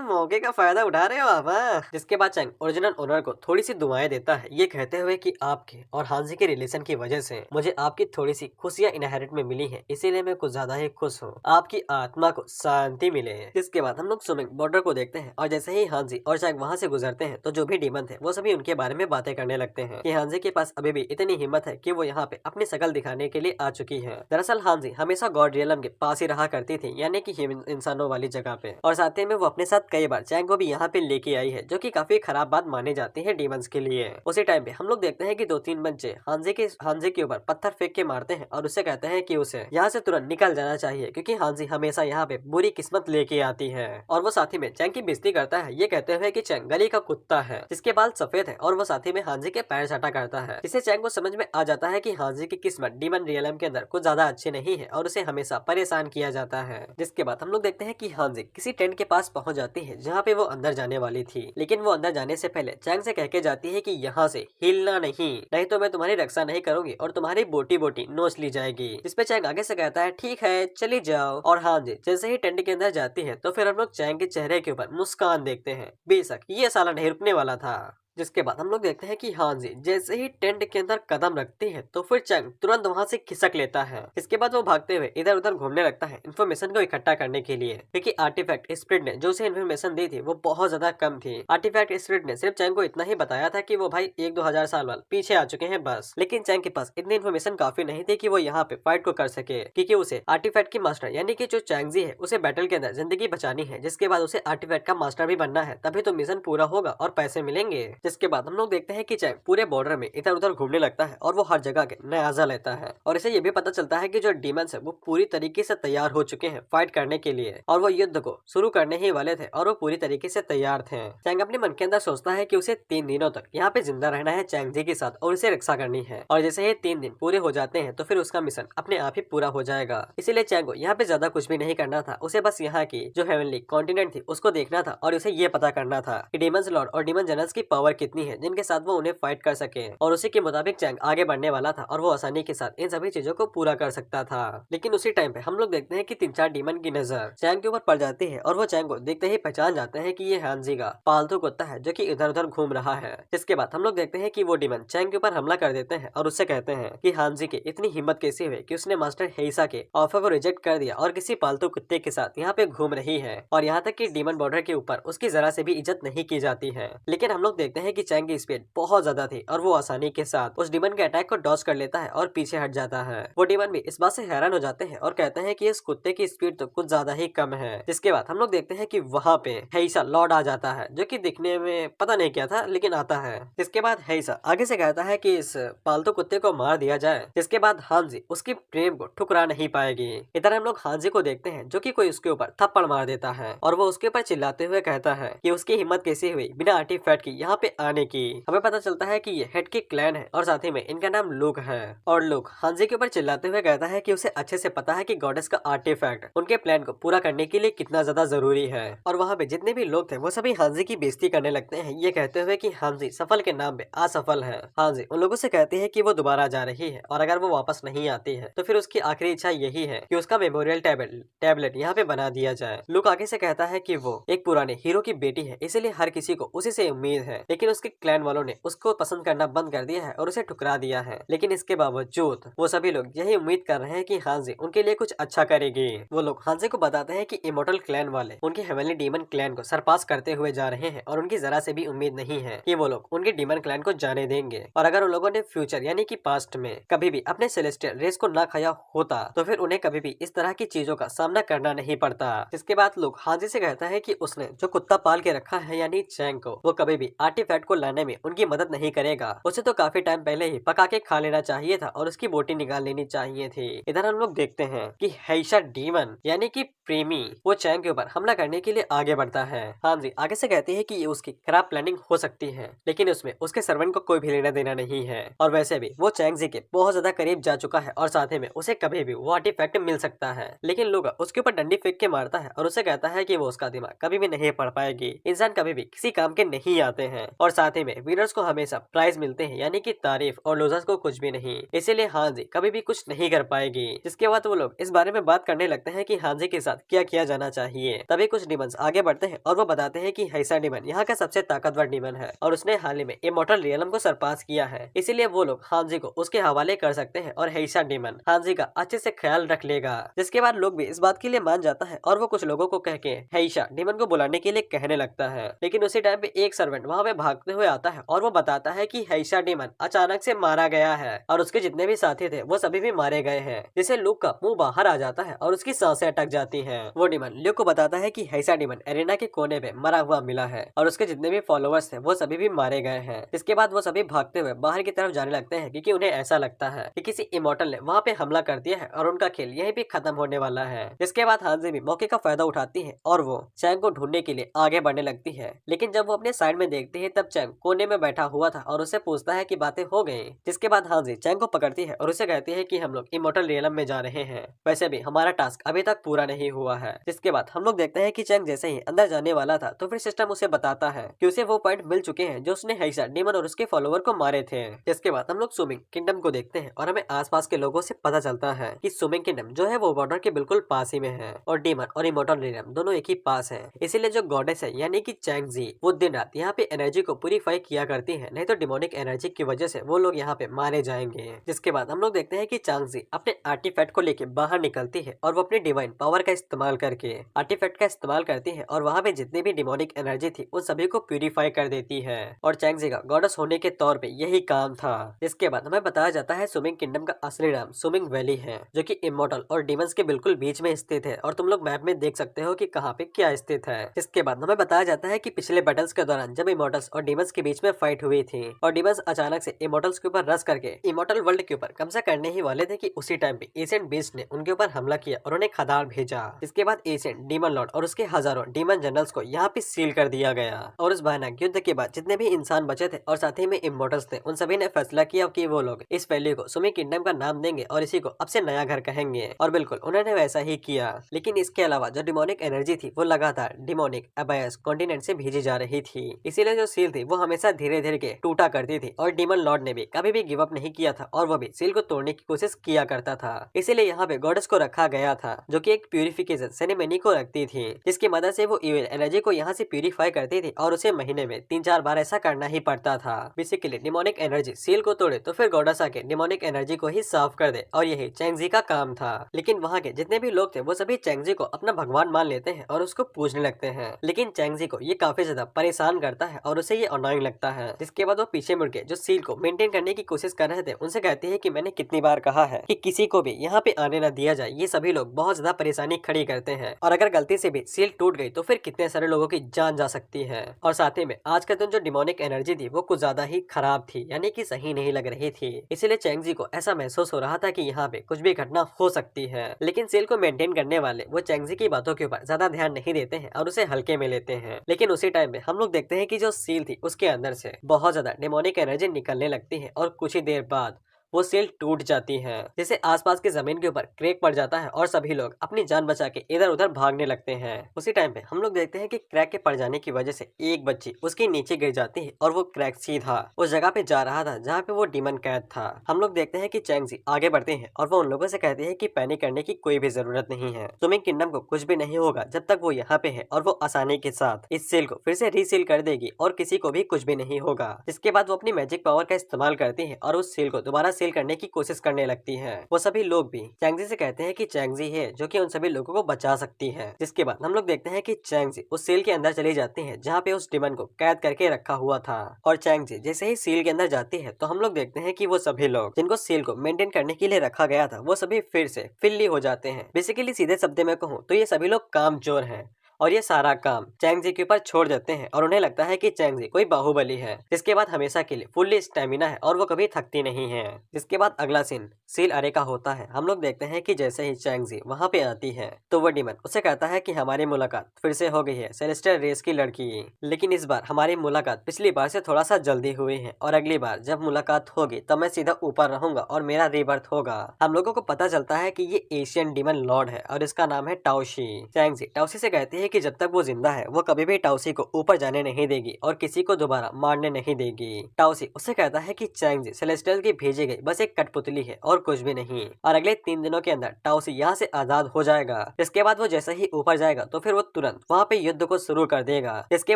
मौके का फायदा उठा रहे हो आप, हाँ। जिसके बाद चैंग ओरिजिनल ओनर को थोड़ी सी दुआएं देता है, ये कहते हुए कि आपके और हांजी के रिलेशन की वजह से मुझे आपकी थोड़ी सी खुशियां इनहेरिट में मिली है, इसीलिए मैं कुछ ज्यादा ही खुश हूँ। आपकी आत्मा को शांति मिले। जिसके बाद हम लोग स्विमिंग बॉर्डर को देखते हैं और जैसे ही हांजी और चैंग वहाँ से गुजरते हैं तो जो भी डीमन थे वो सभी उनके बारे में बातें करने लगते हैं कि हांजी के पास अभी भी इतनी हिम्मत है कि वो यहाँ पे अपनी शकल दिखाने के लिए आ चुकी है। दरअसल हांजी हमेशा गॉड रियलम के पास ही रहा करती थी, यानी कि इंसानों वाली जगह पे, और साथ ही में वो अपने साथ कई बार चैंग को भी यहाँ पे लेके आई है, जो कि काफी खराब बात मानी जाती है डीमंस के लिए। उसी टाइम पे हम लोग देखते हैं कि 2-3 बच्चे हांजी के ऊपर पत्थर फेंक के मारते हैं और उसे कहते हैं कि उसे यहाँ से तुरंत निकल जाना चाहिए, क्योंकि हांजी हमेशा यहाँ पे बुरी किस्मत लेके आती है। और वो साथी में चैंग की बेइज्जती करता है, ये कहते हुए कि चैंग गली का कुत्ता है जिसके बाल सफेद है, और वो साथी में हांजी के पैर चाटा करता है। इससे चैंग को समझ में आ जाता है कि हांजी की किस्मत डीमन रियलम के अंदर कुछ ज्यादा अच्छी नहीं है और उसे हमेशा परेशान किया जाता है। जिसके बाद हम लोग देखते हैं कि हांजी किसी टेंट के पास पहुंच जाती है जहाँ पे वो अंदर जाने वाली थी, लेकिन वो अंदर जाने से पहले चैंग से कह के जाती है कि यहाँ से हिलना नहीं तो मैं तुम्हारी रक्षा नहीं करूंगी और तुम्हारी बोटी बोटी नोच ली जाएगी। जिसपे चैंग आगे से कहता है ठीक है चली जाओ। और हांजी जैसे ही टेंट के अंदर जाती है तो फिर हम लोग चैंग के चेहरे के ऊपर मुस्कान देखते हैं, बेशक ये साला नहीं रुकने वाला था। जिसके बाद हम लोग देखते हैं कि हांजी जैसे ही टेंट के अंदर कदम रखती है तो फिर चैंग तुरंत वहां से खिसक लेता है। इसके बाद वो भागते हुए इधर उधर घूमने लगता है इन्फॉर्मेशन को इकट्ठा करने के लिए, क्योंकि आर्टिफैक्ट स्पिरिट ने जो उसे इन्फॉर्मेशन दी थी वो बहुत ज्यादा कम थी। आर्टिफैक्ट स्पिरिट ने सिर्फ चैंग को इतना ही बताया था कि वो भाई 1-2 हजार साल वाल पीछे आ चुके हैं बस, लेकिन चैंग के पास इतनी इन्फॉर्मेशन काफी नहीं थी कि वो यहाँ पे फाइट को कर सके, क्योंकि उसे आर्टिफैक्ट की मास्टर यानी कि जो चैंगजी है उसे बैटल के अंदर जिंदगी बचानी है। जिसके बाद उसे आर्टिफैक्ट का मास्टर भी बनना है, तभी तो मिशन पूरा होगा और पैसे मिलेंगे। जिसके बाद हम लोग देखते हैं कि चैंग पूरे बॉर्डर में इधर उधर घूमने लगता है और वो हर जगह के नयाजा लेता है, और इसे ये भी पता चलता है कि जो डीमंस है वो पूरी तरीके से तैयार हो चुके हैं फाइट करने के लिए, और वो युद्ध को शुरू करने ही वाले थे और वो पूरी तरीके से तैयार थे। चैंग अपने मन के अंदर सोचता है कि उसे 3 दिनों तक यहाँ पे जिंदा रहना है चैंग जी के साथ और उसे रक्षा करनी है, और जैसे ही 3 दिन पूरे हो जाते हैं तो फिर उसका मिशन अपने आप ही पूरा हो जाएगा। इसीलिए चैंग को यहाँ पे ज्यादा कुछ भी नहीं करना था, उसे बस यहाँ की जो हेवनली कॉन्टिनेंट थी उसको देखना था और उसे ये पता करना था कि डीमंस लॉर्ड और डीमन जनरल्स की पावर कितनी है जिनके साथ वो उन्हें फाइट कर सके, और उसी के मुताबिक चैंग आगे बढ़ने वाला था और वो आसानी के साथ इन सभी चीजों को पूरा कर सकता था। लेकिन उसी टाइम पे हम लोग देखते हैं कि 3-4 डीमन की नजर चैंग के ऊपर पड़ जाती है और वो चैंग को देखते ही पहचान जाते हैं कि ये हांजी का पालतू कुत्ता है जो कि इधर उधर घूम रहा है। जिसके बाद हम लोग देखते हैं कि वो डीमन चैंग के ऊपर हमला कर देते हैं और उससे कहते हैं कि हांजी की इतनी हिम्मत कैसे हुई कि उसने मास्टर हेइसा के ऑफर को रिजेक्ट कर दिया और किसी पालतू कुत्ते के साथ यहाँ पे घूम रही है, और यहाँ तक कि डीमन बॉर्डर के ऊपर उसकी जरा से भी इज्जत नहीं की जाती है। लेकिन हम लोग देखते हैं कि चैंग की स्पीड बहुत ज्यादा थी और वो आसानी के साथ उस डीमन के अटैक को डॉज कर लेता है और पीछे हट जाता है। वो डीमन भी इस बात से हैरान हो जाते हैं और कहते हैं कि इस कुत्ते की स्पीड तो कुछ ज्यादा ही कम है। जिसके बाद हम लोग देखते हैं कि वहाँ पे हेइसा लॉर्ड आ जाता है, जो कि दिखने में पता नहीं क्या था लेकिन आता है। जिसके बाद हेइसा आगे से कहता है कि इस पालतू कुत्ते को मार दिया जाए। जिसके बाद हांजी उसकी प्रेम को ठुकरा नहीं पाएगी। इधर हम लोग हांजी को देखते हैं जो कि कोई उसके ऊपर थप्पड़ मार देता है और वो उसके ऊपर चिल्लाते हुए कहता है कि उसकी हिम्मत कैसी हुई बिना आर्टिफैक्ट की यहाँ पे आने की। हमें पता चलता है कि ये हेड की क्लैन है और साथ ही में इनका नाम लुक है, और लुक हांजी के ऊपर चिल्लाते हुए कहता है कि उसे अच्छे से पता है कि गॉडेस का आर्टिफैक्ट उनके प्लान को पूरा करने के लिए कितना ज्यादा जरूरी है। और वहाँ पे जितने भी लोग थे वो सभी हांजी की बेइज्जती करने लगते हैं, ये कहते हुए कि हांजी सफल के नाम पे असफल है। हांजी उन लोगों से कहती है कि वो दोबारा जा रही है और अगर वो वापस नहीं आती है तो फिर उसकी आखिरी इच्छा यही है कि उसका मेमोरियल टैबलेट यहाँ पे बना दिया जाए। लुक आगे से कहता है कि वो एक पुराने हीरो की बेटी है, इसलिए हर किसी को उसी से उम्मीद है, लेकिन उसके क्लैन वालों ने उसको पसंद करना बंद कर दिया है और उसे ठुकरा दिया है। लेकिन इसके बावजूद वो सभी लोग यही उम्मीद कर रहे हैं कि हांजी उनके लिए कुछ अच्छा करेगी। वो लोग हांजी को बताते हैं कि इमोर्टल क्लैन वाले उनके हेवनली डीमन क्लैन को सरपास करते हुए जा रहे हैं और उनकी जरा से भी उम्मीद नहीं है कि वो लोग उनके डीमन क्लैन को जाने देंगे, और अगर उन लोगों ने फ्यूचर यानी कि पास्ट में कभी भी अपने सेलेस्टियल रेस को ना खाया होता तो फिर उन्हें कभी भी इस तरह की चीजों का सामना करना नहीं पड़ता। जिसके बाद लोग हांजी से कहता है कि उसने जो कुत्ता पाल के रखा है यानी चैंग को, वो कभी भी आर्टिफैक्ट को लाने में उनकी मदद नहीं करेगा। उसे तो काफी टाइम पहले ही पका के खा लेना चाहिए था और उसकी बोटी निकाल लेनी चाहिए थी। इधर हम लोग देखते हैं कि हेइसा डीमन यानी कि प्रेमी वो चैंग के ऊपर हमला करने के लिए आगे बढ़ता है। हांजी आगे से कहती है कि ये उसकी खराब प्लानिंग हो सकती है, लेकिन उसमें उसके सर्वेंट को कोई भी लेना देना नहीं है, और वैसे भी वो चैंग जी के बहुत ज्यादा करीब जा चुका है और साथ ही में उसे कभी भी वो आर्टिफैक्ट मिल सकता है। लेकिन लोग उसके ऊपर डंडी फेंक के मारता है और उसे कहता है कि वो उसका दिमाग कभी भी नहीं पढ़ पाएगी, इंसान कभी भी किसी काम के नहीं आते हैं। और साथ ही में विनर्स को हमेशा प्राइज मिलते हैं, यानी कि तारीफ, और लूजर्स को कुछ भी नहीं। इसीलिए हांजी कभी भी कुछ नहीं कर पाएगी। जिसके बाद वो लोग इस बारे में बात करने लगते हैं कि हांजी के साथ क्या किया जाना चाहिए। तभी कुछ डीमंस आगे बढ़ते हैं और वो बताते हैं कि हैसा डीमन यहाँ का सबसे ताकतवर डीमन है और उसने हाल ही में इमॉर्टल रियलम को सरपास किया है। इसीलिए वो लोग हांजी को उसके हवाले कर सकते हैं और हैसा डीमन हांजी का अच्छे से ख्याल रख लेगा। जिसके बाद लोग भी इस बात के लिए मान जाता है और वो कुछ लोगों को कह के हैसा डीमन को बुलाने के लिए कहने लगता है। लेकिन उसी टाइम पे एक सर्वेंट वहाँ पे भागते हुए आता है और वो बताता है कि हैसा डीमन अचानक से मारा गया है और उसके जितने भी साथी थे वो सभी भी मारे गए हैं। जिससे लूक का मुंह बाहर आ जाता है और उसकी सांसें अटक जाती हैं। वो डीमन ल्यूक को बताता है कि हैसा डीमन एरेना के कोने पे मरा हुआ मिला है और उसके जितने भी फॉलोअर्स थे वो सभी भी मारे गए हैं। इसके बाद वो सभी भागते हुए बाहर की तरफ जाने लगते हैं क्योंकि उन्हें ऐसा लगता है कि किसी इमॉर्टल ने वहाँ पे हमला कर दिया है और उनका खेल यहीं पे खत्म होने वाला है। इसके बाद हांजी भी मौके का फायदा उठाती है और वो चैंग को ढूंढने के लिए आगे बढ़ने लगती है। लेकिन जब वो अपने साइड में देखती है तब चैंग कोने में बैठा हुआ था और उससे पूछता है कि बातें हो गई। जिसके बाद हांजी चैंग को पकड़ती है और उसे कहती है कि हम लोग इमॉर्टल रियलम में जा रहे हैं, वैसे भी हमारा टास्क अभी तक पूरा नहीं हुआ है। जिसके बाद हम लोग देखते हैं कि चैंग जैसे ही अंदर जाने वाला था तो फिर सिस्टम उसे बताता है कि उसे वो पॉइंट मिल चुके हैं जो उसने हैसा डीमन और उसके फॉलोअर को मारे थे। जिसके बाद हम लोग स्विमिंग किंगडम को देखते हैं और हमें आसपास के लोगों से पता चलता है कि स्विमिंग किंगडम जो है वो बॉर्डर के बिल्कुल पास ही में है और डीमन और इमॉर्टल रियलम दोनों एक ही पास है। इसीलिए जो गॉडेस है यानी कि चैंग जी वो दिन रात यहाँ पे एनर्जी को प्यूरिफाई किया करती है, नहीं तो डिमोनिक एनर्जी की वजह से वो लोग यहाँ पे मारे जाएंगे। जिसके बाद हम लोग देखते हैं कि चैंग जी अपने आर्टिफैक्ट को लेके बाहर निकलती है और वो अपनी डिवाइन पावर का इस्तेमाल करके आर्टिफैक्ट का इस्तेमाल करती है और वहाँ पे जितनी भी डिमोनिक एनर्जी थी उन सभी को प्यूरिफाई कर देती है। और चैंग जी का गॉडेस होने के तौर पे यही काम था। जिसके बाद हमें बताया जाता है स्विमिंग किंगडम का असली नाम स्विमिंग वैली है जो कि इमॉर्टल और डीमंस के बिल्कुल बीच में स्थित है और तुम लोग मैप में देख सकते हो कि कहाँ पे क्या स्थित है। इसके बाद हमें बताया जाता है कि पिछले बैटल्स के दौरान जब इमॉर्टल्स और डीमंस के बीच में फाइट हुई थी और डीमंस अचानक से इमॉर्टल्स के ऊपर रश करके इमॉर्टल वर्ल्ड के ऊपर कब्जा करने ही वाले थे कि उसी टाइम पे एशियन बीस्ट ने उनके ऊपर हमला किया और उन्हें खदार भेजा। इसके बाद एशियन डीमन लॉर्ड और उसके हजारों डीमन जनरल्स को यहाँ पे सील कर दिया गया और उस भयानक युद्ध के बाद जितने भी इंसान बचे थे और साथ ही में इमॉर्टल्स थे उन सभी ने फैसला किया कि वो लोग इस वैली को स्विमिंग किंगडम का नाम देंगे और इसी को अब से नया घर कहेंगे और बिल्कुल उन्होंने वैसा ही किया। लेकिन इसके अलावा जो डिमोनिक एनर्जी थी वो लगातार डिमोनिक अबायस कॉन्टिनेंट से भेजी जा रही थी। इसीलिए जो सील थी वो हमेशा धीरे धीरे के टूटा करती थी और डीमन लॉर्ड ने भी कभी भी गिव अप नहीं किया था और वो भी सील को तोड़ने की कोशिश किया करता था। इसीलिए यहाँ पे गॉडेस को रखा गया था जो कि एक प्यूरिफिकेशन सेरेमनी को रखती थी जिसकी मदद से वो इविल एनर्जी को यहाँ से प्यूरिफाई करती थी और उसे महीने में 3-4 बार ऐसा करना ही पड़ता था। बेसिकली डिमोनिक एनर्जी सील को तोड़े तो फिर गॉडेस आके डिमोनिक एनर्जी को ही साफ कर दे और यही चैंग जी का काम था। लेकिन वहाँ के जितने भी लोग थे वो सभी चैंग जी को अपना भगवान मान लेते हैं और उसको पूजने लगते हैं। लेकिन चैंग जी को ये काफी ज्यादा परेशान करता है और उसे ये अनोइंग लगता है। जिसके बाद वो पीछे मुड़ के जो सील को मेंटेन करने की कोशिश कर रहे थे उनसे कहते हैं कि मैंने कितनी बार कहा है कि किसी को भी यहाँ पे आने न दिया जाए। ये सभी लोग बहुत ज्यादा परेशानी खड़ी करते हैं और अगर गलती से भी सील टूट गई तो फिर कितने सारे लोगों की जान जा सकती है। और साथ ही में आज का दिन जो डिमोनिक एनर्जी थी वो कुछ ज्यादा ही खराब थी, यानी कि सही नहीं लग रही थी। इसीलिए चैंग जी को ऐसा महसूस हो रहा था कि यहाँ पे कुछ भी घटना हो सकती है। लेकिन सील को मेंटेन करने वाले वो चैंग जी की बातों के ऊपर ज्यादा ध्यान नहीं देते हैं और उसे हल्के में लेते हैं। लेकिन उसी टाइम में हम लोग देखते हैं कि जो सील थी उसके अंदर से बहुत ज्यादा डिमोनिक एनर्जी निकलने लगती है और कुछ ही देर बाद वो सील टूट जाती है जिससे आसपास की जमीन के ऊपर क्रैक पड़ जाता है और सभी लोग अपनी जान बचा के इधर उधर भागने लगते हैं। उसी टाइम पे हम लोग देखते हैं कि क्रैक के पड़ जाने की वजह से एक बच्ची उसके नीचे गिर जाती है और वो क्रैक सीधा उस जगह पे जा रहा था जहाँ पे वो डीमन कैद था। हम लोग देखते हैं कि चैंग जी आगे बढ़ते हैं और वो उन लोगों से कहते हैं कि पैनिक करने की कोई भी जरूरत नहीं है। स्विमिंग किंगडम को कुछ भी नहीं होगा जब तक वो यहाँ पे है और वो आसानी के साथ इस सील को फिर से रीसील कर देगी और किसी को भी कुछ भी नहीं होगा। जिसके बाद वो अपनी मैजिक पावर का इस्तेमाल करती है और उस सील को दोबारा सील करने की कोशिश करने लगती है। वो सभी लोग भी चैंग जी से कहते हैं कि चैंग जी है जो कि उन सभी लोगों को बचा सकती है। जिसके बाद हम लोग देखते हैं कि चैंग जी उस सील के अंदर चली जाती है जहाँ पे उस डिमन को कैद करके रखा हुआ था और चैंग जी जैसे ही सील के अंदर जाती है तो हम लोग देखते हैं कि वो सभी लोग जिनको सील को मेंटेन करने के लिए रखा गया था वो सभी फिर से फिल्ली हो जाते हैं। बेसिकली सीधे शब्द में कहूँ तो ये सभी लोग कामचोर हैं और ये सारा काम चैंग जी के ऊपर छोड़ देते हैं और उन्हें लगता है कि चैंग जी कोई बाहुबली है जिसके बाद हमेशा के लिए फुल्ली स्टेमिना है और वो कभी थकती नहीं है। जिसके बाद अगला सीन सील अरे का होता है। हम लोग देखते हैं कि जैसे ही चैंग जी वहाँ पे आती है तो वो डिमन उसे कहता है कि हमारी मुलाकात फिर से हो गई है सेलेस्टियल रेस की लड़की, लेकिन इस बार हमारी मुलाकात पिछली बार से थोड़ा सा जल्दी हुई है और अगली बार जब मुलाकात होगी तब मैं सीधा ऊपर रहूंगा और मेरा रीबर्थ होगा। हम लोगों को पता चलता है कि ये एशियन डिमन लॉर्ड है और इसका नाम है टाओशी। चैंग जी टाओशी से कहती है है कि जब तक वो जिंदा है वो कभी भी टाउसी को ऊपर जाने नहीं देगी और किसी को दोबारा मारने नहीं देगी। टाउसी उससे कहता है कि चैंगजी सेलेस्टियल की भेजी गई बस एक कठपुतली है और कुछ भी नहीं, और अगले 3 दिनों के अंदर टाउसी यहाँ से आजाद हो जाएगा। इसके बाद वो जैसे ही ऊपर जाएगा तो फिर वो तुरंत वहाँ पे युद्ध को शुरू कर देगा। इसके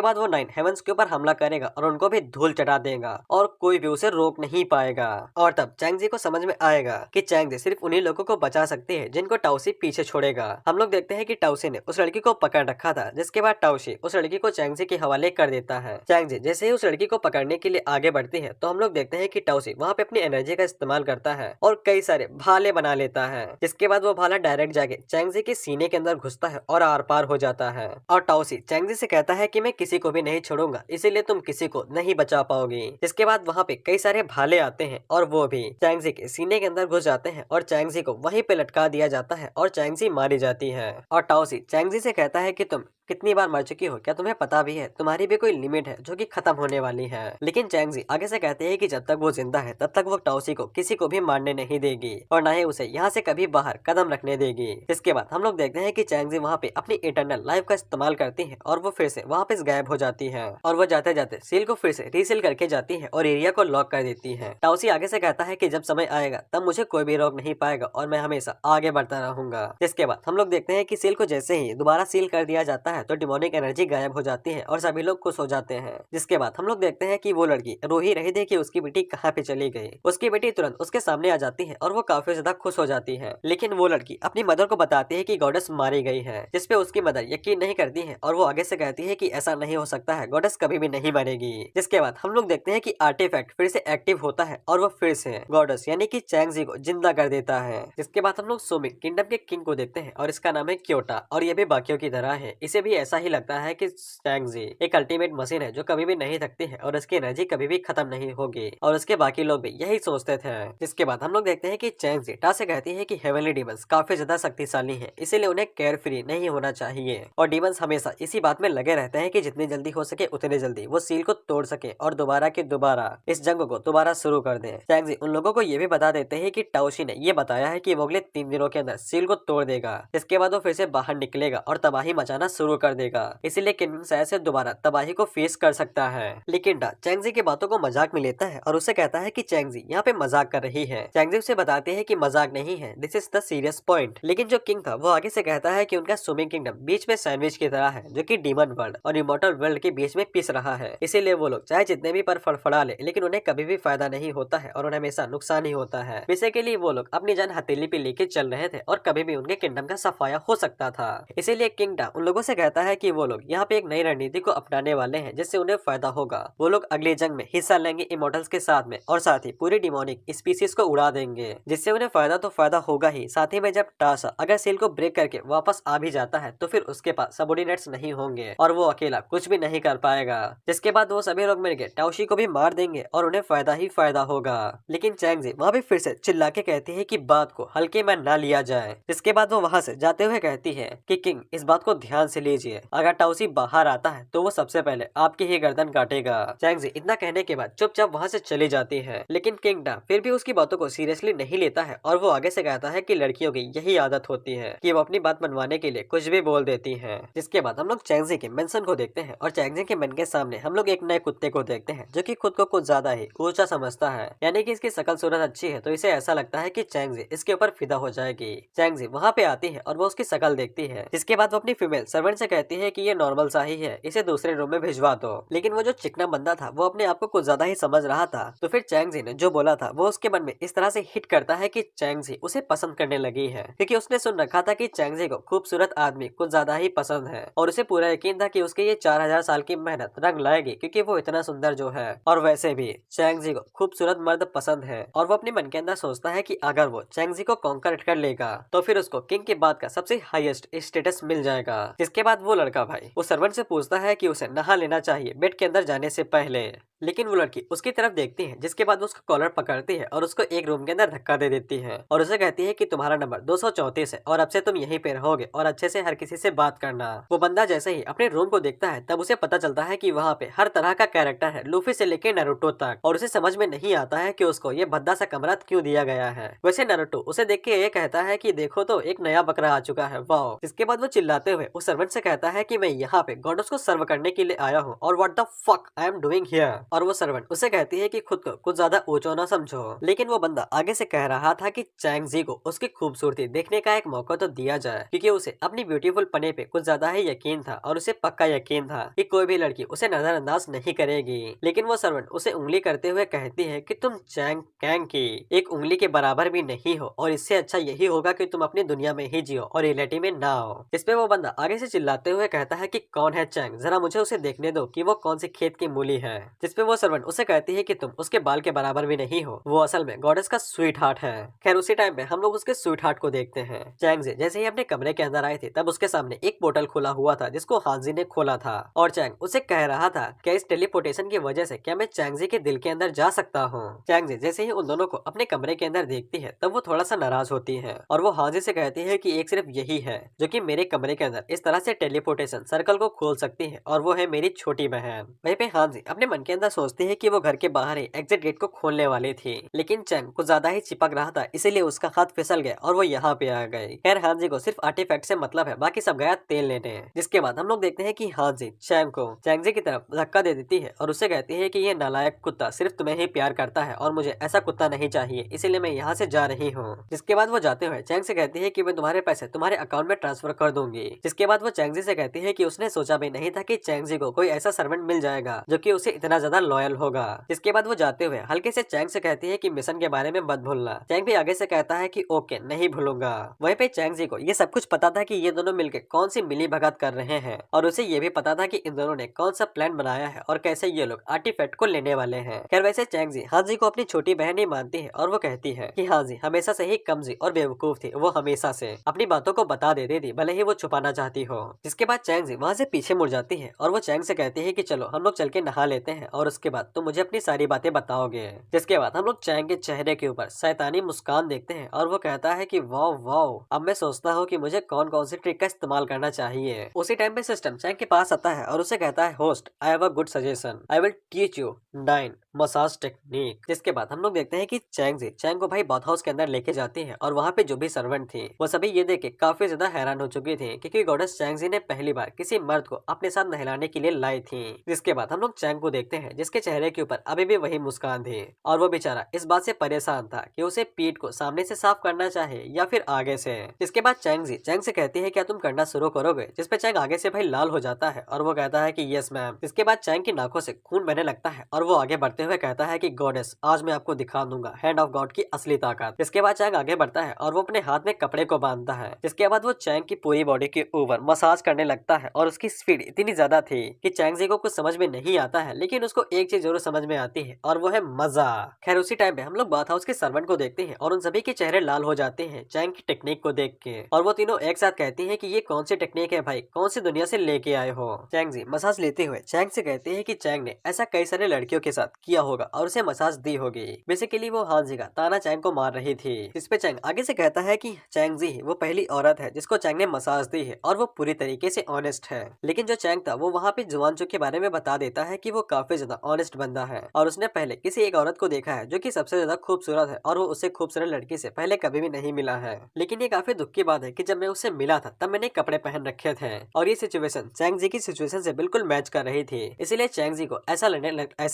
बाद वो 9 हेवंस के ऊपर हमला करेगा और उनको भी धूल चटा देगा और कोई भी उसे रोक नहीं पाएगा। और तब चैंगजी को समझ में आएगा कि चैंगजी सिर्फ उन्हीं लोगों को बचा सकती है जिनको टाउसी पीछे छोड़ेगा। हम लोग देखते हैं कि टाउसी ने उस लड़की को पकड़ रखा था, जिसके बाद टाउसी उस लड़की को चैंगजी के हवाले कर देता है। चैंगजी जैसे ही उस लड़की को पकड़ने के लिए आगे बढ़ती है तो हम लोग देखते हैं कि टाउसी वहाँ पे अपनी एनर्जी का इस्तेमाल करता है और कई सारे भाले बना लेता है, जिसके बाद वो भाला डायरेक्ट जाके चैंगजी के सीने के अंदर घुसता है और आर पार हो जाता है। और टाउसी चैंगजी से कहता है कि मैं किसी को भी नहीं छोड़ूंगा, इसीलिए तुम किसी को नहीं बचा पाओगी। जिसके बाद वहाँ पे कई सारे भाले आते हैं और वो भी चैंगजी के सीने के अंदर घुस जाते हैं और चैंगजी को वहीं पे लटका दिया जाता है और चैंगजी मारी जाती है। और टाउसी चैंगजी से कहता है कि तुम कितनी बार मर चुकी हो, क्या तुम्हें पता भी है तुम्हारी भी कोई लिमिट है जो कि खत्म होने वाली है। लेकिन चैंगजी आगे से कहते हैं कि जब तक वो जिंदा है तब तक वो टाउसी को किसी को भी मारने नहीं देगी और ना ही उसे यहाँ से कभी बाहर कदम रखने देगी। इसके बाद हम लोग देखते हैं कि चैंगजी वहाँ पे अपनी इटरनल लाइफ का इस्तेमाल करती है और वो फिर से वापस गायब हो जाती है और वो जाते जाते सील को फिर से रीसील करके जाती है और एरिया को लॉक कर देती है। टाउसी आगे से कहता है कि जब समय आएगा तब मुझे कोई भी रोक नहीं पाएगा और मैं हमेशा आगे बढ़ता रहूंगा। जिसके बाद हम लोग देखते हैं कि सील को जैसे ही दोबारा सील कर दिया जाता है तो डिमोनिक एनर्जी गायब हो जाती है और सभी लोग खुश हो जाते हैं। जिसके बाद हम लोग देखते हैं कि वो लड़की रो ही रही थी कि उसकी बेटी कहाँ पे चली गई। उसकी बेटी तुरंत उसके सामने आ जाती है और वो काफी ज्यादा खुश हो जाती है, लेकिन वो लड़की अपनी मदर को बताती है कि गॉडेस मारी गई है, जिसपे उसकी मदर यकीन नहीं करती है और वो आगे से कहती है कि ऐसा नहीं हो सकता है, गॉडेस कभी भी नहीं मरेगी। जिसके बाद हम लोग देखते हैं कि आर्टिफैक्ट फिर से एक्टिव होता है और वो फिर से गॉडेस यानी कि चैंगजी को जिंदा कर देता है। जिसके बाद हम लोग सोमिक किंगडम के किंग को देखते हैं और इसका नाम है क्योटा और ये भी बाकियों की तरह है। इसे भी ऐसा ही लगता है कि चैंगजी एक अल्टीमेट मशीन है जो कभी भी नहीं थकती है और इसकी एनर्जी कभी भी खत्म नहीं होगी और उसके बाकी लोग भी यही सोचते थे। जिसके बाद हम लोग देखते हैं कि चैंगजी टा से कहती है कि हेवनली डीमंस काफी ज्यादा शक्तिशाली हैं, इसीलिए उन्हें केयर फ्री नहीं होना चाहिए और डीमंस हमेशा इसी बात में लगे रहते हैं कि जितनी जल्दी हो सके उतनी जल्दी वो सील को तोड़ सके और दोबारा के दोबारा इस जंग को दोबारा शुरू कर दे। चैंगजी उन लोगों को ये भी बता देते हैं कि टाउसी ने ये बताया है कि वो अगले 3 दिनों के अंदर सील को तोड़ देगा, इसके बाद वो फिर से बाहर निकलेगा और तबाही मचाना शुरू कर देगा, इसीलिए किंगडम शायद से दोबारा तबाही को फेस कर सकता है। लेकिन डा चैंगजी की बातों को मजाक में लेता है और उसे कहता है कि चैंगजी यहाँ पे मजाक कर रही है। चैंगजी उसे बताते हैं कि मजाक नहीं है, this is the serious point. लेकिन जो किंग था वो आगे से कहता है कि उनका स्विमिंग किंगडम बीच में सैंडविच की तरह है जो कि डीमन वर्ल्ड और इमॉर्टल वर्ल्ड के बीच में पिस रहा है, इसीलिए वो लोग चाहे जितने भी पर फड़फड़ा ले लेकिन उन्हें कभी भी फायदा नहीं होता है और उन्हें हमेशा नुकसान ही होता है। बेसिकली वो लोग अपनी जान हथेली पे लेके चल रहे थे और कभी भी उनके किंगडम का सफाया हो सकता था। इसीलिए किंग डा उन लोगों से कहता है कि वो लोग यहाँ पे एक नई रणनीति को अपनाने वाले हैं जिससे उन्हें फायदा होगा। वो लोग अगली जंग में हिस्सा लेंगे इमॉर्टल्स के साथ में और साथ ही पूरी डिमोनिक स्पीसीज को उड़ा देंगे, जिससे उन्हें फायदा तो फायदा होगा ही, साथ ही में जब टासा अगर सील को ब्रेक करके वापस आ भी जाता है तो फिर उसके पास सबऑर्डिनेट्स नहीं होंगे और वो अकेला कुछ भी नहीं कर पाएगा। जिसके बाद वो सभी लोग मिलकर टाउशी को भी मार देंगे और उन्हें फायदा ही फायदा होगा। लेकिन चैंगजी वहाँ भी फिर से चिल्ला के कहती है कि बात को हल्के में ना लिया जाए। जिसके बाद वो वहाँ से जाते हुए कहती है कि किंग इस बात को ध्यान से लीजिए, अगर टाउसी बाहर आता है तो वो सबसे पहले आपकी ही गर्दन काटेगा। चैंगजी इतना कहने के बाद चुपचाप वहाँ से चली जाती है, लेकिन किंग डा फिर भी उसकी बातों को सीरियसली नहीं लेता है और वो आगे से कहता है कि लड़कियों की यही आदत होती है कि वो अपनी बात मनवाने के लिए कुछ भी बोल देती है। जिसके बाद हम लोग चैंगजी के मेंशन को देखते हैं और चैंगजी के मन के सामने हम लोग एक नए कुत्ते को देखते हैं जो कि खुद को कुछ ज्यादा ही ऊंचा समझता है, यानी कि इसकी शकल सूरत अच्छी है तो इसे ऐसा लगता है कि चैंगजी इसके ऊपर फिदा हो जाएगी। चैंगजी वहाँ पे आती है और वो उसकी शकल देखती है, जिसके बाद वो अपनी फीमेल सर्वेंट से कहती है कि ये नॉर्मल सा ही है, इसे दूसरे रूम में भिजवा दो। लेकिन वो जो चिकना बंदा था वो अपने आप को कुछ ज्यादा ही समझ रहा था, तो फिर चैंगजी ने जो बोला था वो उसके मन में इस तरह से हिट करता है कि चैंगजी उसे पसंद करने लगी है, क्योंकि उसने सुन रखा था कि चैंगजी को खूबसूरत आदमी कुछ ज्यादा ही पसंद है और उसे पूरा यकीन था कि उसके ये 4000 साल की मेहनत रंग लाएगी क्योंकि वो इतना सुंदर जो है। और वैसे भी चैंगजी को खूबसूरत मर्द पसंद है और वो अपने मन के अंदर सोचता है कि अगर वो चैंगजी को कॉन्कर कर लेगा तो फिर उसको किंग के बाद का सबसे हाईएस्ट स्टेटस मिल जाएगा। जिसके बाद वो लड़का भाई वो सर्वेंट से पूछता है कि उसे नहा लेना चाहिए बेड के अंदर जाने से पहले, लेकिन वो लड़की उसकी तरफ देखती है, जिसके बाद वो उसका कॉलर पकड़ती है और उसको एक रूम के अंदर धक्का दे देती है और उसे कहती है कि तुम्हारा नंबर 234 है और अब से तुम यहीं पे रहोगे और अच्छे से हर किसी से बात करना। वो बंदा जैसे ही अपने रूम को देखता है तब उसे पता चलता है कि वहाँ पे हर तरह का कैरेक्टर है, लूफी से लेके नारुतो तक, और उसे समझ में नहीं आता है कि उसको ये भद्दा सा कमरा क्यों दिया गया है। वैसे नारुतो उसे देख के ये कहता है कि देखो तो एक नया बकरा आ चुका है, वाओ। इसके बाद वो चिल्लाते हुए उस सर्वेंट से उससे कहता है कि मैं यहाँ पे गॉडेस को सर्व करने के लिए आया हूँ और what the fuck I am doing here. और वो सर्वेंट उसे कहती है कि खुद को कुछ ज्यादा ऊंचा ना समझो। लेकिन वो बंदा आगे से कह रहा था कि चैंग जी को उसकी खूबसूरती देखने का एक मौका तो दिया जाए, क्योंकि उसे अपनी ब्यूटीफुल पने पे कुछ ज्यादा ही यकीन था और उसे पक्का यकीन था कि कोई भी लड़की उसे नजरअंदाज नहीं करेगी। लेकिन वो सर्वेंट उसे उंगली करते हुए कहती है कि तुम चैंग कैंग की एक उंगली के बराबर भी नहीं हो और इससे अच्छा यही होगा कि तुम अपनी दुनिया में ही जियो और रियलिटी में ना हो। इस पे वो बंदा आगे से चिल्लाते हुए कहता है कि कौन है चैंग, जरा मुझे उसे देखने दो कि वो कौन सी खेत की मूली है। जिसपे वो सर्वेंट उसे कहती है कि तुम उसके बाल के बराबर भी नहीं हो, वो असल में गॉडेस का स्वीट हार्ट है। खैर उसी टाइम पे हम लोग उसके स्वीट हार्ट को देखते हैं। चैंग जी जैसे ही अपने कमरे के अंदर आए थे तब उसके सामने एक पोर्टल खुला हुआ था जिसको हांजी ने खोला था और चैंग उसे कह रहा था क्या इस टेलीपोर्टेशन की वजह से क्या मैं चैंग जी के दिल के अंदर जा सकता हूँ। चैंग जी जैसे ही उन दोनों को अपने कमरे के अंदर देखती है तब वो थोड़ा सा नाराज होती है और वो हांजी से कहती है कि एक सिर्फ यही है जो कि मेरे कमरे के अंदर इस तरह से टेलीपोर्टेशन सर्कल को खोल सकती है और वो है मेरी छोटी बहन। वहीं पे हांजी अपने मन के अंदर सोचती है कि वो घर के बाहर ही एग्जिट गेट को खोलने वाली थी, लेकिन चैंग कुछ ज्यादा ही चिपक रहा था इसीलिए उसका हाथ फिसल गया और वो यहाँ पे आ गई। खैर हांजी को सिर्फ आर्टिफैक्ट से मतलब है, बाकी सब गया तेल लेने। जिसके बाद हम लोग देखते हैं कि हांजी चैंग को चैंग जी की तरफ धक्का दे देती है और उसे कहती है कि ये नालायक कुत्ता सिर्फ तुम्हें ही प्यार करता है और मुझे ऐसा कुत्ता नहीं चाहिए, इसीलिए मैं यहाँ से जा रही हूँ। जिसके बाद वो जाते हुए चैंग से कहती है कि मैं तुम्हारे पैसे तुम्हारे अकाउंट में ट्रांसफर कर दूंगी। जिसके बाद वो चैंग जी से कहती है कि उसने सोचा भी नहीं था कि चैंग जी को कोई ऐसा सर्वेंट मिल जाएगा जो कि उसे इतना ज्यादा लॉयल होगा। जिसके बाद वो जाते हुए हल्के से चैंग से कहती है कि मिशन के बारे में मत भूलना। चैंग भी आगे से कहता है कि ओके नहीं भूलूंगा। वहीं पे चैंग जी को ये सब कुछ पता था कि ये दोनों मिलकर कौन सी मिली भगत कर रहे हैं और उसे ये भी पता था कि इन दोनों ने कौन सा प्लान बनाया है और कैसे ये लोग आर्टिफैक्ट को लेने वाले हैं। खैर वैसे चैंग जी हांजी को अपनी छोटी बहन ही मानती है और वो कहती है कि हांजी हमेशा से ही कमजी और बेवकूफ थी, वो हमेशा से अपनी बातों को बता देती थी भले ही वो छुपाना चाहती हो। जिसके बाद चैंग जी वहाँ से पीछे मुड़ जाती है और वो चैंग से कहती है कि चलो हम लोग चल के नहा लेते हैं और उसके बाद तुम मुझे अपनी सारी बातें बताओगे। जिसके बाद हम लोग चैंग के चेहरे के ऊपर शैतानी मुस्कान देखते हैं और वो कहता है कि वाओ वाओ, अब मैं सोचता हूँ कि मुझे कौन कौन सी ट्रिक का इस्तेमाल करना चाहिए। उसी टाइम पे सिस्टम चैंग के पास आता है और उसे कहता है host I have a good suggestion, I will teach you 9 massage technique. जिसके बाद हम लोग देखते हैं कि चैंग को भाई बाथ हाउस के अंदर लेके जाती है और वहाँ पे जो भी सर्वेंट थे वो सभी ये देख के काफी ज्यादा हैरान हो चुके थे क्योंकि गॉडेस चैंग जी ने पहली बार किसी मर्द को अपने साथ नहलाने के लिए लाई थी। जिसके बाद हम लोग चैंग को देखते हैं जिसके चेहरे के ऊपर अभी भी वही मुस्कान थी और वो बेचारा इस बात से परेशान था कि उसे पीठ को सामने से साफ करना चाहिए या फिर आगे से। जिसके बाद चैंग से कहती है क्या तुम करना शुरू करोगे, जिसपे चैंग आगे से भाई लाल हो जाता है और वो कहता है कि यस मैम। जिसके बाद चैंग की नाकों से खून बहने लगता है और वो आगे बढ़ते हुए कहता है कि गॉडेस आज मैं आपको दिखा दूंगा हैंड ऑफ गॉड की असली ताकत। इसके बाद चैंग आगे बढ़ता है और वो अपने हाथ में कपड़े को बांधता है। जिसके बाद वो चैंग की पूरी बॉडी के ऊपर मसाज करने लगता है और उसकी स्पीड इतनी ज्यादा थी कि चैंग जी को कुछ समझ में नहीं आता है, लेकिन उसको एक चीज जरूर समझ में आती है और वो है मजा। खैर उसी टाइम पे हम लोग बाथ हाउस के सर्वेंट को देखते हैं और उन सभी के चेहरे लाल हो जाते हैं चैंग की टेक्निक को देख के और वो तीनों एक साथ कहती है कि ये कौन सी टेक्निक है भाई, कौन सी दुनिया से लेके आए हो। चैंग जी मसाज लेते हुए चैंग से कहते हैं कि चैंग ने ऐसा कई सारे लड़कियों के साथ किया होगा और उसे मसाज दी होगी। बेसिकली वो हांजी का ताना चैंग को मार रही थी। इस पे चैंग आगे से कहता है कि चैंग जी वो पहली औरत है जिसको चैंग ने मसाज दी है और वो पूरी तरीके से ऑनेस्ट है। लेकिन जो चैंग था वो वहाँ पे जुआनचो के बारे में बता देता है कि वो काफी ज्यादा ऑनेस्ट बंदा है और उसने पहले किसी एक औरत को देखा है जो कि सबसे ज्यादा खूबसूरत है और वो उससे खूबसूरत लड़की से पहले कभी भी नहीं मिला है। लेकिन ये काफी दुख की बात है कि जब मैं उससे मिला था तब मैंने कपड़े पहन रखे थे और ये सिचुएशन चैंग जी की सिचुएशन से बिल्कुल मैच कर रही थी। इसीलिए चैंग जी को ऐसा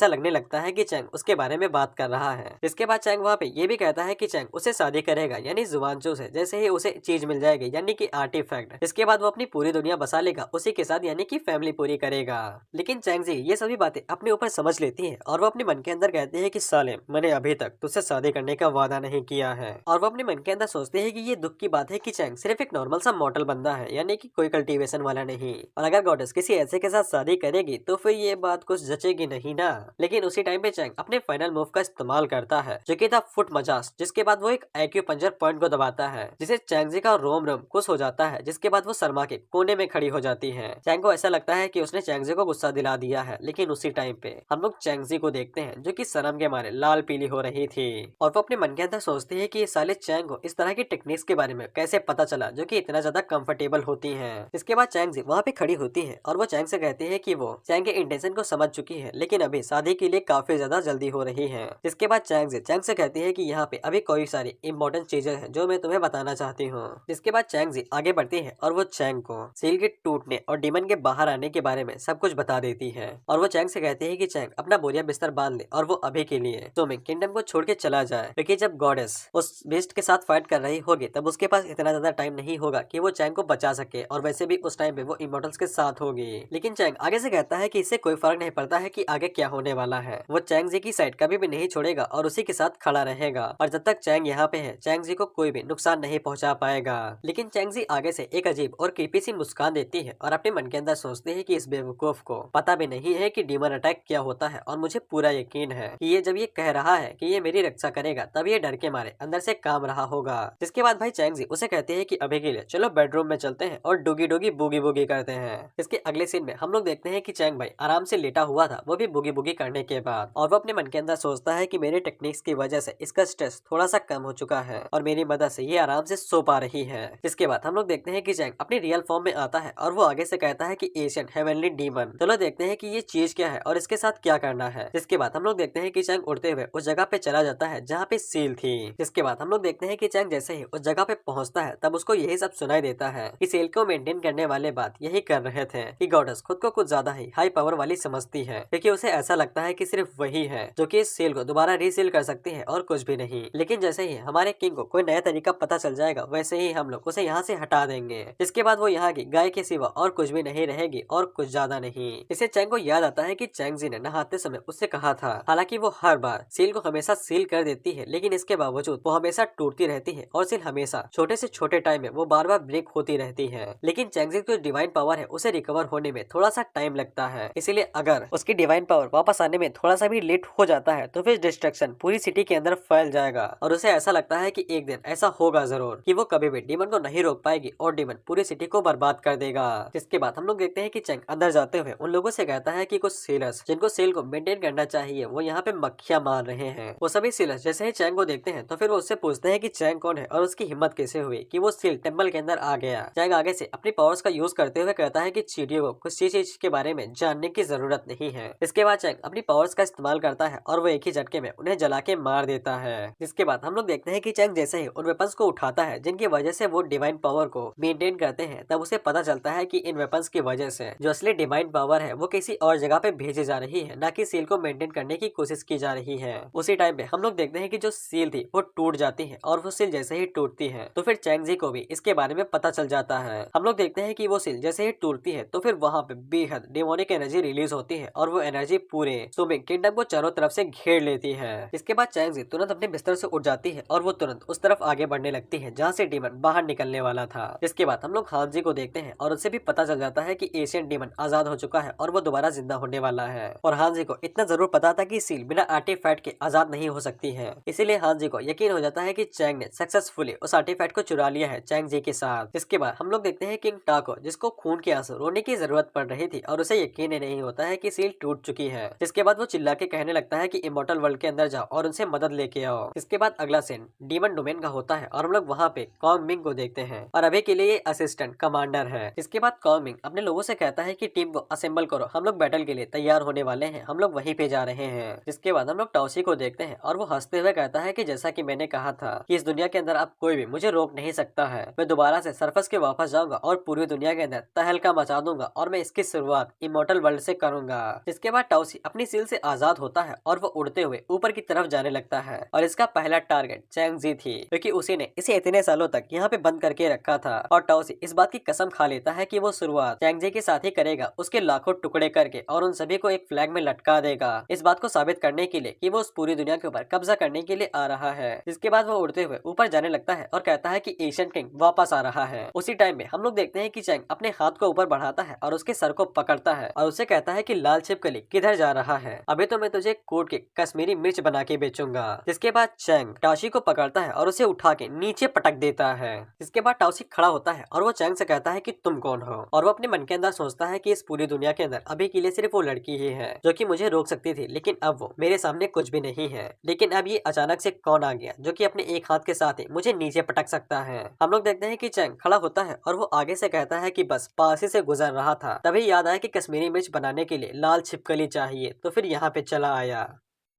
लगने लगता है कि चैंग उसके बारे में बात कर रहा है। इसके बाद चैंग वहाँ पे ये भी कहता है कि चैंग उसे शादी करेगा यानी जुआनचो से, जैसे ही उसे चीज मिल जाएगी यानी कि आर्टिफैक्ट। इसके बाद वो अपनी पूरी दुनिया बसा लेगा उसी के साथ यानी कि फैमिली पूरी करेगा। लेकिन चैंग जी ये सभी बातें अपने ऊपर समझ लेती है और वो अपने मन के अंदर कहती है कि साले मैंने अभी तक तुझसे शादी करने का वादा नहीं किया है। और वो अपने मन के अंदर सोचते है कि ये दुख की बात है कि चैंग सिर्फ एक नॉर्मल सा मॉडल बंदा है यानी कि कोई कल्टीवेशन वाला नहीं, और अगर गॉडेस किसी ऐसे के साथ शादी करेगी तो फिर ये बात कुछ जचेगी नहीं ना। लेकिन उसी टाइम पे चैंग अपने फाइनल मूव का इस्तेमाल करता है जो कि था फुट मजाज। जिसके बाद वो एक एक्यूपंक्चर पॉइंट को दबाता है जिसे चैंग जी का रोम खुश हो जाता है। जिसके बाद वो शर्मा के कोने में खड़ी हो जाती है। चैंग को ऐसा लगता है कि उसने चैंग जी को गुस्सा दिला दिया है, लेकिन उसी टाइम पे हम लोग चैंग जी को देखते हैं जो कि शर्म के मारे लाल पीली हो रही थी और वो अपने मन के अंदर सोचती है कि ये साले चैंग को इस तरह की टेक्निक्स के बारे में कैसे पता चला जो कि इतना ज्यादा कंफर्टेबल होती हैं। इसके बाद चैंग जी वहाँ पे खड़ी होती है और वो चैंग से कहती है कि वो चैंग के इंटेंशन को समझ चुकी है, लेकिन अभी शादी के लिए काफी ज्यादा जल्दी हो रही है। जिसके बाद चैंग से कहती है कि यहाँ पे अभी कोई सारी इंपॉर्टेंट चीजें हैं जो मैं तुम्हें बताना चाहती हूँ। जिसके बाद चैंग जी आगे बढ़ती है और वो चैंग को सील के टूटने और डीमन के बाहर आने के बारे में सब कुछ बता देती है और वो चैंग से कहती है कि चैंग अपना बोरिया बिस्तर बांध ले और वो अभी के लिए सोमिंग किंगडम को छोड़ के चला जाए, क्योंकि जब गॉडेस उस बीस्ट के साथ फाइट कर रही होगी तब उसके पास इतना ज्यादा टाइम नहीं होगा कि वो चैंग को बचा सके, और वैसे भी उस टाइम पे वो इमोर्टल्स के साथ होगी। लेकिन चैंग आगे से कहता है कि इससे कोई फर्क नहीं पड़ता है कि आगे क्या होने वाला है, वो चैंग जी की साइड कभी भी नहीं छोड़ेगा और उसी के साथ खड़ा रहेगा, और जब तक चैंग यहाँ पे है चैंग जी को कोई भी नुकसान नहीं पहुंचा पाएगा। लेकिन चैंग जी आगे से एक अजीब और क्रीपी सी मुस्कान देती है और अपने मन के अंदर सोचती है कि इस बेवकूफ को पता भी नहीं है कि डीमन अटैक क्या होता है, और मुझे पूरा यकीन है कि ये जब ये कह रहा है कि ये मेरी रक्षा करेगा तब ये डर के मारे अंदर से काम रहा होगा। जिसके बाद भाई चैंग जी उसे कहते हैं कि अभी के लिए चलो बेडरूम में चलते हैं और डोगी डोगी बूगी बूगी करते हैं। इसके अगले सीन में हम लोग देखते हैं कि चैंग भाई आराम से लेटा हुआ था, वो भी बूगी बूगी करने के बाद, और वो अपने मन के अंदर सोचता है कि मेरे टेक्निक्स की वजह से इसका स्ट्रेस थोड़ा सा कम हो चुका है और मेरी मदद से ये आराम से सो पा रही है। इसके बाद हम लोग देखते हैं कि चैंग अपनी रियल फॉर्म में आता है और वो आगे से कहता है कि एशियन हेवनली डीमन, चलो देखते हैं कि ये चीज क्या है और इसके साथ क्या करना है। जिसके बाद हम लोग देखते हैं कि चैंग उड़ते हुए उस जगह पे चला जाता है जहाँ पे सील थी। जिसके बाद हम लोग देखते हैं कि चैंग जैसे ही उस जगह पे पहुंचता है तब उसको यही सब सुनाई देता है कि सील को मेंटेन करने वाले बात यही कर रहे थे कि गॉडेस खुद को कुछ ज्यादा ही हाई पावर वाली समझती है, क्योंकि उसे ऐसा लगता है कि सिर्फ वही है जो कि इस सील को दोबारा रीसील कर सकती है और कुछ भी नहीं। लेकिन जैसे ही हमारे किंग को कोई नया तरीका पता चल जाएगा वैसे ही हम लोग उसे यहाँ से हटा देंगे। इसके बाद वो यहाँ की गाय के सिवा और कुछ भी नहीं रहेगी और कुछ ज्यादा नहीं। इसे चैंग को याद आता है कि चैंग जी ने नहाते समय उससे कहा था, हालांकि वो हर बार सील को हमेशा सील कर देती है लेकिन इसके बावजूद वो हमेशा टूटती रहती है और सील हमेशा छोटे से छोटे टाइम में वो बार बार ब्रेक होती रहती है। लेकिन चैंग जी की डिवाइन पावर है उसे रिकवर होने में थोड़ा सा टाइम लगता है, इसीलिए अगर उसकी डिवाइन पावर वापस आने में थोड़ा सा भी लेट हो जाता है तो फिर डिस्ट्रक्शन पूरी सिटी के अंदर फैल जाएगा, और उसे ऐसा लगता है कि एक दिन ऐसा होगा जरूर कि वो कभी भी डीमन को नहीं रोक पाएगी और डीमन पूरी सिटी को बर्बाद कर देगा। जिसके बाद हम लोग देखते हैं कि चैंग अंदर जाते हुए उन लोगों से कहता है कि कुछ सेलर्स जिनको सेल को मेंटेन करना चाहिए वो यहाँ पे मक्खियां मार रहे हैं। वो सभी सेलर्स जैसे ही चैंग को देखते हैं तो फिर वो उससे पूछते हैं कि चैंग कौन है और उसकी हिम्मत कैसे हुई कि वो सील टेम्पल के अंदर आ गया। चैंग आगे से अपनी पावर्स का यूज करते हुए कहता है कि चींटियों को कुछ चीज के बारे में जानने की जरूरत नहीं है। इसके बाद चैंग अपनी पावर्स का इस्तेमाल करता है और वो एक ही झटके में उन्हें जला के मार देता है। जिसके बाद हम लोग देखते हैं कि चैंग जैसे ही उन वेपन्स को उठाता है जिनकी वजह से वो डिवाइन पावर को मेंटेन करते हैं तब उसे पता चलता है कि इन वेपन्स की वजह से जो असली डिवाइन पावर है वो किसी और जगह पे भेजी जा रही है, न कि सील को मेंटेन करने की कोशिश की जा रही है। उसी टाइम पे हम लोग देखते हैं कि जो सील थी वो टूट जाती है और वो सील जैसे ही टूटती है तो फिर चैंग जी को भी इसके बारे में पता चल जाता है। हम लोग देखते हैं कि वो सील जैसे ही टूटती है तो फिर वहाँ पे बेहद डेमोनिक एनर्जी रिलीज होती है और वो एनर्जी पूरे सोमिंग किंगडम को चारों तरफ से घेर लेती है। इसके बाद चैंग जी तुरंत अपने बिस्तर से उठ जाती है और वो तुरंत उस तरफ आगे बढ़ने लगती है जहाँ से डीमन बाहर निकलने वाला था। इसके बाद हम लोग हान जी को देखते हैं और उससे भी पता चल जाता है कि एशियन डीमन आजाद हो चुका है और वो दोबारा जिंदा होने वाला है। और हान जी को इतना जरूर पता था कि सील बिना आर्टिफैक्ट के आजाद नहीं हो सकती है, इसीलिए हान जी को यकीन हो जाता है कि चैंग ने सक्सेसफुली उस आर्टिफैक्ट को चुरा लिया है चैंग जी के साथ। इसके बाद हम लोग देखते हैं किंग टाको जिसको खून के आंसू रोने की जरूरत पड़ रही थी और उसे यकीन ही नहीं होता है कि सील टूट चुकी है। जिसके बाद वो चिल्ला के कहने लगता है कि इमोर्टल वर्ल्ड के अंदर जाओ और उनसे मदद लेके आओ। इसके बाद अगला सीन डीमन डोमेन का होता है और हम लोग वहाँ पे कॉन्ग मिंग को देखते हैं और अभी के लिए असिस्टेंट कमांडर है। इसके बाद कॉन्ग मिंग अपने लोगों से कहता है कि टीम को असेंबल करो, हम लोग बैटल के लिए तैयार होने वाले हैं, हम लोग वहीं पे जा रहे हैं। जिसके बाद हम लोग टाओसी को देखते हैं और वो हंसते हुए कहता है कि जैसा कि मैंने कहा था कि इस दुनिया के अंदर अब कोई भी मुझे रोक नहीं सकता है, मैं दोबारा से सरफस के वापस जाऊंगा और पूरी दुनिया के अंदर तहलका मचा दूंगा और मैं इसकी शुरुआत इमोर्टल वर्ल्ड से करूंगा। जिसके बाद टाओसी अपनी सील से आजाद होता है और वो उड़ते हुए ऊपर की तरफ जाने लगता है और इसका पहला टारगेट चैंग जी थी क्योंकि उसी ने इसे इतने सालों तक यहाँ पे बंद करके रखा था। और टाओसी इस बात की कसम खा लेता है कि वो शुरुआत चैंग जी के साथ ही करेगा, उसके लाखों टुकड़े करके और उन सभी को एक फ्लैग में लटका देगा, इस बात को साबित करने के लिए कि वो उस पूरी दुनिया के ऊपर कब्जा करने के लिए आ रहा है। इसके बाद वो उड़ते हुए ऊपर जाने लगता है और कहता है कि एशियन किंग वापस आ रहा है। उसी टाइम में हम लोग देखते हैं कि चैंग अपने हाथ को ऊपर बढ़ाता है और उसके सर को पकड़ता है और उसे कहता है कि लाल छिपकली किधर जा रहा है, अभी तो मैं तुझे कूट के कश्मीरी मिर्च बना के बेचूंगा। जिसके बाद चैंग टाओसी को पकड़ता है और उसे उठा के नीचे पटक देता है। इसके बाद टाओसी खड़ा होता है और वो चैंग से कहता है कि तुम कौन हो, और वो अपने मन के अंदर सोचता है कि इस पूरी दुनिया के अंदर अभी के लिए सिर्फ वो लड़की ही है जो कि मुझे रोक सकती थी, लेकिन अब वो मेरे सामने कुछ भी नहीं है। लेकिन अब ये अचानक से कौन आ गया जो कि अपने एक हाथ के साथ ही मुझे नीचे पटक सकता है। हम लोग देखते हैं कि चैंग खड़ा होता है और वो आगे से कहता है कि बस पास ही से गुजर रहा था, तभी याद आया कि कश्मीरी मिर्च बनाने के लिए लाल छिपकली चाहिए, तो फिर यहाँ पे चला आया।